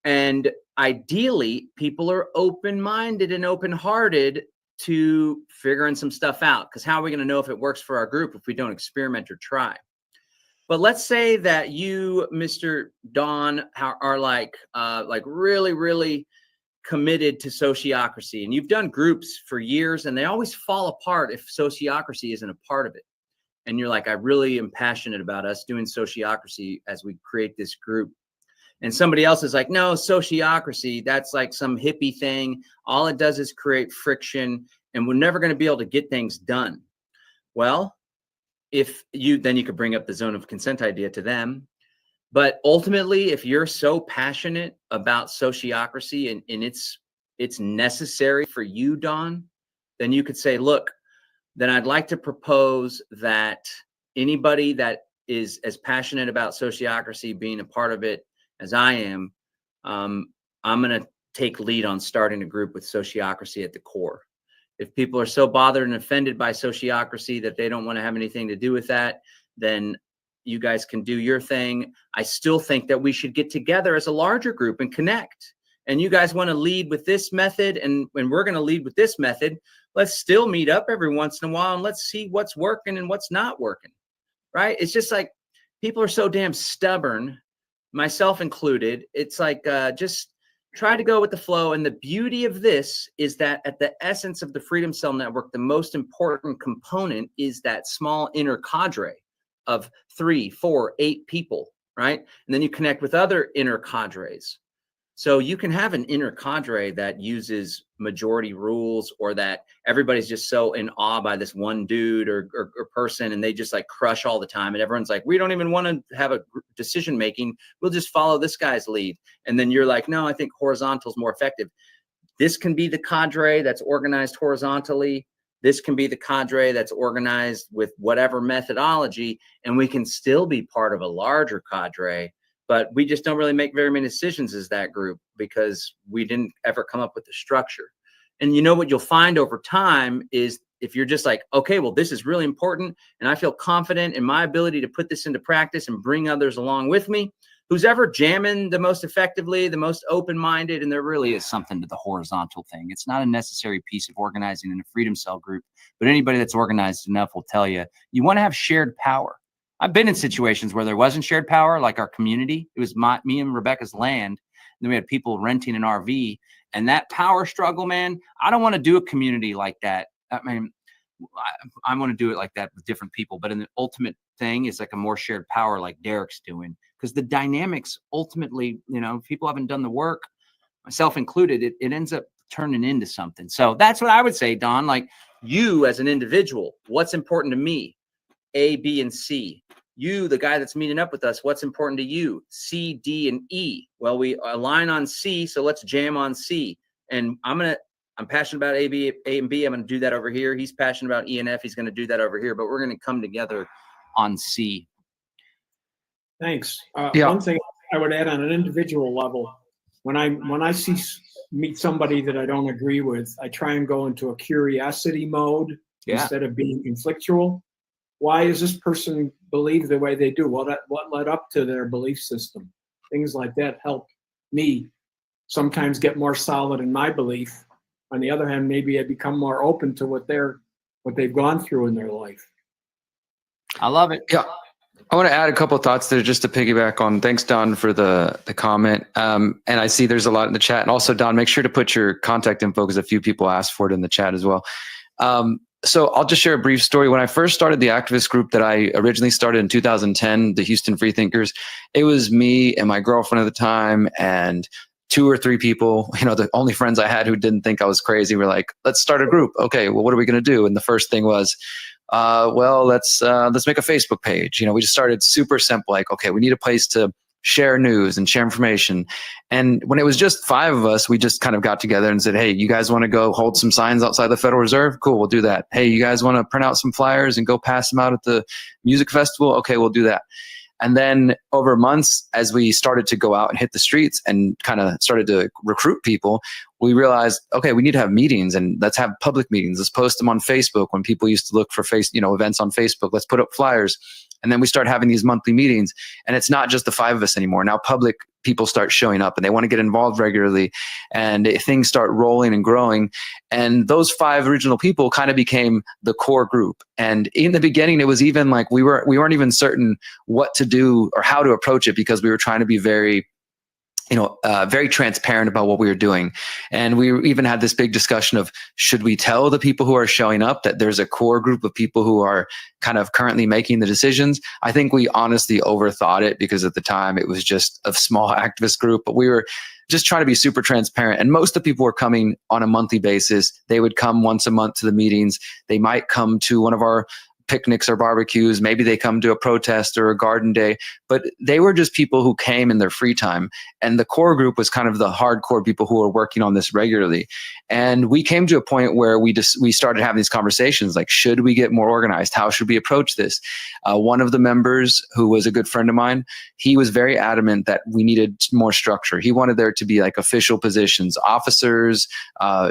And ideally, people are open-minded and open-hearted to figuring some stuff out. Because how are we going to know if it works for our group if we don't experiment or try? But let's say that you, Mr. Don, are like really, really committed to sociocracy, and you've done groups for years, and they always fall apart if sociocracy isn't a part of it. And you're like, I really am passionate about us doing sociocracy as we create this group. And somebody else is like, no, sociocracy, that's like some hippie thing. All it does is create friction, and we're never going to be able to get things done. Well, then you could bring up the zone of consent idea to them. But ultimately, if you're so passionate about sociocracy and it's necessary for you, Don, then you could say, look, then I'd like to propose that anybody that is as passionate about sociocracy being a part of it as I am, I'm going to take lead on starting a group with sociocracy at the core. If people are so bothered and offended by sociocracy that they don't want to have anything to do with that, then you guys can do your thing. I still think that we should get together as a larger group and connect. And you guys want to lead with this method, and when we're going to lead with this method, let's still meet up every once in a while and let's see what's working and what's not working, right? It's just like people are so damn stubborn, myself included. It's like just try to go with the flow. And the beauty of this is that at the essence of the Freedom Cell Network, the most important component is that small inner cadre of 3, 4, 8 people, right? And then you connect with other inner cadres. So you can have an inner cadre that uses majority rules, or that everybody's just so in awe by this one dude or person, and they just like crush all the time. And everyone's like, we don't even want to have a decision making. We'll just follow this guy's lead. And then you're like, no, I think horizontal is more effective. This can be the cadre that's organized horizontally. This can be the cadre that's organized with whatever methodology, and we can still be part of a larger cadre. But we just don't really make very many decisions as that group because we didn't ever come up with the structure. And you know what you'll find over time is if you're just like, okay, well, this is really important and I feel confident in my ability to put this into practice and bring others along with me, who's ever jamming the most effectively, the most open-minded, and there really is something to the horizontal thing. It's not a necessary piece of organizing in a freedom cell group, but anybody that's organized enough will tell you, you want to have shared power. I've been in situations where there wasn't shared power, like our community. It was me and Rebecca's land. And then we had people renting an RV, and that power struggle, man, I don't want to do a community like that. I mean, I want to do it like that with different people, but in the ultimate thing is like a more shared power like Derrick's doing, because the dynamics ultimately, you know, people haven't done the work, myself included, it ends up turning into something. So that's what I would say, Don, like you as an individual, what's important to me? A, B, and C. You, the guy that's meeting up with us, what's important to you? C, D, and E. Well, we align on C, so let's jam on C. And I'm passionate about A and B. I'm going to do that over here. He's passionate about E and F. He's going to do that over here. But we're going to come together on C. Thanks. One thing I would add on an individual level, when I meet somebody that I don't agree with, I try and go into a curiosity mode instead of being conflictual. Why does this person believe the way they do? Well, what led up to their belief system? Things like that help me sometimes get more solid in my belief. On the other hand, maybe I become more open to what they've gone through in their life. I love it. Yeah. I want to add a couple of thoughts there just to piggyback on. Thanks, Don, for the comment. And I see there's a lot in the chat. And also, Don, make sure to put your contact info because a few people asked for it in the chat as well. So I'll just share a brief story. When I first started the activist group that I originally started in 2010, the Houston Freethinkers, it was me and my girlfriend at the time and 2 or 3 people, you know, the only friends I had who didn't think I was crazy were like, let's start a group. Okay, well, what are we going to do? And the first thing was, well, let's make a Facebook page. You know, we just started super simple, like, okay, we need a place to share news and share information. And when it was just 5 of us, we just kind of got together and said, hey, you guys want to go hold some signs outside the Federal Reserve? Cool, we'll do that. Hey, you guys want to print out some flyers and go pass them out at the music festival? Okay, we'll do that. And then over months, as we started to go out and hit the streets and kind of started to recruit people, we realized, okay, we need to have meetings and let's have public meetings. Let's post them on Facebook when people used to look for events on Facebook. Let's put up flyers. And then we start having these monthly meetings, and it's not just the 5 of us anymore. Now public people start showing up and they want to get involved regularly, and things start rolling and growing. And those 5 original people kind of became the core group. And in the beginning, it was even like we weren't even certain what to do or how to approach it because we were trying to be very transparent about what we were doing. And we even had this big discussion of, should we tell the people who are showing up that there's a core group of people who are kind of currently making the decisions? I think we honestly overthought it because at the time it was just a small activist group, but we were just trying to be super transparent. And most of the people were coming on a monthly basis. They would come once a month to the meetings. They might come to one of our picnics or barbecues. Maybe they come to a protest or a garden day, but they were just people who came in their free time. And the core group was kind of the hardcore people who were working on this regularly. And we came to a point where we started having these conversations like, should we get more organized? How should we approach this? One of the members, who was a good friend of mine, he was very adamant that we needed more structure. He wanted there to be like official positions, officers,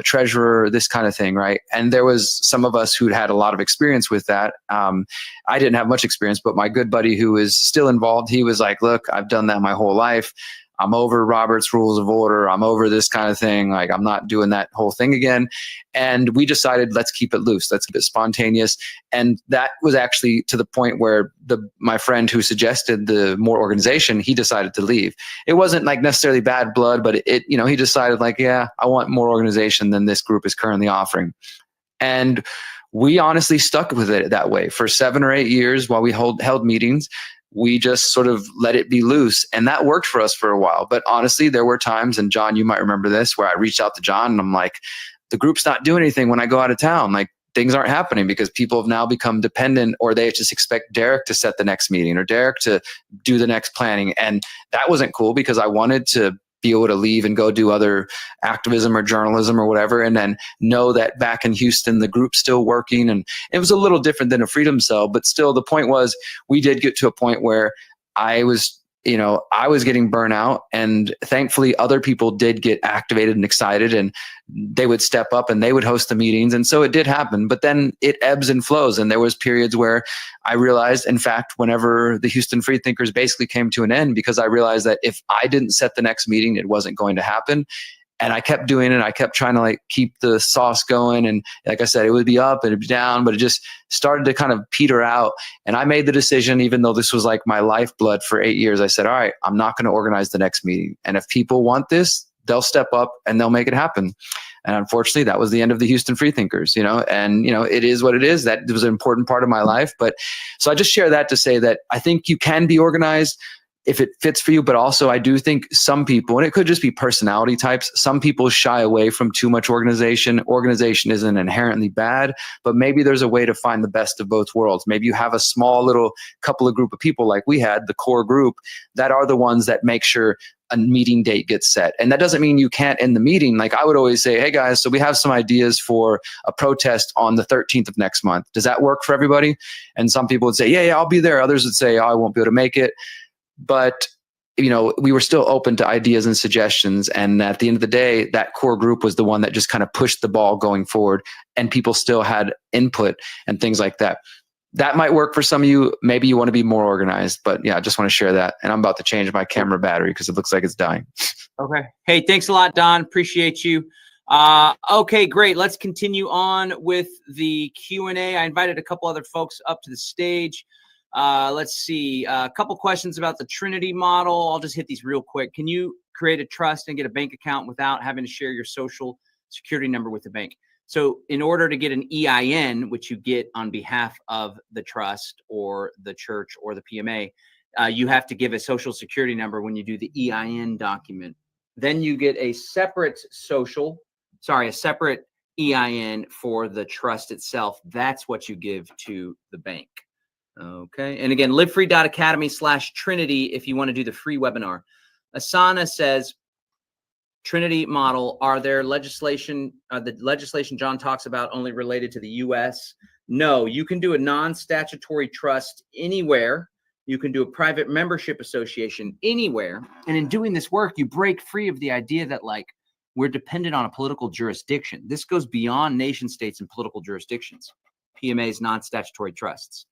treasurer, this kind of thing, right? And there was some of us who'd had a lot of experience with that. I didn't have much experience, but my good buddy who is still involved, he was like, look, I've done that my whole life. I'm over Robert's Rules of Order. I'm over this kind of thing. Like, I'm not doing that whole thing again. And we decided, let's keep it loose. Let's keep it spontaneous. And that was actually to the point where my friend who suggested the more organization, he decided to leave. It wasn't like necessarily bad blood, but he decided like, yeah, I want more organization than this group is currently offering. And we honestly stuck with it that way for 7 or 8 years while we held meetings. We just sort of let it be loose, and that worked for us for a while. But honestly, there were times, and John, you might remember this, where I reached out to John and I'm like, the group's not doing anything when I go out of town. Like, things aren't happening because people have now become dependent, or they just expect Derrick to set the next meeting or Derrick to do the next planning. And that wasn't cool because I wanted to be able to leave and go do other activism or journalism or whatever, and then know that back in Houston, the group's still working. And it was a little different than a freedom cell, but still the point was we did get to a point where I was you know, I was getting burnout, and thankfully other people did get activated and excited, and they would step up and they would host the meetings. And so it did happen, but then it ebbs and flows. And there was periods where I realized, in fact, whenever the Houston Freethinkers basically came to an end, because I realized that if I didn't set the next meeting, it wasn't going to happen. And I kept doing it. I kept trying to like keep the sauce going. And like I said, it would be up and it'd be down, but it just started to kind of peter out. And I made the decision, even though this was like my lifeblood for 8 years, I said, all right, I'm not going to organize the next meeting. And if people want this, they'll step up and they'll make it happen. And unfortunately, that was the end of the Houston Freethinkers, you know, and, you know, it is what it is. That was an important part of my life. But so I just share that to say that I think you can be organized if it fits for you, but also I do think some people, and it could just be personality types, some people shy away from too much organization. Organization isn't inherently bad, but maybe there's a way to find the best of both worlds. Maybe you have a small little couple of group of people like we had, the core group, that are the ones that make sure a meeting date gets set. And that doesn't mean you can't end the meeting. Like I would always say, hey guys, so we have some ideas for a protest on the 13th of next month. Does that work for everybody? And some people would say, yeah, I'll be there. Others would say, oh, I won't be able to make it. But, you know, we were still open to ideas and suggestions. And at the end of the day, that core group was the one that just kind of pushed the ball going forward, and people still had input and things like that. That might work for some of you. Maybe you want to be more organized, but yeah, I just want to share that. And I'm about to change my camera battery because it looks like it's dying. Okay. Hey, thanks a lot, Don. Appreciate you. Okay, great. Let's continue on with the Q&A. I invited a couple other folks up to the stage. Let's see, a couple questions about the Trinity model. I'll just hit these real quick. Can you create a trust and get a bank account without having to share your social security number with the bank? So in order to get an EIN, which you get on behalf of the trust or the church or the PMA, you have to give a social security number when you do the EIN document. Then you get a separate a separate EIN for the trust itself. That's what you give to the bank. Okay. And again, livefree.academy/Trinity if you want to do the free webinar. Asana says, Trinity model, are there legislation, the legislation John talks about only related to the US? No, you can do a non-statutory trust anywhere. You can do a private membership association anywhere. And in doing this work, you break free of the idea that like we're dependent on a political jurisdiction. This goes beyond nation states and political jurisdictions. PMAs, non-statutory trusts.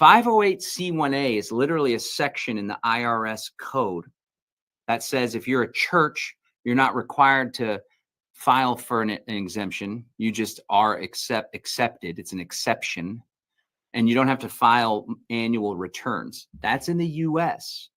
508c1a is literally a section in the IRS code that says if you're a church, you're not required to file for an exemption. You just are accepted. It's an exception. And you don't have to file annual returns. That's in the US.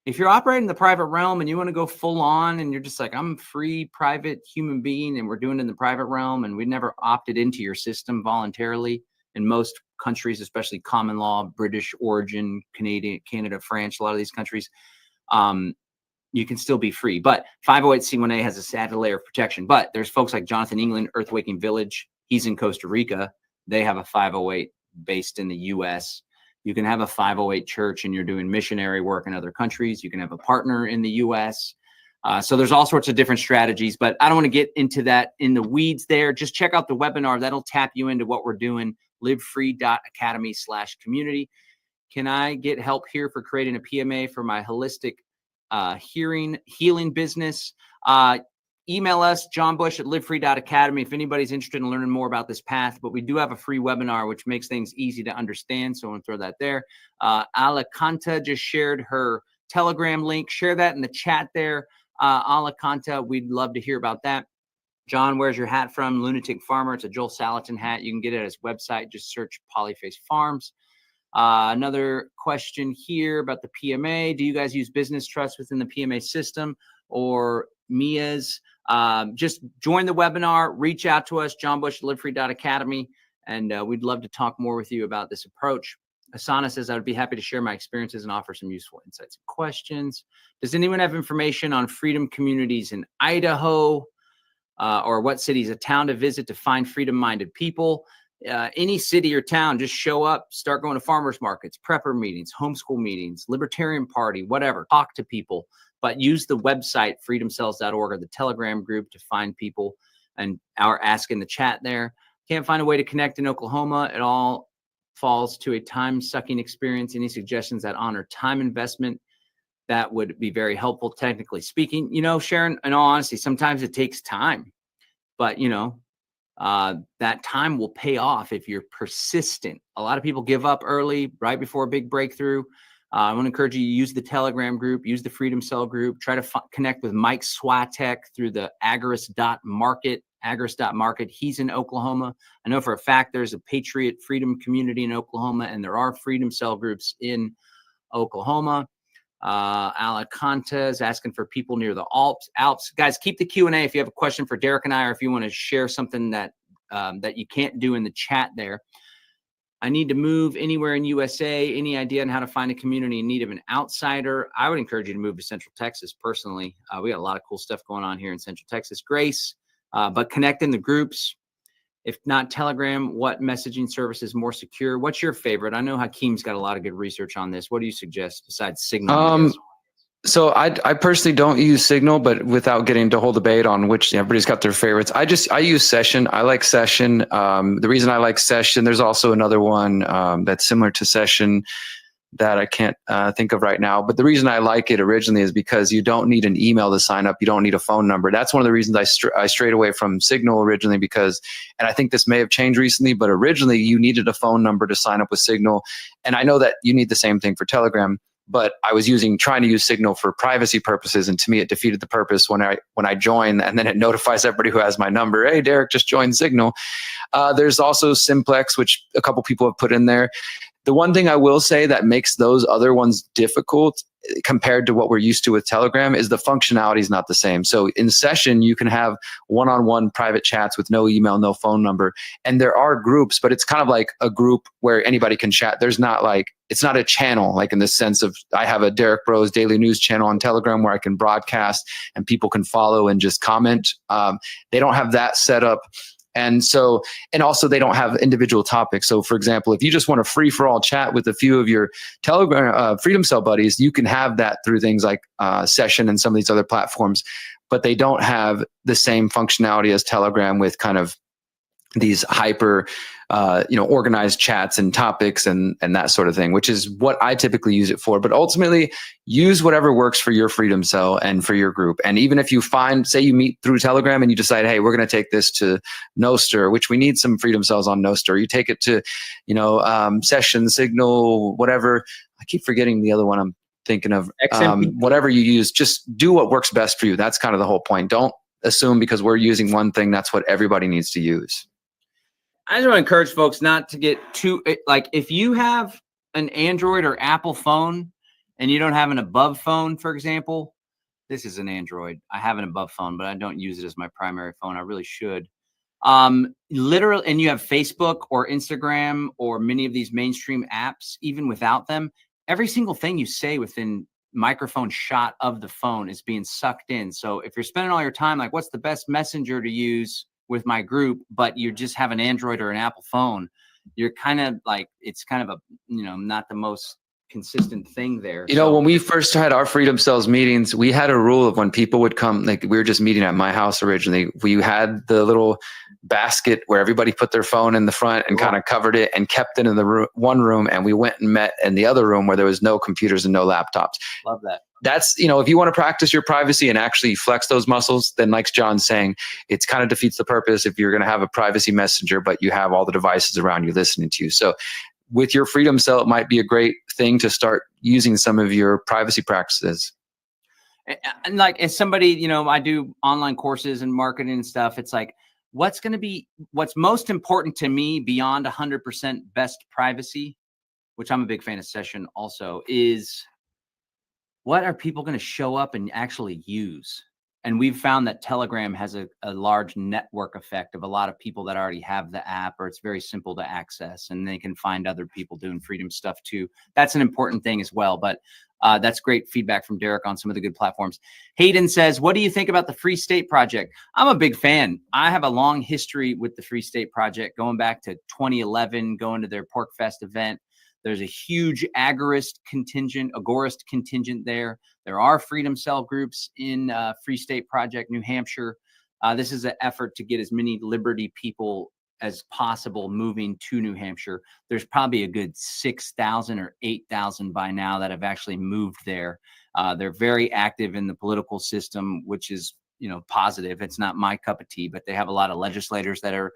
If you're operating in the private realm and you want to go full on and you're just like, I'm a free private human being and we're doing it in the private realm and we never opted into your system voluntarily, in most countries, especially common law, British origin, Canada, France, a lot of these countries, you can still be free. But 508c1a has a added layer of protection. But there's folks like Jonathan England, Earth Waking Village. He's in Costa Rica. They have a 508 based in the US. You can have a 508 church and you're doing missionary work in other countries. You can have a partner in the US. So there's all sorts of different strategies, but I don't want to get into that in the weeds there. Just check out the webinar. That'll tap you into what we're doing. livefree.academy/community. Can I get help here for creating a PMA for my holistic healing business? Email us, johnbush@livefree.academy, if anybody's interested in learning more about this path. But we do have a free webinar, which makes things easy to understand. So I want to throw that there. Alacanta just shared her Telegram link. Share that in the chat there. Alacanta, we'd love to hear about that. John, where's your hat from? Lunatic Farmer. It's a Joel Salatin hat. You can get it at his website. Just search Polyface Farms. Another question here about the PMA. Do you guys use business trust within the PMA system or MIAs? Just join the webinar. Reach out to us, johnbush@livefree.academy, and we'd love to talk more with you about this approach. Asana says, I would be happy to share my experiences and offer some useful insights and questions. Does anyone have information on freedom communities in Idaho? Or what cities, a town to visit to find freedom-minded people? Any city or town, just show up, start going to farmers markets, prepper meetings, homeschool meetings, libertarian party, whatever. Talk to people, but use the website freedomcells.org or the Telegram group to find people and ask in the chat there. Can't find a way to connect in Oklahoma. It all falls to a time-sucking experience. Any suggestions that honor time investment that would be very helpful, technically speaking. You know, Sharon, in all honesty, sometimes it takes time, but you know, that time will pay off if you're persistent. A lot of people give up early, right before a big breakthrough. I want to encourage you to use the Telegram group, use the Freedom Cell group, try to connect with Mike Swatek through the agorist.market. He's in Oklahoma. I know for a fact there's a Patriot Freedom community in Oklahoma, and there are Freedom Cell groups in Oklahoma. Alicante is asking for people near the Alps. Guys, keep the Q&A if you have a question for Derrick and I, or if you want to share something that that you can't do in the chat there. I need to move anywhere in USA. Any idea on how to find a community in need of an outsider? I would encourage you to move to Central Texas personally. We got a lot of cool stuff going on here in Central Texas. Grace, but connect in the groups. If not Telegram, what messaging service is more secure? What's your favorite? I know Hakeem's got a lot of good research on this. What do you suggest besides Signal? So I personally don't use Signal, but without getting into whole debate on which, everybody's got their favorites. I use Session. I like Session. The reason I like Session, there's also another one that's similar to Session that I can't think of right now. But the reason I like it originally is because you don't need an email to sign up. You don't need a phone number. That's one of the reasons I strayed away from Signal originally, because, and I think this may have changed recently, but originally you needed a phone number to sign up with Signal. And I know that you need the same thing for Telegram, but I was trying to use Signal for privacy purposes. And to me, it defeated the purpose when I join, and then it notifies everybody who has my number. Hey, Derrick just joined Signal. There's also Simplex, which a couple people have put in there. The one thing I will say that makes those other ones difficult compared to what we're used to with Telegram is the functionality is not the same. So in Session, you can have one-on-one private chats with no email, no phone number. And there are groups, but it's kind of like a group where anybody can chat. There's not like, it's not a channel, like in the sense of I have a Derrick Broze daily news channel on Telegram where I can broadcast and people can follow and just comment. They don't have that set up. And so, and also they don't have individual topics. So for example, if you just want a free for all chat with a few of your Telegram Freedom Cell buddies, you can have that through things like Session and some of these other platforms, but they don't have the same functionality as Telegram with kind of these hyper, organized chats and topics and that sort of thing, which is what I typically use it for. But ultimately, use whatever works for your Freedom Cell and for your group. And even if you say you meet through Telegram and you decide, hey, we're going to take this to Nostr, which we need some Freedom Cells on Nostr. You take it to, Session, Signal, whatever. I keep forgetting the other one I'm thinking of. Whatever you use, just do what works best for you. That's kind of the whole point. Don't assume because we're using one thing, that's what everybody needs to use. I just want to encourage folks not to get too, like, if you have an Android or Apple phone and you don't have an above phone, for example, this is an Android. I have an above phone, but I don't use it as my primary phone. I really should. Literally, and you have Facebook or Instagram or many of these mainstream apps, even without them, every single thing you say within microphone shot of the phone is being sucked in. So if you're spending all your time, like, what's the best messenger to use with my group, but you just have an Android or an Apple phone, you're kind of like, it's kind of a, not the most consistent thing there. When we first had our Freedom Cells meetings, we had a rule of when people would come, like we were just meeting at my house originally, we had the little basket where everybody put their phone in the front and kind of covered it and kept it in the one room. And we went and met in the other room where there was no computers and no laptops. Love that. That's, if you want to practice your privacy and actually flex those muscles, then like John's saying, it's kind of defeats the purpose if you're going to have a privacy messenger, but you have all the devices around you listening to you. So with your Freedom Cell, it might be a great thing to start using some of your privacy practices. And like, as somebody, I do online courses and marketing and stuff. It's like, what's most important to me beyond 100% best privacy, which I'm a big fan of Session also, is what are people going to show up and actually use? And we've found that Telegram has a large network effect of a lot of people that already have the app, or it's very simple to access, and they can find other people doing freedom stuff too. That's an important thing as well. But that's great feedback from Derrick on some of the good platforms. Hayden says, what do you think about the Free State Project? I'm a big fan. I have a long history with the Free State Project, going back to 2011, going to their Pork Fest event. There's a huge agorist contingent there. There are Freedom Cell groups in Free State Project, New Hampshire. This is an effort to get as many liberty people as possible moving to New Hampshire. There's probably a good 6,000 or 8,000 by now that have actually moved there. They're very active in the political system, which is, positive. It's not my cup of tea, but they have a lot of legislators that are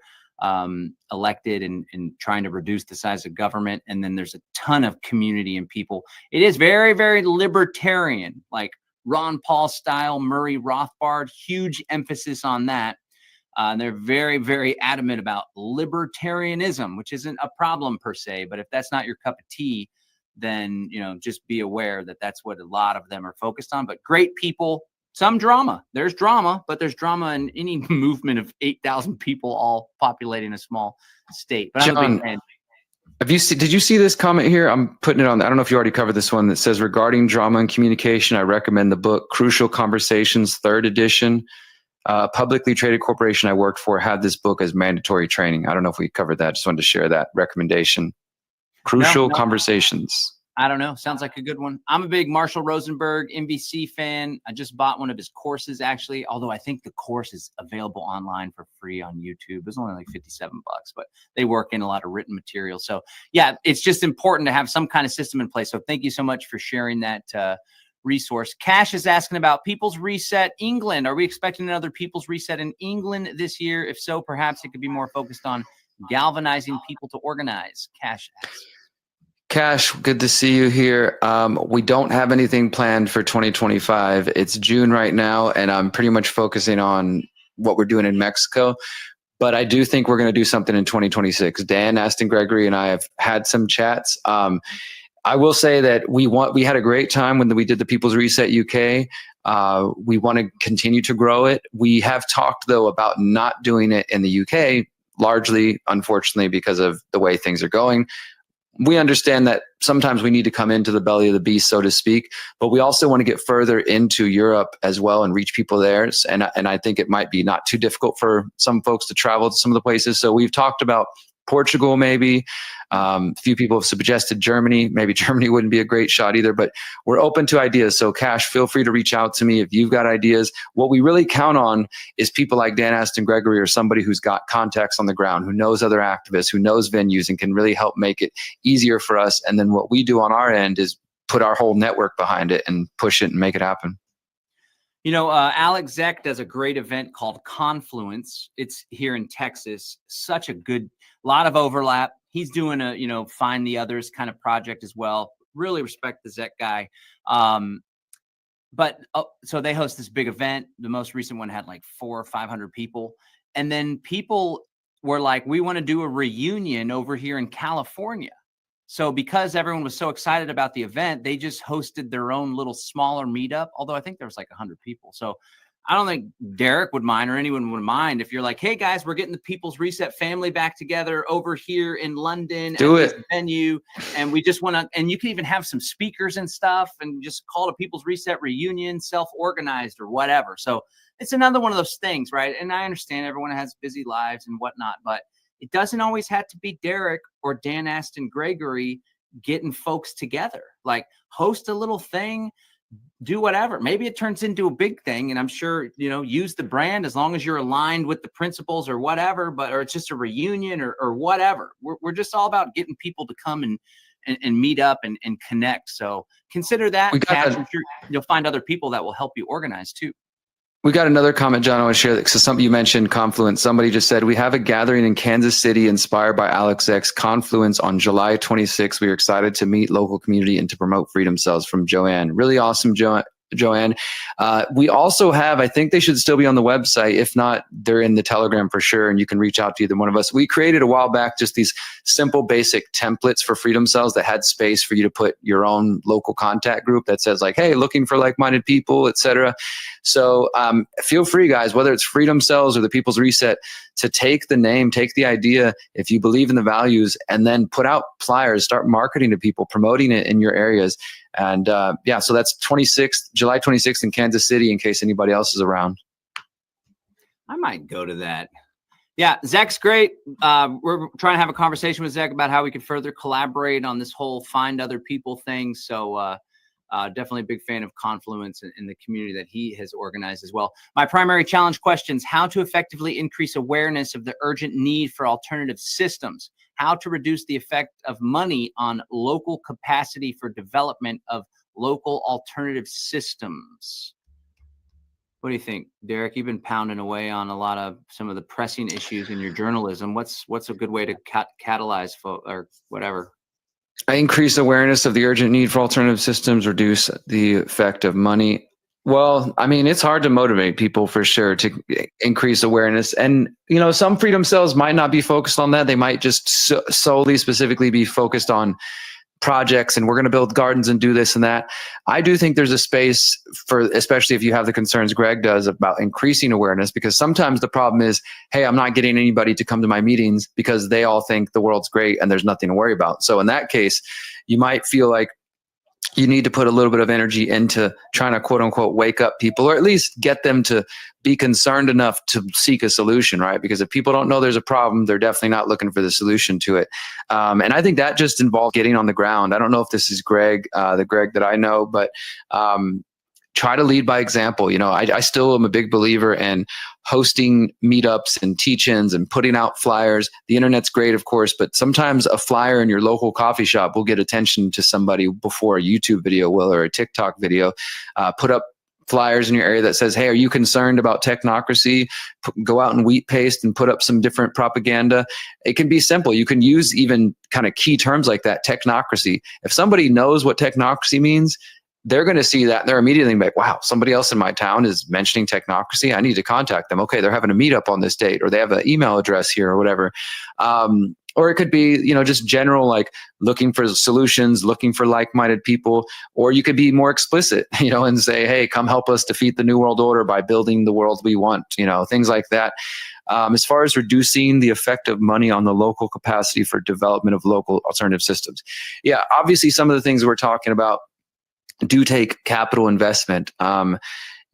elected and trying to reduce the size of government. And then there's a ton of community and people. It is very, very libertarian, like Ron Paul style, Murray Rothbard, huge emphasis on that. They're very, very adamant about libertarianism, which isn't a problem per se, but if that's not your cup of tea, then, just be aware that that's what a lot of them are focused on. But great people, some drama. There's drama, but there's drama in any movement of 8,000 people all populating a small state. But I'm a big fan. Did you see this comment here? I'm putting it on. I don't know if you already covered this one that says, regarding drama and communication, I recommend the book Crucial Conversations, 3rd edition. Publicly traded corporation I worked for had this book as mandatory training. I don't know if we covered that. Just wanted to share that recommendation. Crucial Conversations. I don't know. Sounds like a good one. I'm a big Marshall Rosenberg NBC fan. I just bought one of his courses, actually, although I think the course is available online for free on YouTube. It was only like $57, but they work in a lot of written material. So yeah, it's just important to have some kind of system in place. So thank you so much for sharing that resource. Cash is asking about People's Reset England. Are we expecting another People's Reset in England this year? If so, perhaps it could be more focused on galvanizing people to organize. Cash asks. Cash, good to see you here. We don't have anything planned for 2025. It's June right now, and I'm pretty much focusing on what we're doing in Mexico. But I do think we're going to do something in 2026. Dan, Aston Gregory, and I have had some chats. I will say that we had a great time when we did the People's Reset UK. We want to continue to grow it. We have talked, though, about not doing it in the UK, largely, unfortunately, because of the way things are going. We understand that sometimes we need to come into the belly of the beast, so to speak, but we also want to get further into Europe as well and reach people there. And I think it might be not too difficult for some folks to travel to some of the places. So we've talked about Portugal, maybe. A few people have suggested Germany. Maybe Germany wouldn't be a great shot either, but we're open to ideas. So Cash, feel free to reach out to me if you've got ideas. What we really count on is people like Dan Aston Gregory or somebody who's got contacts on the ground, who knows other activists, who knows venues and can really help make it easier for us. And then what we do on our end is put our whole network behind it and push it and make it happen. Alex Zeck does a great event called Confluence. It's here in Texas. Such a good, lot of overlap. He's doing a, Find the Others kind of project as well. Really respect the Zeck guy. So they host this big event. The most recent one had like 400 or 500 people. And then people were like, we want to do a reunion over here in California. So because everyone was so excited about the event, they just hosted their own little smaller meetup, although I think there was like 100 people. So I don't think Derrick would mind or anyone would mind if you're like, hey guys, we're getting the People's Reset family back together over here in London at this venue. And we just want to, and you can even have some speakers and stuff and just call it a People's Reset reunion, self-organized or whatever. So it's another one of those things, right? And I understand everyone has busy lives and whatnot, but it doesn't always have to be Derrick or Dan Aston Gregory getting folks together. Like host a little thing, do whatever. Maybe it turns into a big thing, and I'm sure, use the brand as long as you're aligned with the principles or whatever, or it's just a reunion or whatever. We're just all about getting people to come and meet up and connect. So consider that. I'm sure you'll find other people that will help you organize too. We got another comment, John, I want to share. So something you mentioned, Confluence. Somebody just said, we have a gathering in Kansas City inspired by Alex X, Confluence, on July 26th. We are excited to meet local community and to promote Freedom Cells, from Joanne. Really awesome, Joanne. We also have, I think they should still be on the website. If not, they're in the Telegram for sure, and you can reach out to either one of us. We created a while back just these simple, basic templates for Freedom Cells that had space for you to put your own local contact group that says like, hey, looking for like-minded people, etc. So feel free, guys, whether it's Freedom Cells or the People's Reset, to take the name, take the idea, if you believe in the values, and then put out flyers, start marketing to people, promoting it in your areas. And so that's July 26th in Kansas City, in case anybody else is around. I might go to that. Yeah, Zeck's great. We're trying to have a conversation with Zeck about how we can further collaborate on this whole find other people thing. So Definitely a big fan of Confluence and the community that he has organized as well. My primary challenge questions: how to effectively increase awareness of the urgent need for alternative systems, how to reduce the effect of money on local capacity for development of local alternative systems. What do you think, Derrick? You've been pounding away on a lot of some of the pressing issues in your journalism. What's a good way to catalyze or whatever? I increase awareness of the urgent need for alternative systems, reduce the effect of money. Well, I mean, it's hard to motivate people for sure to increase awareness. And, you know, some freedom cells might not be focused on that. They might just solely specifically be focused on projects and we're going to build gardens and do this and that. I do think there's a space for, especially if you have the concerns Greg does about increasing awareness, because sometimes the problem is, hey, I'm not getting anybody to come to my meetings because they all think the world's great and there's nothing to worry about. So in that case, you might feel like you need to put a little bit of energy into trying to quote unquote wake up people, or at least get them to be concerned enough to seek a solution, right? Because if people don't know there's a problem, they're definitely not looking for the solution to it. And I think that just involves getting on the ground. I don't know if this is Greg, the Greg that I know, but try to lead by example. You know, I still am a big believer in hosting meetups and teach-ins and putting out flyers. The internet's great, of course, but sometimes a flyer in your local coffee shop will get attention to somebody before a YouTube video will, or a TikTok video. Put up flyers in your area that says, hey, are you concerned about technocracy? Go out and wheat paste and put up some different propaganda. It can be simple. You can use even kind of key terms like that, technocracy. If somebody knows what technocracy means, they're going to see that and they're immediately like, wow, somebody else in my town is mentioning technocracy. I need to contact them. Okay, they're having a meetup on this date, or they have an email address here or whatever. Or it could be, you know, just general, like looking for solutions, looking for like-minded people. Or you could be more explicit, you know, and say, hey, come help us defeat the New World Order by building the world we want, you know, things like that. As far as reducing the effect of money on the local capacity for development of local alternative systems. Yeah, obviously some of the things we're talking about do take capital investment.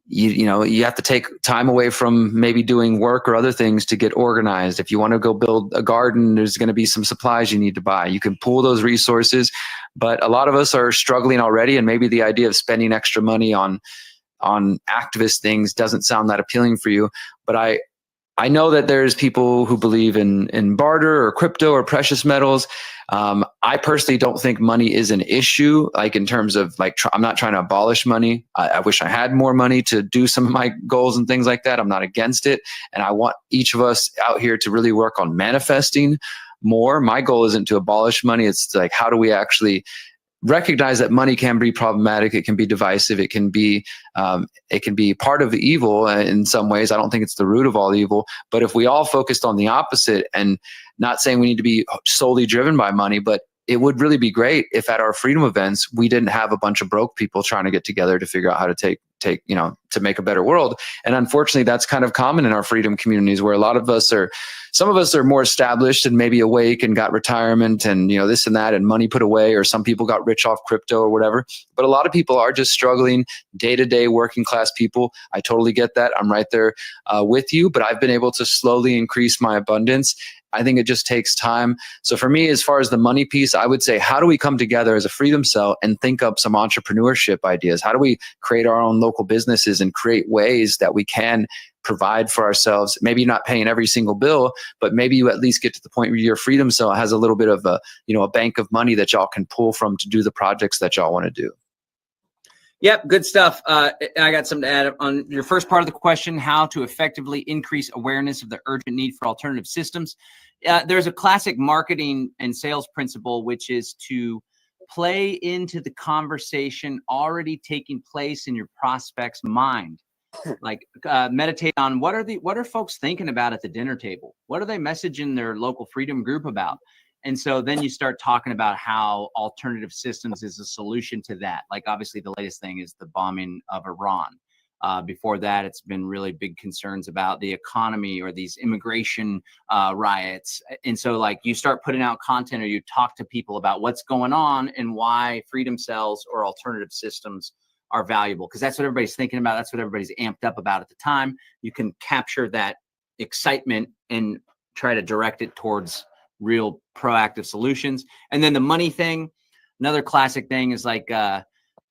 You know, you have to take time away from maybe doing work or other things to get organized. If you want to go build a garden, there's going to be some supplies you need to buy. You can pool those resources, but a lot of us are struggling already, and maybe the idea of spending extra money on activist things doesn't sound that appealing for you. But I know that there's people who believe in barter or crypto or precious metals. I personally don't think money is an issue, like in terms of like, I'm not trying to abolish money. I wish I had more money to do some of my goals and things like that. I'm not against it. And I want each of us out here to really work on manifesting more. My goal isn't to abolish money. It's like, how do we actually recognize that money can be problematic. It can be divisive. It can be part of the evil in some ways. I don't think it's the root of all evil. But if we all focused on the opposite, and not saying we need to be solely driven by money, but it would really be great if at our freedom events, we didn't have a bunch of broke people trying to get together to figure out how to take, you know, to make a better world. And unfortunately, that's kind of common in our freedom communities, where some of us are more established and maybe awake and got retirement and, you know, this and that and money put away, or some people got rich off crypto or whatever. But a lot of people are just struggling, day-to-day working class people. I totally get that. I'm right there with you, but I've been able to slowly increase my abundance. I think it just takes time. So for me, as far as the money piece, I would say, how do we come together as a freedom cell and think up some entrepreneurship ideas? How do we create our own local businesses and create ways that we can provide for ourselves? Maybe not paying every single bill, but maybe you at least get to the point where your freedom cell has a little bit of a bank of money that y'all can pull from to do the projects that y'all want to do. Yep, good stuff. I got something to add on your first part of the question, how to effectively increase awareness of the urgent need for alternative systems. There's a classic marketing and sales principle, which is to play into the conversation already taking place in your prospect's mind. Like meditate on what are folks thinking about at the dinner table? What are they messaging their local freedom group about? And so then you start talking about how alternative systems is a solution to that. Like obviously the latest thing is the bombing of Iran. Before that, it's been really big concerns about the economy or these immigration riots. And so like you start putting out content, or you talk to people about what's going on and why freedom cells or alternative systems are valuable, because that's what everybody's thinking about. That's what everybody's amped up about at the time. You can capture that excitement and try to direct it towards real proactive solutions. And then the money thing, another classic thing is like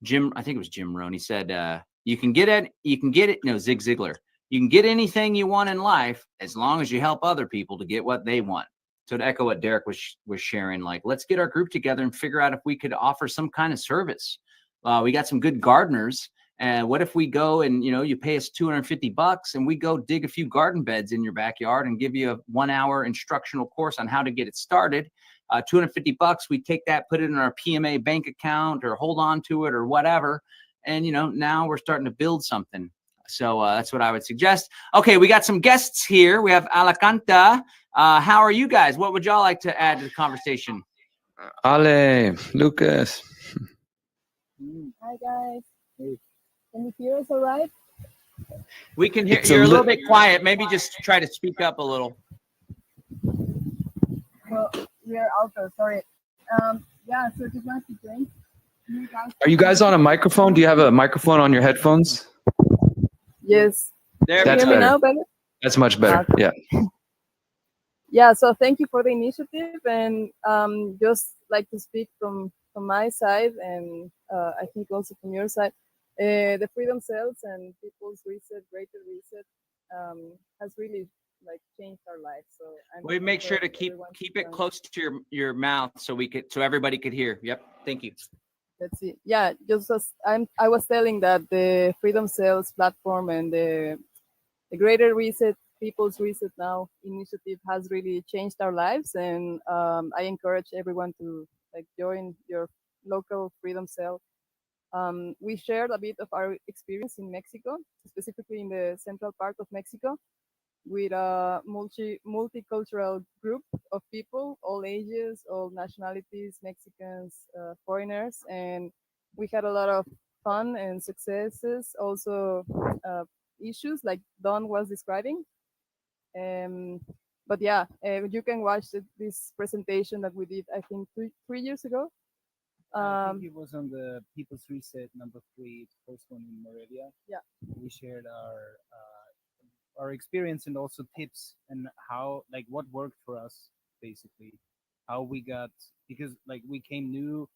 Jim, I think it was Jim Rohn. He said, you can get it. No, Zig Ziglar. You can get anything you want in life as long as you help other people to get what they want. So to echo what Derrick was sharing, like, let's get our group together and figure out if we could offer some kind of service. We got some good gardeners. And what if we go and, you pay us $250 and we go dig a few garden beds in your backyard and give you a 1-hour instructional course on how to get it started. $250, we take that, put it in our PMA bank account or hold on to it or whatever. And, now we're starting to build something. So that's what I would suggest. Okay, we got some guests here. We have Alacanta. How are you guys? What would y'all like to add to the conversation? Ale, Lucas. Hi, guys. Can you hear us all right? We can hear you're a little bit quiet. Maybe just try to speak up a little. Well, we are also sorry. Yeah, so just wanted to drink. Are you guys on a microphone? Do you have a microphone on your headphones? Yes. There, That's Can you hear me better. now, better? That's much better. Okay. Yeah. Yeah, so thank you for the initiative, and just like to speak from my side, and I think also from your side, the Freedom Cells and People's Reset, Greater Reset, has really changed our lives. So we make sure to keep it close to your mouth so everybody could hear. Yep. Thank you. Let's see. Yeah, just as I was telling that the Freedom Cells platform and the Greater Reset, People's Reset Now initiative has really changed our lives, and I encourage everyone to join your local Freedom Cell. We shared a bit of our experience in Mexico, specifically in the central part of Mexico, with a multicultural group of people, all ages, all nationalities, Mexicans, foreigners, and we had a lot of fun and successes, also issues like Don was describing. But yeah, you can watch this presentation that we did, I think, 3 years ago. I think it was on the People's Reset #3, first one in Moravia. Yeah, we shared our experience and also tips and how what worked for us, basically how we got, because we came new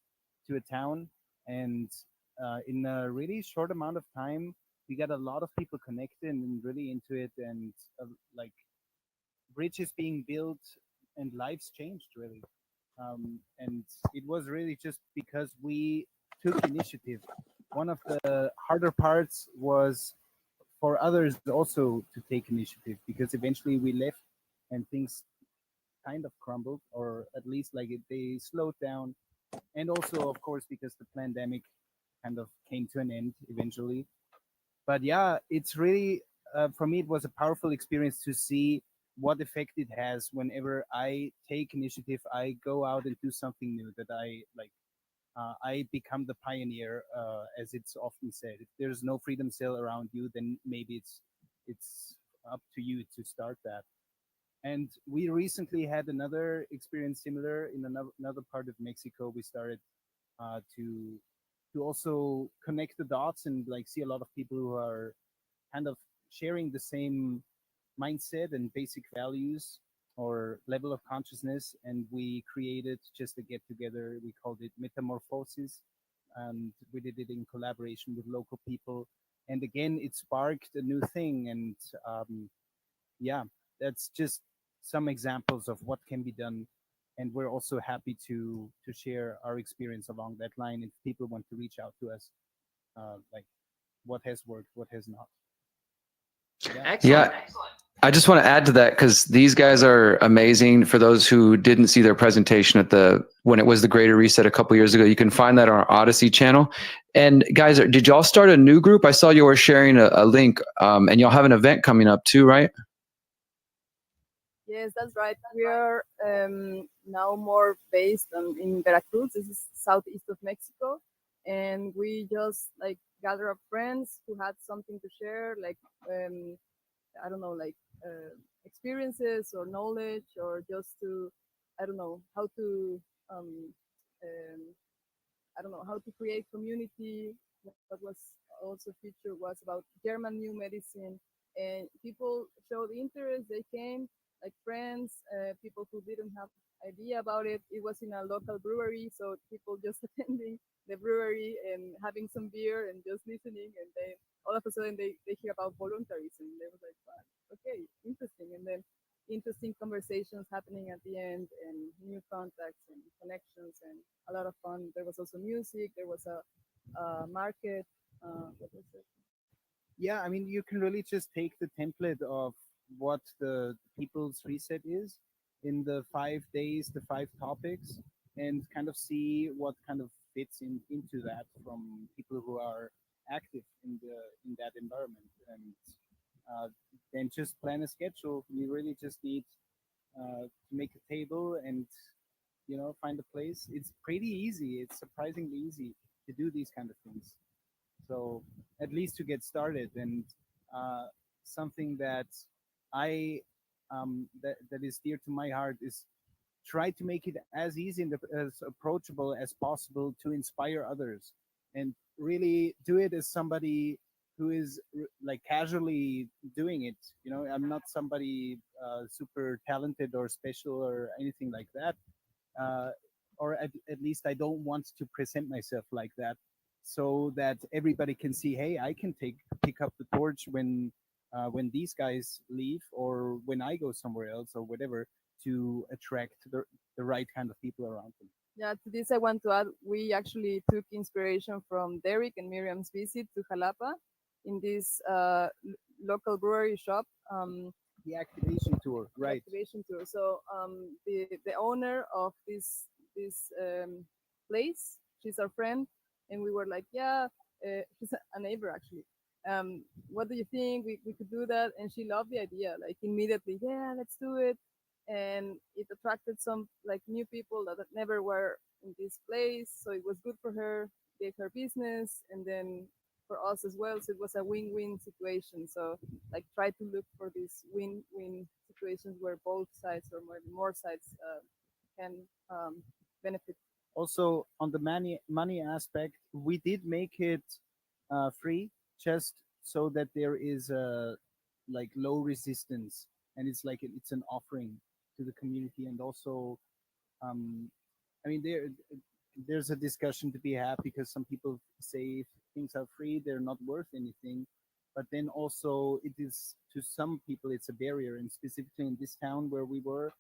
to a town, and in a really short amount of time we got a lot of people connected and really into it, and bridges being built and lives changed really. And it was really just because we took initiative. One of the harder parts was for others also to take initiative, because eventually we left and things kind of crumbled, or at least they slowed down. And also, of course, because the pandemic kind of came to an end eventually. But yeah, it's really, for me, it was a powerful experience to see what effect it has whenever I take initiative. I go out and do something new that I become the pioneer, as it's often said. If there's no Freedom Cell around you, then maybe it's up to you to start that. And we recently had another experience similar in another part of Mexico. We started to also connect the dots and see a lot of people who are kind of sharing the same mindset and basic values or level of consciousness, and we created just a get together. We called it Metamorphosis, and we did it in collaboration with local people. And again, it sparked a new thing. And yeah, that's just some examples of what can be done. And we're also happy to share our experience along that line if people want to reach out to us, what has worked, what has not. Yeah. Excellent. Yeah. I just want to add to that, because these guys are amazing. For those who didn't see their presentation when it was the Greater Reset a couple years ago, you can find that on our Odyssey channel. And guys, did y'all start a new group? I saw you were sharing a link, and y'all have an event coming up too, right? Yes, that's right. We are now more based in Veracruz. This is southeast of Mexico, and we just gather up friends who had something to share, I don't know, experiences or knowledge, or just to, I don't know, how to create community. What was also featured was about German new medicine, and people showed interest. They came, friends, people who didn't have idea about it. It was in a local brewery, so people just attending the brewery and having some beer and just listening, and then all of a sudden they hear about voluntarism. They was like, wow, okay, interesting. And then interesting conversations happening at the end, and new contacts and connections, and a lot of fun. There was also music. There was a market. What was it? Yeah, I mean, you can really just take the template of what the people's reset is in the 5 days, the 5 topics, and kind of see what kind of fits into that from people who are active in that environment, and then just plan a schedule. You really just need to make a table and find a place. It's pretty easy. It's surprisingly easy to do these kind of things. So at least to get started, and something that I that is dear to my heart is try to make it as easy and as approachable as possible to inspire others, and really do it as somebody who is like casually doing it. I'm not somebody super talented or special or anything like that, uh, or at least I don't want to present myself like that, so that everybody can see, hey, I can pick up the torch when these guys leave, or when I go somewhere else, or whatever, to attract the right kind of people around them. Yeah, to this I want to add, we actually took inspiration from Derrick and Miriam's visit to Jalapa in this local brewery shop. The activation tour, right? Activation tour. So the owner of this place, she's our friend, and we were like, yeah, she's a neighbor actually. What do you think? We could do that, and she loved the idea. Like immediately, yeah, let's do it. And it attracted some like new people that never were in this place, so it was good for her, gave her business, and then for us as well. So it was a win-win situation. So like try to look for these win-win situations where both sides or more sides can benefit. Also, on the money aspect, we did make it free, just so that there is a like low resistance, and it's like it's an offering to the community. And also, um, I mean, there's a discussion to be had, because some people say if things are free, they're not worth anything. But then also, it is, to some people, it's a barrier, and specifically in this town where we were,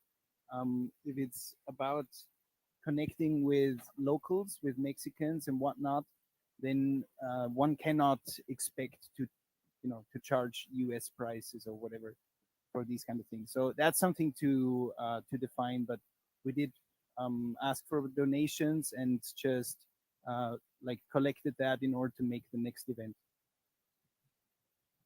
if it's about connecting with locals, with Mexicans and whatnot, then one cannot expect to charge U.S. prices or whatever for these kind of things. So that's something to define. But we did ask for donations, and just like collected that in order to make the next event.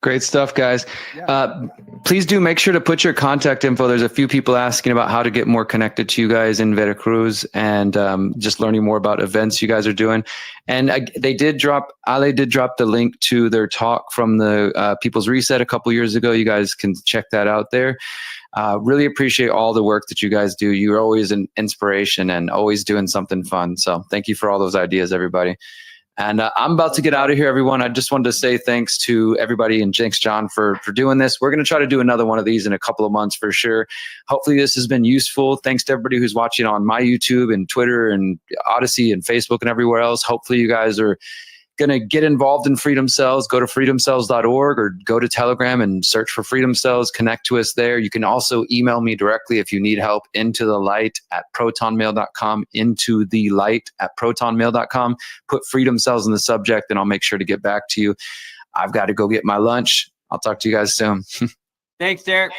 Great stuff, guys. Yeah. Please do make sure to put your contact info. There's a few people asking about how to get more connected to you guys in Veracruz, and just learning more about events you guys are doing. And Ale did drop the link to their talk from the People's Reset a couple years ago. You guys can check that out there. Really appreciate all the work that you guys do. You're always an inspiration and always doing something fun. So thank you for all those ideas, everybody. And I'm about to get out of here, everyone. I just wanted to say thanks to everybody, and thanks, John, for doing this. We're going to try to do another one of these in a couple of months for sure. Hopefully this has been useful. Thanks to everybody who's watching on my YouTube and Twitter and Odyssey and Facebook and everywhere else. Hopefully you guys are going to get involved in Freedom Cells. Go to freedomcells.org or go to Telegram and search for Freedom Cells. Connect to us there. You can also email me directly if you need help, intothelight@protonmail.com, intothelight@protonmail.com. Put Freedom Cells in the subject and I'll make sure to get back to you. I've got to go get my lunch. I'll talk to you guys soon. Thanks, Derrick.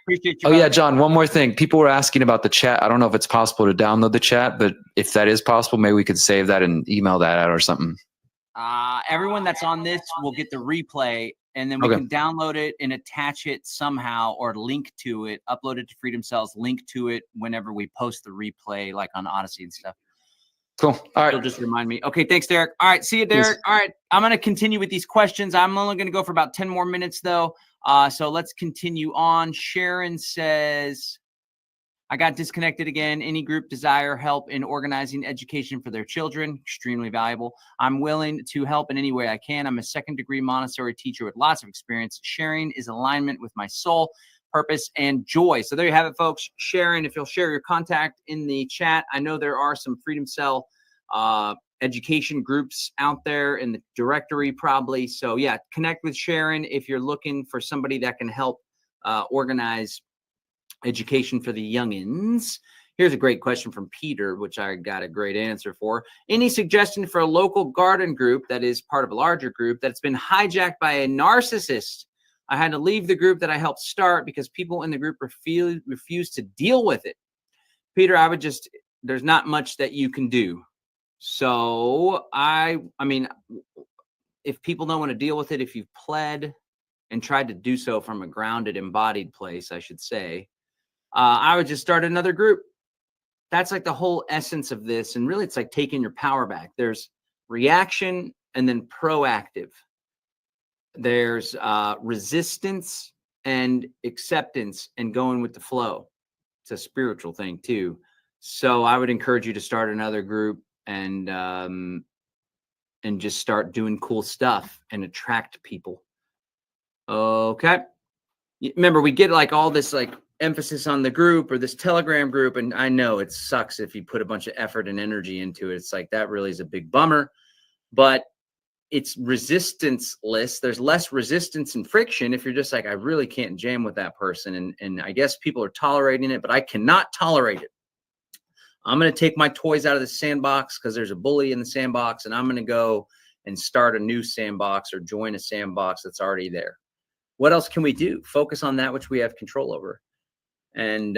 Appreciate you. Oh, yeah, John, one more thing. People were asking about the chat. I don't know if it's possible to download the chat, but if that is possible, maybe we could save that and email that out or something. Everyone that's on this will get the replay, and then we can download it and attach it somehow, or link to it, upload it to Freedom Cells, link to it whenever we post the replay, like on Odyssey and stuff. Cool. All right. You'll just remind me. Okay, thanks, Derrick. All right, see you, Derrick. Peace. All right, I'm going to continue with these questions. I'm only going to go for about 10 more minutes, though. So let's continue on. Sharon says, I got disconnected again. Any group desire help in organizing education for their children? Extremely valuable. I'm willing to help in any way I can. I'm a second-degree Montessori teacher with lots of experience. Sharing is alignment with my soul. purpose, and joy. So there you have it, folks. Sharon, if you'll share your contact in the chat. I know there are some Freedom Cell education groups out there in the directory probably. So yeah, connect with Sharon if you're looking for somebody that can help organize education for the youngins. Here's a great question from Peter, which I got a great answer for. Any suggestion for a local garden group that is part of a larger group that's been hijacked by a narcissist? I had to leave the group that I helped start because people in the group refuse to deal with it. Peter, I would just, there's not much that you can do. So I mean, if people don't want to deal with it, if you've pled and tried to do so from a grounded, embodied place, I should say, I would just start another group. That's like the whole essence of this. And really, it's like taking your power back. There's reaction and then proactive. There's resistance and acceptance and going with the flow. It's a spiritual thing too. So I would encourage you to start another group and just start doing cool stuff and attract people. Okay. Remember, we get like all this like emphasis on the group or this Telegram group. And I know it sucks if you put a bunch of effort and energy into it. It's like, that really is a big bummer, but it's resistance-less. There's less resistance and friction if you're just like, I really can't jam with that person. And I guess people are tolerating it, but I cannot tolerate it. I'm going to take my toys out of the sandbox because there's a bully in the sandbox, and I'm going to go and start a new sandbox or join a sandbox that's already there. What else can we do? Focus on that which we have control over. And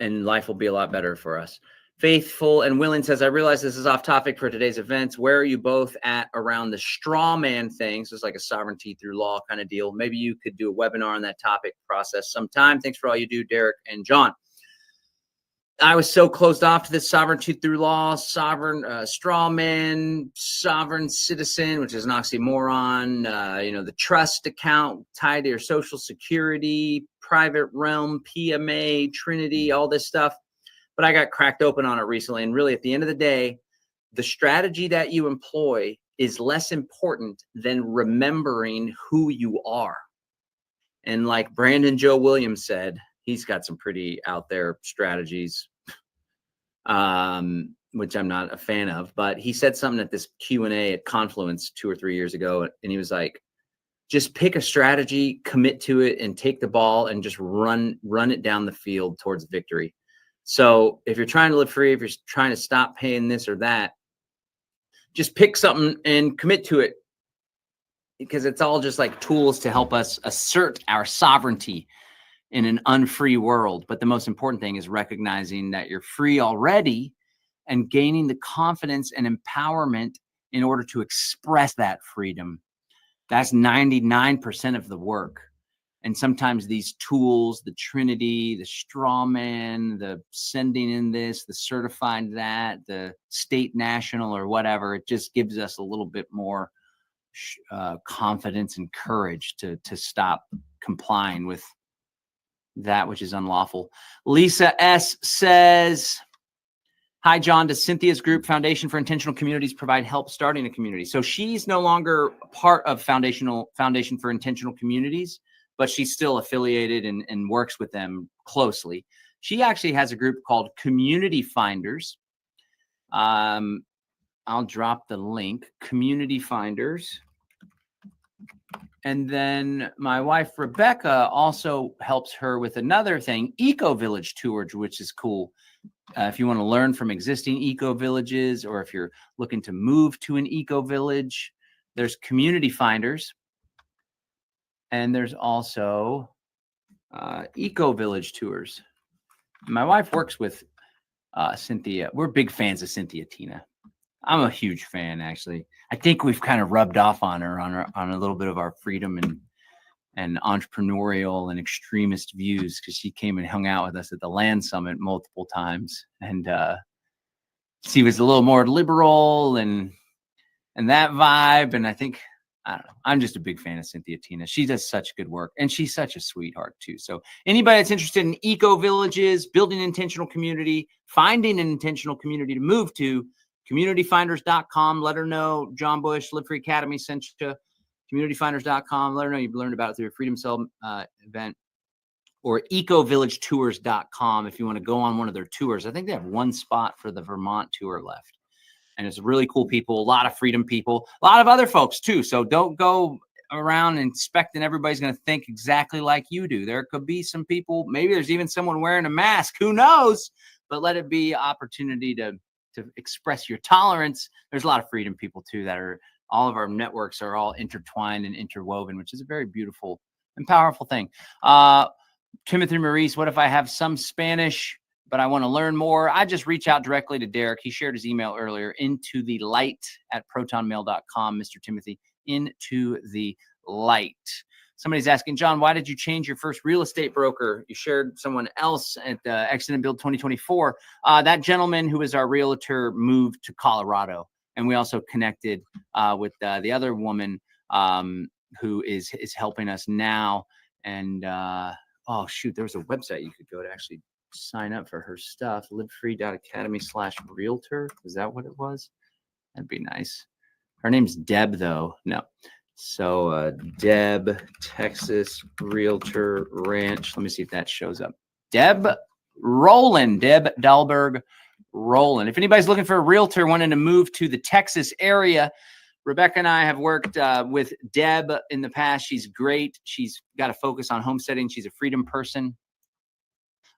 life will be a lot better for us. Faithful and Willing says, I realize this is off topic for today's events. Where are you both at around the straw man thing? So it's like a sovereignty through law kind of deal. Maybe you could do a webinar on that topic process sometime. Thanks for all you do, Derrick and John. I was so closed off to this sovereignty through law, sovereign straw man, sovereign citizen, which is an oxymoron, the trust account tied to your social security, private realm, PMA, Trinity, all this stuff. But I got cracked open on it recently. And really, at the end of the day, the strategy that you employ is less important than remembering who you are. And like Brandon Joe Williams said, he's got some pretty out there strategies, which I'm not a fan of. But he said something at this Q&A at Confluence 2 or 3 years ago. And he was like, just pick a strategy, commit to it, and take the ball and just run it down the field towards victory. So if you're trying to live free, if you're trying to stop paying this or that, just pick something and commit to it, because it's all just like tools to help us assert our sovereignty in an unfree world. But the most important thing is recognizing that you're free already and gaining the confidence and empowerment in order to express that freedom. That's 99% of the work. And sometimes these tools, the Trinity, the straw man, the sending in this, the certified that, the state national or whatever, it just gives us a little bit more confidence and courage to stop complying with that which is unlawful. Lisa S. says, hi, John. Does Cynthia's group, Foundation for Intentional Communities, provide help starting a community? So she's no longer part of Foundation for Intentional Communities, but she's still affiliated and works with them closely. She actually has a group called Community Finders. I'll drop the link, Community Finders. And then my wife, Rebecca, also helps her with another thing, Eco Village Tours, which is cool. If you want to learn from existing eco villages, or if you're looking to move to an eco village, there's Community Finders. And there's also Eco Village Tours. My wife works with Cynthia. We're big fans of Cynthia Tina. I'm a huge fan, actually. I think we've kind of rubbed off on her on a little bit of our freedom and entrepreneurial and extremist views, because she came and hung out with us at the Land Summit multiple times. And she was a little more liberal and that vibe. And I think, I don't know. I'm just a big fan of Cynthia Tina. She does such good work, and she's such a sweetheart too. So anybody that's interested in eco villages, building an intentional community, finding an intentional community to move to, communityfinders.com. Let her know John Bush, Live Free Academy sent you to communityfinders.com. Let her know you've learned about it through a Freedom Cell event. or ecovillagetours.com if you want to go on one of their tours. I think they have one spot for the Vermont tour left. And it's really cool people, a lot of freedom people, a lot of other folks too. So don't go around expecting everybody's going to think exactly like you do. There could be some people, maybe there's even someone wearing a mask, who knows, but let it be opportunity to express your tolerance. There's a lot of freedom people too that are, all of our networks are all intertwined and interwoven, which is a very beautiful and powerful thing. Timothy Maurice, what if I have some Spanish, but I want to learn more? I just reach out directly to Derrick. He shared his email earlier, into the light at protonmail.com, Mr. Timothy, into the light. Somebody's asking, John, why did you change your first real estate broker? You shared someone else at the Exit and Build 2024. That gentleman who was our realtor moved to Colorado. And we also connected with the other woman who is helping us now. And oh, shoot, there was a website you could go to actually sign up for her stuff. livefree.academy/realtor. Is that what it was? That'd be nice. Her name's Deb, though. No. So Deb, Texas Realtor Ranch. Let me see if that shows up. Deb Rowland, Deb Dahlberg Rowland. If anybody's looking for a realtor wanting to move to the Texas area, Rebecca and I have worked with Deb in the past. She's great. She's got a focus on homesteading. She's a freedom person.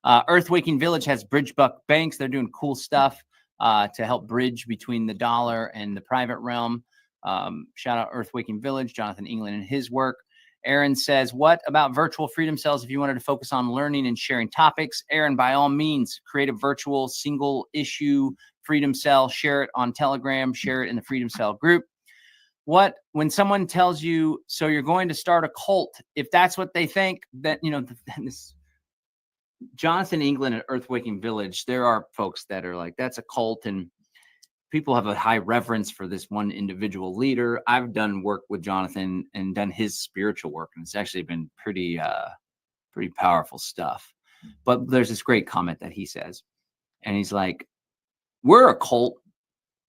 Earthwaking Village has Bridgebuck Banks. They're doing cool stuff to help bridge between the dollar and the private realm. Shout out Earthwaking Village, Jonathan England and his work. Aaron says, what about virtual freedom cells if you wanted to focus on learning and sharing topics? Aaron, by all means, create a virtual single issue freedom cell, share it on Telegram, share it in the freedom cell group. When someone tells you, so you're going to start a cult, if that's what they think, that, you know, this Jonathan England at Earthwaking Village, there are folks that are like, that's a cult, and people have a high reverence for this one individual leader. I've done work with Jonathan and done his spiritual work, and it's actually been pretty powerful stuff. But there's this great comment that he says, and he's like, we're a cult.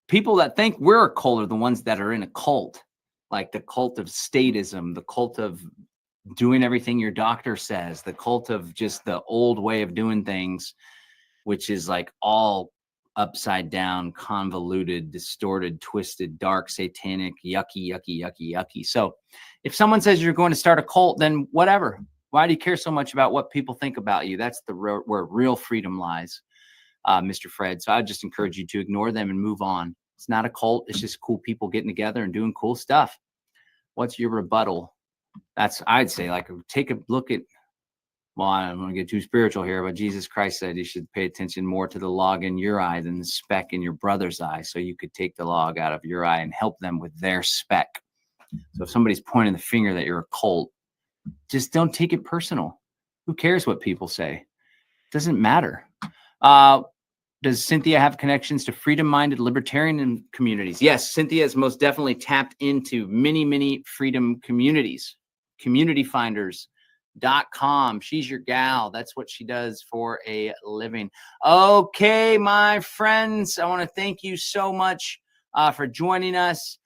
People that think we're a cult are the ones that are in a cult, like the cult of statism, the cult of doing everything your doctor says, the cult of just the old way of doing things, which is like all upside down, convoluted, distorted, twisted, dark, satanic, yucky. So if someone says you're going to start a cult, then whatever. Why do you care so much about what people think about you? That's where real freedom lies, Mr. Fred. So I just encourage you to ignore them and move on. It's not a cult. It's just cool people getting together and doing cool stuff. What's your rebuttal? I'd say, like, take a look at, well, I don't want to get too spiritual here, but Jesus Christ said you should pay attention more to the log in your eye than the speck in your brother's eye. So you could take the log out of your eye and help them with their speck. So if somebody's pointing the finger that you're a cult, just don't take it personal. Who cares what people say? It doesn't matter. Does Cynthia have connections to freedom-minded libertarian communities? Yes, Cynthia is most definitely tapped into many freedom communities. Communityfinders.com. She's your gal. That's what she does for a living. Okay, my friends, I want to thank you so much for joining us.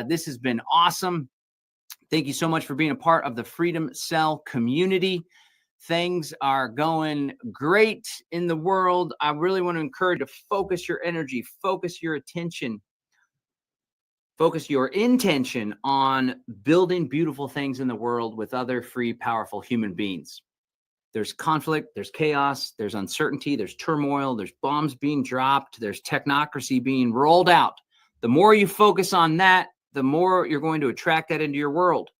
This has been awesome. Thank you so much for being a part of the Freedom Cell community. Things are going great in the world. I really want to encourage you to focus your energy, focus your attention, focus your intention on building beautiful things in the world with other free, powerful human beings. There's conflict, there's chaos, there's uncertainty, there's turmoil, there's bombs being dropped, there's technocracy being rolled out. The more you focus on that, the more you're going to attract that into your world.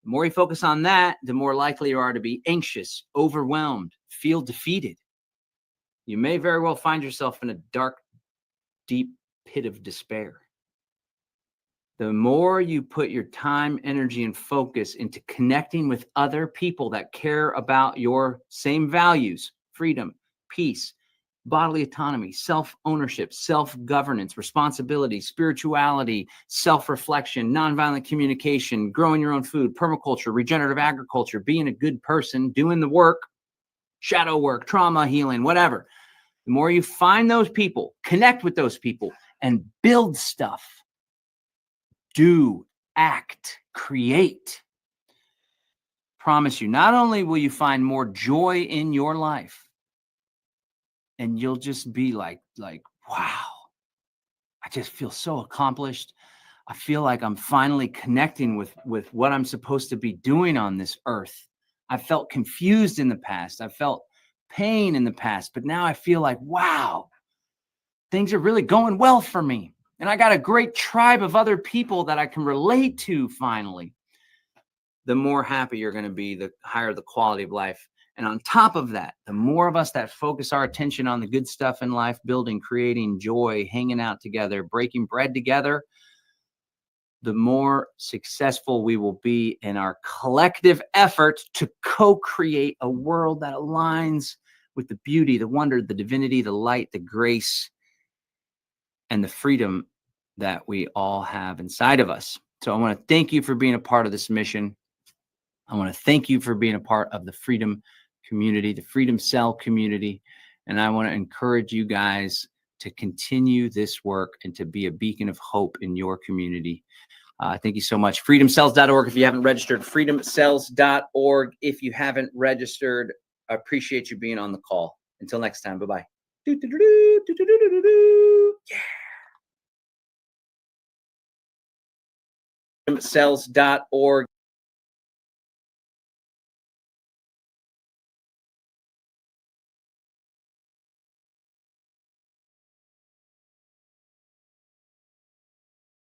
The more you focus on that, the more likely you are to be anxious, overwhelmed, feel defeated. You may very well find yourself in a dark, deep pit of despair. The more you put your time, energy, and focus into connecting with other people that care about your same values, freedom, peace, bodily autonomy, self-ownership, self-governance, responsibility, spirituality, self-reflection, nonviolent communication, growing your own food, permaculture, regenerative agriculture, being a good person, doing the work, shadow work, trauma healing, whatever. The more you find those people, connect with those people, and build stuff, do, act, create, promise you, not only will you find more joy in your life, and you'll just be like, wow, I just feel so accomplished. I feel like I'm finally connecting with what I'm supposed to be doing on this earth. I felt confused in the past. I felt pain in the past, but now I feel like, wow, things are really going well for me. And I got a great tribe of other people that I can relate to finally. The more happy you're going to be, the higher the quality of life. And on top of that, the more of us that focus our attention on the good stuff in life, building, creating joy, hanging out together, breaking bread together, the more successful we will be in our collective effort to co-create a world that aligns with the beauty, the wonder, the divinity, the light, the grace, and the freedom that we all have inside of us. So I want to thank you for being a part of this mission. I want to thank you for being a part of the Freedom community, the Freedom Cell community. And I want to encourage you guys to continue this work and to be a beacon of hope in your community. Thank you so much. Freedomcells.org if you haven't registered. Freedomcells.org if you haven't registered. I appreciate you being on the call. Until next time, bye-bye. Yeah. Freedomcells.org.